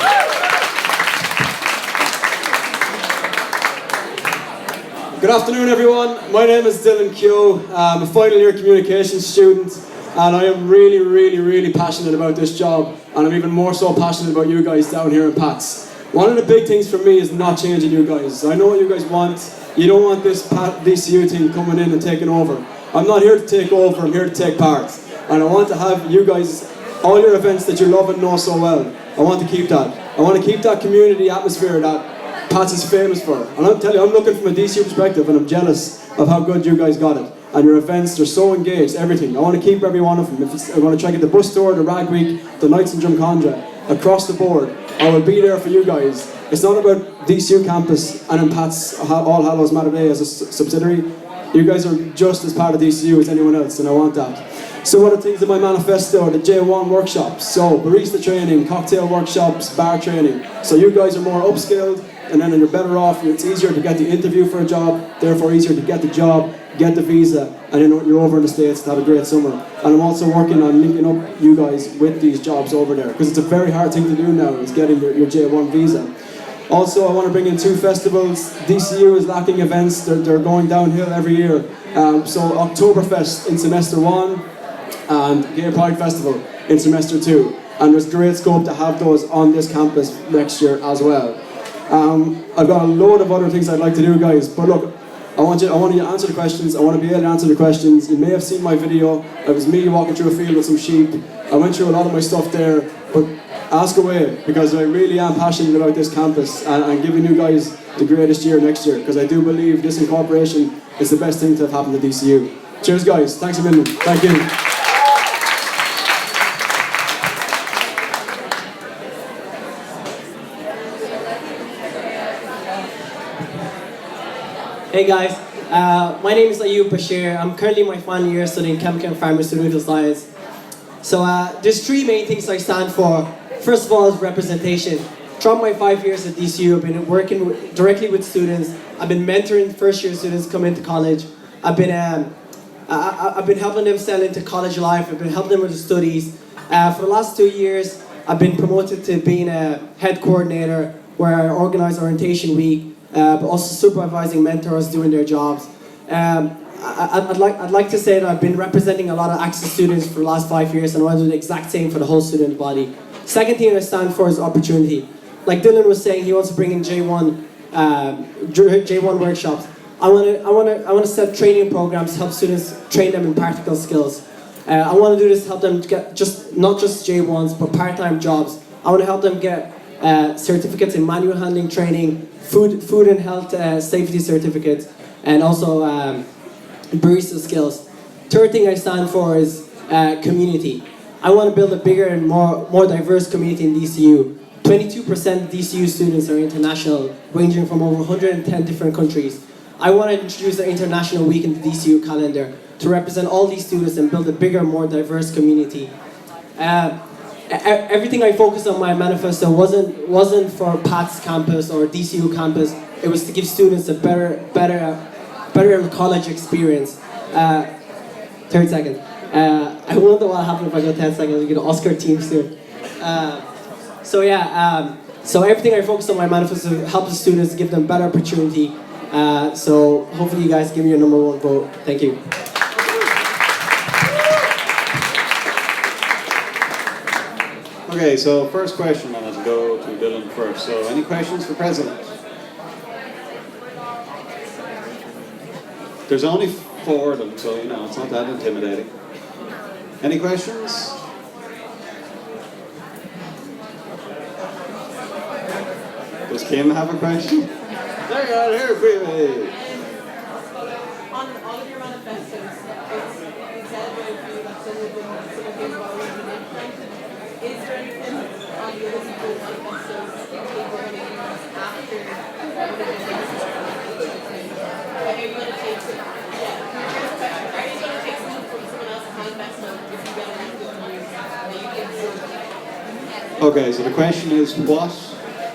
Good afternoon, everyone. My name is Dylan Keogh. I'm a final year communications student, and I am really, really, really passionate about this job, and I'm even more so passionate about you guys down here in PATS. One of the big things for me is not changing you guys. I know what you guys want. You don't want this DCU team coming in and taking over. I'm not here to take over, I'm here to take part. And I want to have you guys, all your events that you love and know so well, I want to keep that. I want to keep that community atmosphere that PATS is famous for. And I'll tell you, I'm looking from a DCU perspective, and I'm jealous of how good you guys got it. And your events, they're so engaged, everything. I want to keep every one of them. I want to try to get the bus tour, the rag week, the nights in Drumcondra, across the board. I will be there for you guys. It's not about DCU campus and in PATS All Hallows Matter Day as a subsidiary. You guys are just as part of DCU as anyone else, and I want that. So what are things in my manifesto? The J1 workshops, so barista training, cocktail workshops, bar training. So you guys are more upskilled, and then you're better off. It's easier to get the interview for a job, therefore easier to get the job, get the visa, and then you're over in the States to have a great summer. And I'm also working on linking up you guys with these jobs over there, because it's a very hard thing to do now, is getting your J1 visa. Also, I want to bring in 2 festivals. DCU is lacking events, they're going downhill every year. So Oktoberfest in semester 1 and Gay Pride Festival in semester 2. And there's great scope to have those on this campus next year as well. I've got a load of other things I'd like to do, guys, but look, I want you to answer the questions. I want to be able to answer the questions. You may have seen my video. It was me walking through a field with some sheep. I went through a lot of my stuff there, but ask away, because I really am passionate about this campus and giving you guys the greatest year next year, because I do believe this incorporation is the best thing to have happened to DCU. Cheers, guys. Thanks a million. Thank you. Hey guys, my name is Ayub Bashir. I'm currently in my final year studying chemical and pharmaceutical science. So there's three main things I stand for. First of all is representation. Throughout my 5 years at DCU, I've been working directly with students. I've been mentoring first year students come into college. I've been helping them settle into college life. I've been helping them with their studies. For the last 2 years, I've been promoted to being a head coordinator where I organize orientation week. But also supervising mentors doing their jobs. I'd like to say that I've been representing a lot of access students for the last 5 years, and I want to do the exact same for the whole student body. Second thing I stand for is opportunity. Like Dylan was saying, he wants to bring in J1 workshops. I want to set training programs to help students train them in practical skills. I want to do this to help them get not just J1s, but part-time jobs. I want to help them get certificates in manual handling training, food and health safety certificates, and also barista skills. Third thing I stand for is community. I want to build a bigger and more diverse community in DCU. 22% of DCU students are international, ranging from over 110 different countries. I want to introduce an international week in the DCU calendar to represent all these students and build a bigger, more diverse community. Everything I focused on my manifesto wasn't for Pat's campus or DCU campus. It was to give students a better college experience. 30 seconds. I wonder what happened if I go 10 seconds. We get an Oscar team soon. So everything I focused on my manifesto helps the students, give them better opportunity. So hopefully you guys give me your #1 vote. Thank you. Okay, so first question, and I'll go to Dylan first. So any questions for President? There's only 4 of them, so you know, it's not that intimidating. Any questions? Does Kim have a question? There you are, here, Queenie. On all of your manifestos, it's said about you that some of them have already been implemented. Is there anything on the other people's manifestos that you think we're going to use after are you going to take some? Are you going to take something from someone else's manifesto if you get elected and you think so? Okay, so the question is, what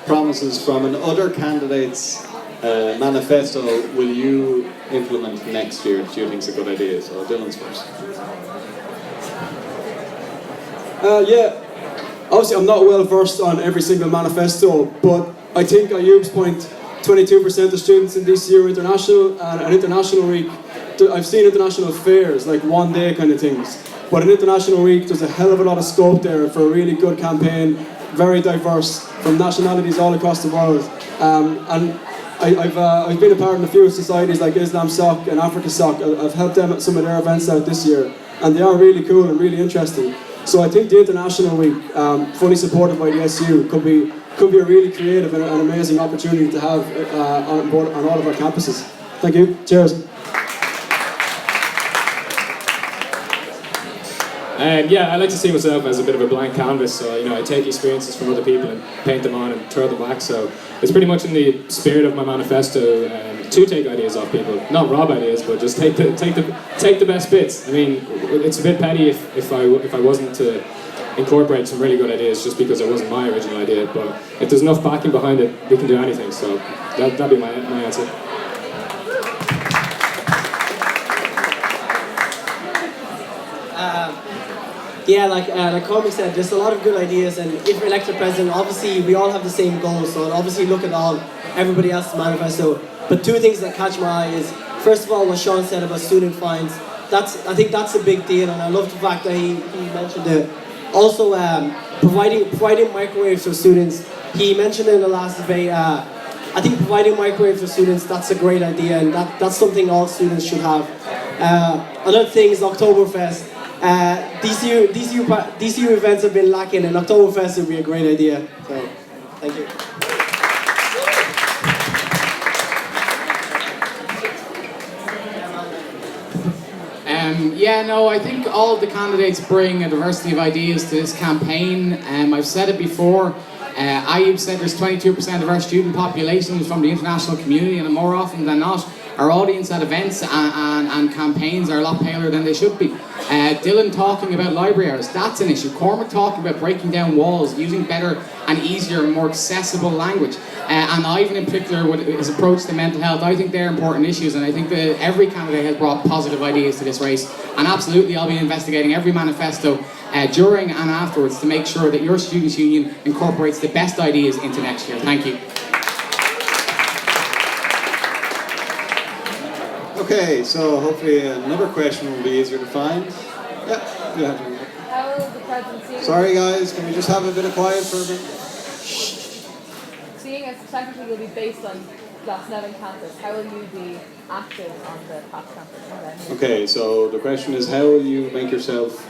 promises from an other candidate's manifesto will you implement next year? Do you think it's a good idea? So Dylan's first. Yeah, obviously I'm not well versed on every single manifesto, but I think Ayub's point, 22% of students in DCU are international, and an international week, I've seen international fairs, like one day kind of things, but an international week, there's a hell of a lot of scope there for a really good campaign, very diverse, from nationalities all across the world. And I've been a part of a few societies like Islam Soc and Africa Soc. I've helped them at some of their events out this year, and they are really cool and really interesting. So I think the International Week, fully supported by the SU, could be a really creative and an amazing opportunity to have on all of our campuses. Thank you. Cheers. Yeah, I like to see myself as a bit of a blank canvas, so you know, I take experiences from other people and paint them on and throw them back. So it's pretty much in the spirit of my manifesto to take ideas off people, not rob ideas, but just take the best bits. I mean, it's a bit petty if I wasn't to incorporate some really good ideas just because it wasn't my original idea. But if there's enough backing behind it, we can do anything. So that'd be my answer. Yeah, like Cormac said, there's a lot of good ideas, and if we're elected president, obviously we all have the same goals, so I'll obviously look at everybody else's manifesto. But 2 things that catch my eye is, first of all, what Sean said about student fines. I think that's a big deal, and I love the fact that he mentioned it. Also, providing microwaves for students. He mentioned in the last debate, I think providing microwaves for students, that's a great idea, and that's something all students should have. Another thing is Oktoberfest. DCU events have been lacking, and Oktoberfest would be a great idea. So, thank you. Yeah, no, I think all of the candidates bring a diversity of ideas to this campaign. I've said it before. Ayub said there's 22% of our student population is from the international community, and more often than not, our audience at events and campaigns are a lot paler than they should be. Dylan talking about library hours, that's an issue. Cormac talking about breaking down walls, using better and easier and more accessible language. And Ivan in particular, with his approach to mental health, I think they're important issues, and I think that every candidate has brought positive ideas to this race. And absolutely, I'll be investigating every manifesto during and afterwards to make sure that your Students' Union incorporates the best ideas into next year. Thank you. Okay, so hopefully another question will be easier to find. Yeah, you have to. How will the presidency... Sorry guys, can we just have a bit of quiet for a minute? Seeing as technically you'll be based on Glasnevin campus, how will you be active on the Pats campus? Okay, so the question is, how will you make yourself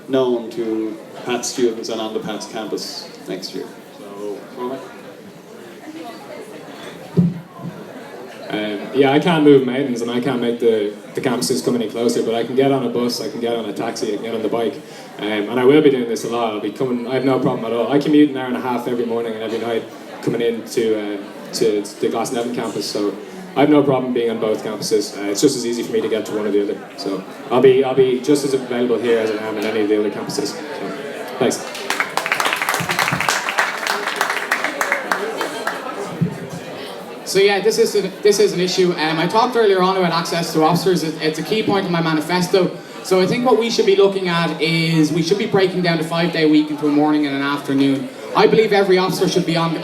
known to PATS students and on the PATS campus next year? So, Cormac? Yeah, I can't move mountains and I can't make the campuses come any closer, but I can get on a bus, I can get on a taxi, I can get on the bike, and I will be doing this a lot. I'll be coming. I have no problem at all. I commute an hour and a half every morning and every night coming in to the Glasnevin campus, so I have no problem being on both campuses. It's just as easy for me to get to one or the other. So I'll be just as available here as I am in any of the other campuses. So, thanks. So yeah, this is an issue. I talked earlier on about access to officers. It's a key point in my manifesto. So I think what we should be looking at is we should be breaking down the 5-day week into a morning and an afternoon. I believe every officer should be on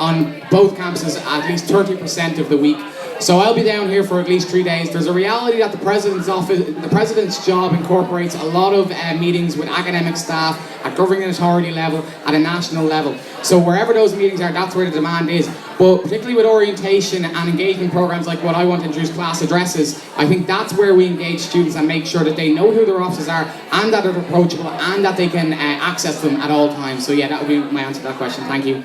both campuses at least 30% of the week. So I'll be down here for at least 3 days. There's a reality that the President's job incorporates a lot of meetings with academic staff at governing authority level, at a national level. So wherever those meetings are, that's where the demand is. But particularly with orientation and engagement programs like what I want to introduce, class addresses, I think that's where we engage students and make sure that they know who their officers are and that they're approachable and that they can access them at all times. So yeah, that would be my answer to that question. Thank you.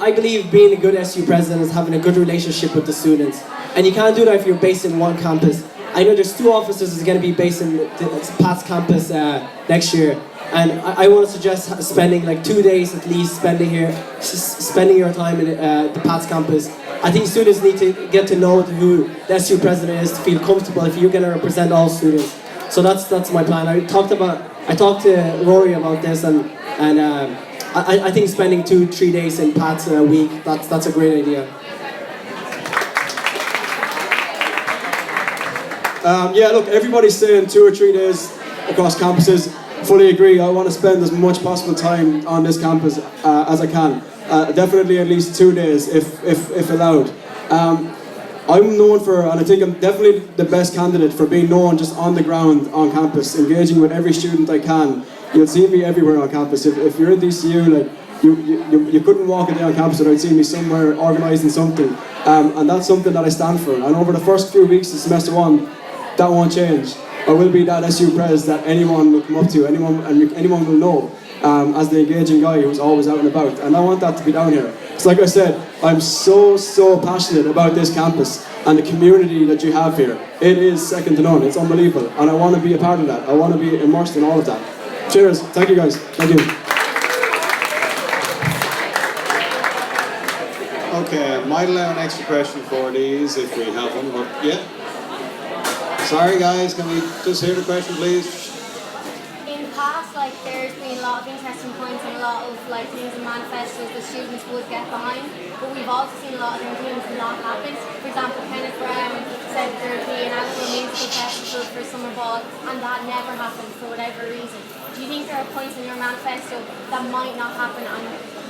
I believe being a good SU president is having a good relationship with the students. And you can't do that if you're based in one campus. I know there's 2 officers that's going to be based in the Pats campus next year. And I want to suggest spending like 2 days at least spending your time in the Pats campus. I think students need to get to know who the SU president is to feel comfortable if you're going to represent all students. So that's my plan. I talked to Rory about this, and I think spending 2-3 days in Pats a week, that's a great idea. Yeah, look, everybody's saying 2 or 3 days across campuses. Fully agree. I want to spend as much possible time on this campus as I can. Definitely at least 2 days, if allowed. I'm known for, and I think I'm definitely the best candidate for being known just on the ground on campus, engaging with every student I can. You'll see me everywhere on campus. If you're in DCU, like you couldn't walk a day on campus without seeing me somewhere organising something, and that's something that I stand for. And over the first few weeks of semester 1, that won't change. I will be that SU pres that anyone will come up to, anyone will know as the engaging guy who's always out and about. And I want that to be down here. It's like I said, I'm so passionate about this campus and the community that you have here. It is second to none. It's unbelievable, and I want to be a part of that. I want to be immersed in all of that. Cheers. Thank you, guys. Thank you. Okay, I might allow an extra question for these if we have one. But yeah. Sorry, guys. Can we just hear the question, please? In the past, like, there's been a lot of interesting points and a lot of like things in manifestos that students would get behind, but we've also seen a lot of things not happen. For example, Kenneth Brown said there would be an outdoor musical festival for summer ball, and that never happened for whatever reason. Do you think there are points in your manifesto that might not happen, and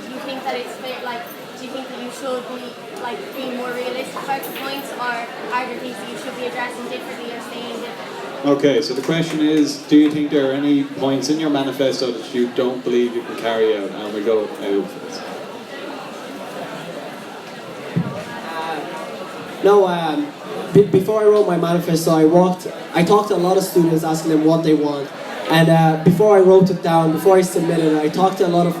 do you think that it's fair, like, do you think that you should be like being more realistic about your points, or are there things that you should be addressing differently or saying differently? Okay, so the question is, do you think there are any points in your manifesto that you don't believe you can carry out? And we go out first. Before I wrote my manifesto, I talked to a lot of students asking them what they want. And before I wrote it down, before I submitted it, I talked to a lot of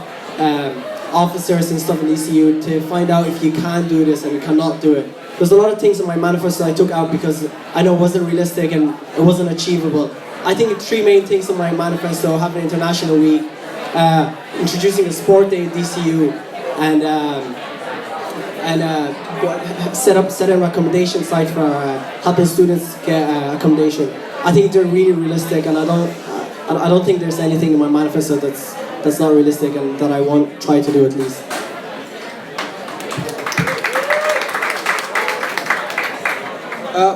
officers and stuff in DCU to find out if you can do this and you cannot do it. There's a lot of things in my manifesto I took out because I know it wasn't realistic and it wasn't achievable. I think 3 main things in my manifesto: having an international week, introducing a sport day at DCU, and set up an accommodation site for helping students get accommodation. I think they're really realistic, and I don't think there's anything in my manifesto that's not realistic and that I won't try to do at least.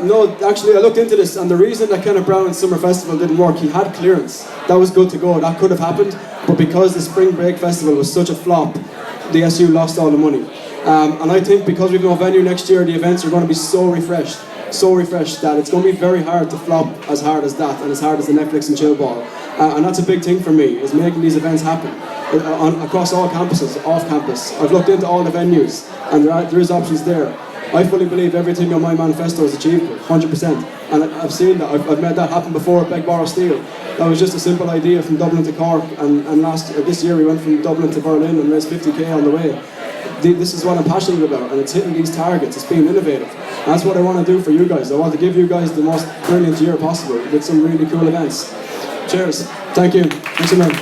No, actually I looked into this, and the reason that Kenneth Brown's Summer Festival didn't work, he had clearance. That was good to go, that could have happened, but because the Spring Break Festival was such a flop, the SU lost all the money. And I think because we've no venue next year, the events are going to be so refreshed that it's going to be very hard to flop as hard as that and as hard as the Netflix and chill ball. And that's a big thing for me, is making these events happen across all campuses, off campus. I've looked into all the venues, and there is options there. I fully believe everything on my manifesto is achievable, 100%. And I've seen that, I've made that happen before at Beg Borrow Steel. That was just a simple idea from Dublin to Cork, and this year we went from Dublin to Berlin and raised 50k on the way. This is what I'm passionate about, and it's hitting these targets, it's being innovative. And that's what I want to do for you guys. I want to give you guys the most brilliant year possible with some really cool events. Cheers. Thank you. Thanks a lot.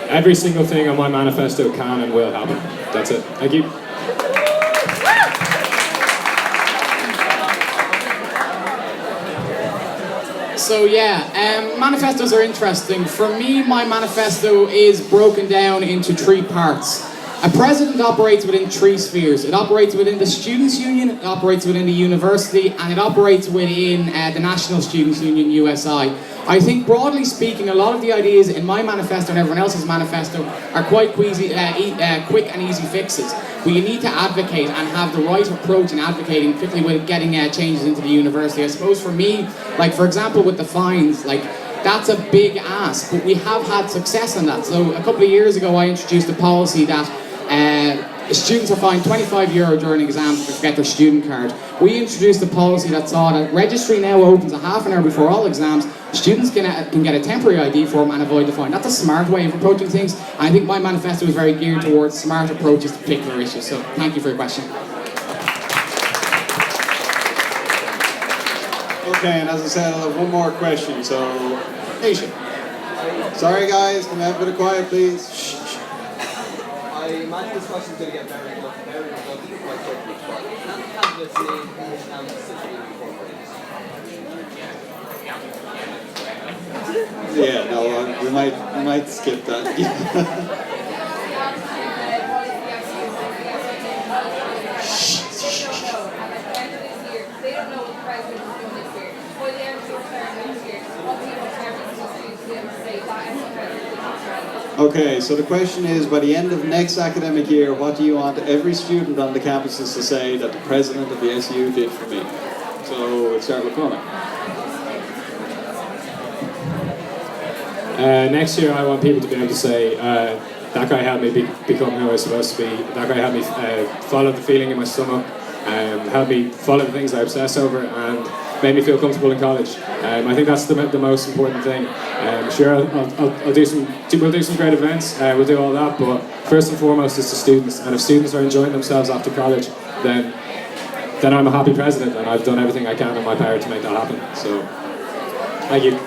Every single thing on my manifesto can and will happen. That's it. Thank you. So yeah, manifestos are interesting. For me, my manifesto is broken down into 3 parts. A president operates within 3 spheres. It operates within the Students' Union, it operates within the university, and it operates within the National Students' Union, USI. I think broadly speaking, a lot of the ideas in my manifesto and everyone else's manifesto are quite quick and easy fixes. But you need to advocate and have the right approach in advocating, particularly with getting changes into the university. I suppose for me, like for example with the fines, like that's a big ask, but we have had success in that. So a couple of years ago I introduced a policy that students are fined €25 during exams if they forget their student card. We introduced a policy that saw that registry now opens a half an hour before all exams. Students can get a temporary ID form and avoid the fine. That's a smart way of approaching things. And I think my manifesto is very geared towards smart approaches to particular issues. So thank you for your question. Okay, and as I said, I'll have one more question, so Aisha. Sorry guys, can we have a bit of quiet please? Shh. I imagine this question's going to get very good quite quickly, but candidates need city incorporated. Yeah, no, we might skip that. Okay, so the question is, by the end of next academic year, what do you want every student on the campuses to say that the president of the SU did for me? So we'll start with Conor. Next year I want people to be able to say, that guy helped me become who I was supposed to be, that guy helped me follow the feeling in my stomach, helped me follow the things I obsess over, and made me feel comfortable in college. I think that's the most important thing. Sure, we'll do some great events, we'll do all that, but first and foremost it's the students, and if students are enjoying themselves after college, then I'm a happy president, and I've done everything I can in my power to make that happen. So, thank you.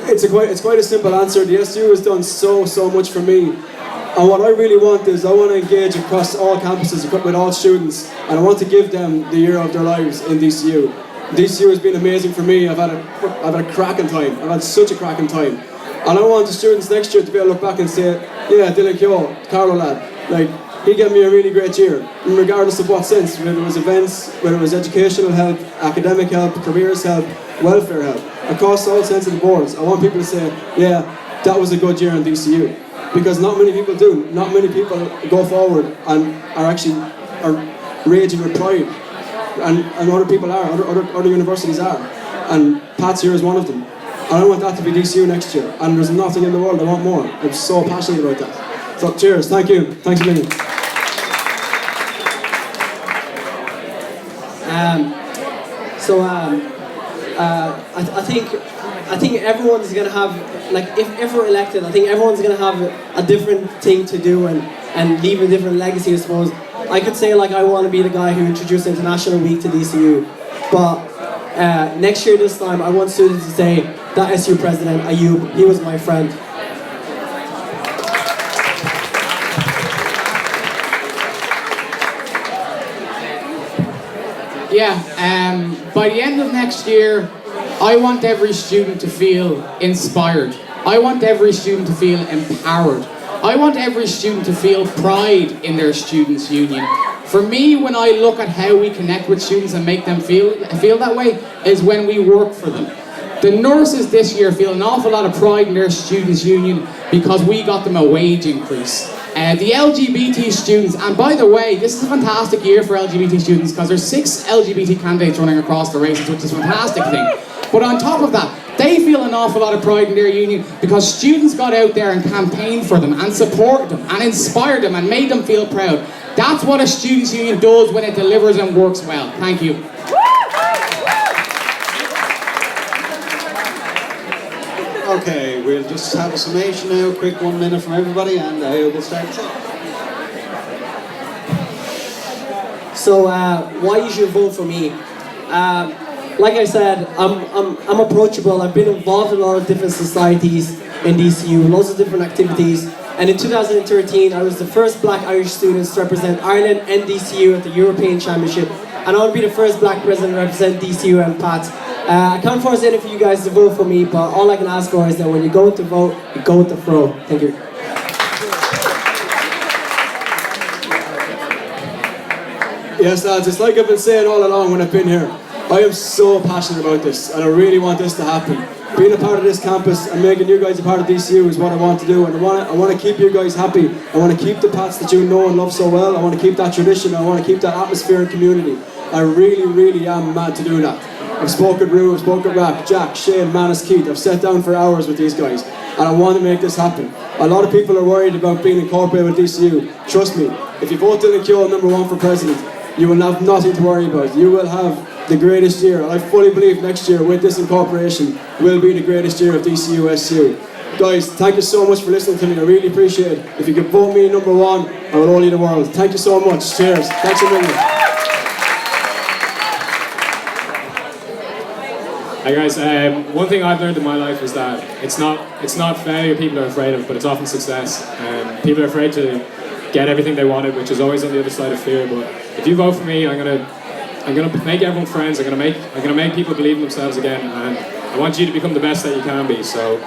It's quite a simple answer. The SU has done so much for me. And what I really want is I want to engage across all campuses with all students, and I want to give them the year of their lives in DCU. DCU has been amazing for me. I've had a cracking time. I've had such a cracking time. And I want the students next year to be able to look back and say, yeah, Dylan Keogh, Carlo lad, like, he gave me a really great year, regardless of what sense, whether it was events, whether it was educational help, academic help, careers help, welfare help, across all sense of the boards. I want people to say, yeah, that was a good year in DCU. Because not many people do. Not many people go forward and are raging with pride. And other people are, other universities are. And Pat's here is one of them. And I want that to be DCU next year. And there's nothing in the world I want more. I'm so passionate about that. So cheers, thank you. Thanks a million. So I think everyone's gonna have, like, if we're elected, I think everyone's gonna have a different thing to do and leave a different legacy, I suppose. I could say, like, I want to be the guy who introduced International Week to DCU, but next year this time I want students to say that SU president, Ayub, he was my friend. Yeah, by the end of next year, I want every student to feel inspired. I want every student to feel empowered. I want every student to feel pride in their students' union. For me, when I look at how we connect with students and make them feel that way, is when we work for them. The nurses this year feel an awful lot of pride in their students' union because we got them a wage increase. The LGBT students, and by the way, this is a fantastic year for LGBT students because there's 6 LGBT candidates running across the races, which is a fantastic thing. But on top of that, they feel an awful lot of pride in their union because students got out there and campaigned for them and supported them and inspired them and made them feel proud. That's what a students' union does when it delivers and works well. Thank you. Okay, we'll just have a summation now, quick 1 minute from everybody, and we'll start. So why you should vote for me? Like I said, I'm approachable. I've been involved in a lot of different societies in DCU, lots of different activities. And in 2013, I was the first Black Irish students to represent Ireland and DCU at the European Championship. And I want to be the first Black president to represent DCU and PAT. I can't force any of you guys to vote for me, but all I can ask for is that when you go to vote, you go with the flow. Thank you. Yes, lads, it's like I've been saying all along when I've been here. I am so passionate about this, and I really want this to happen. Being a part of this campus and making you guys a part of DCU is what I want to do, and I want to keep you guys happy. I want to keep the Pats that you know and love so well. I want to keep that tradition. I want to keep that atmosphere and community. I really, really am mad to do that. I've spoken Rue, I've spoken Rack, Jack, Shane, Manus, Keith. I've sat down for hours with these guys, and I want to make this happen. A lot of people are worried about being incorporated with DCU. Trust me, if you vote Dylan Keogh #1 for president, you will have nothing to worry about. You will have the greatest year. I fully believe next year with this incorporation will be the greatest year of DCUSU. Guys, thank you so much for listening to me. I really appreciate it. If you could vote me #1, I will owe you the world. Thank you so much. Cheers. Thanks a million. Hi guys, one thing I've learned in my life is that it's not failure people are afraid of, but it's often success. People are afraid to get everything they wanted, which is always on the other side of fear. But if you vote for me, I'm gonna make everyone friends. I'm gonna make people believe in themselves again, and I want you to become the best that you can be. So,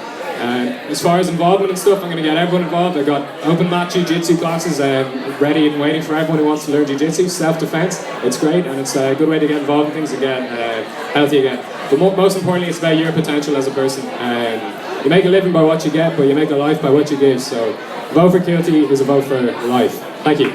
as far as involvement and stuff, I'm gonna get everyone involved. I've got open mat jiu-jitsu classes ready and waiting for everyone who wants to learn jiu-jitsu, self-defense. It's great, and it's a good way to get involved in things and get healthy again. But most importantly, it's about your potential as a person. You make a living by what you get, but you make a life by what you give. So, a vote for Kilty is a vote for life. Thank you.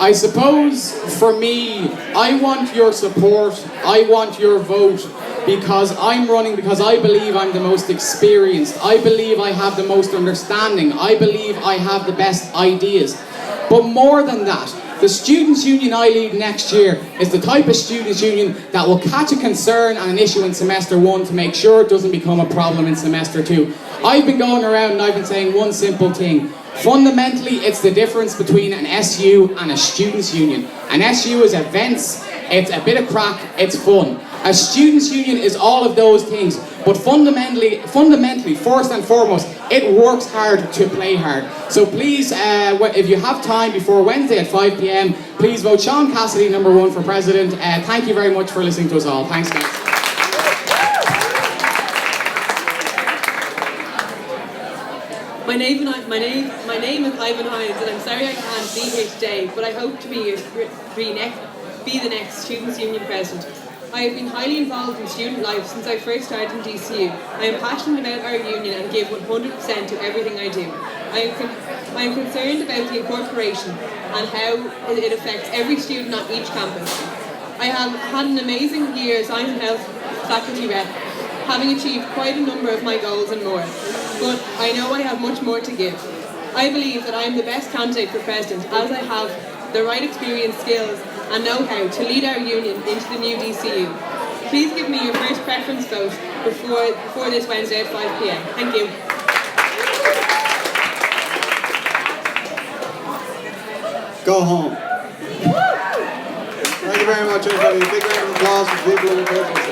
I suppose for me, I want your support, I want your vote, because I'm running because I believe I'm the most experienced, I believe I have the most understanding, I believe I have the best ideas. But more than that, the Students' Union I lead next year is the type of Students' Union that will catch a concern and an issue in semester 1 to make sure it doesn't become a problem in semester 2. I've been going around and I've been saying one simple thing. Fundamentally, it's the difference between an SU and a Students' Union. An SU is events, it's a bit of crack, it's fun. A Students' Union is all of those things, but fundamentally, first and foremost, it works hard to play hard. So please, if you have time before Wednesday at 5 p.m, please vote Sean Cassidy #1 for president. Thank you very much for listening to us all. Thanks, guys. My name is Ivan Hines, and I'm sorry I can't be here today, but I hope to be the next Students' Union president. I have been highly involved in student life since I first started in DCU. I am passionate about our union and give 100% to everything I do. I am concerned about the incorporation and how it affects every student on each campus. I have had an amazing year as I'm health faculty rep, having achieved quite a number of my goals and more. But I know I have much more to give. I believe that I am the best candidate for president as I have the right experience, skills and know-how to lead our union into the new DCU. Please give me your first preference vote before this Wednesday at 5 p.m. Thank you. Go home. Thank you very much, everybody. A big round of applause for people in the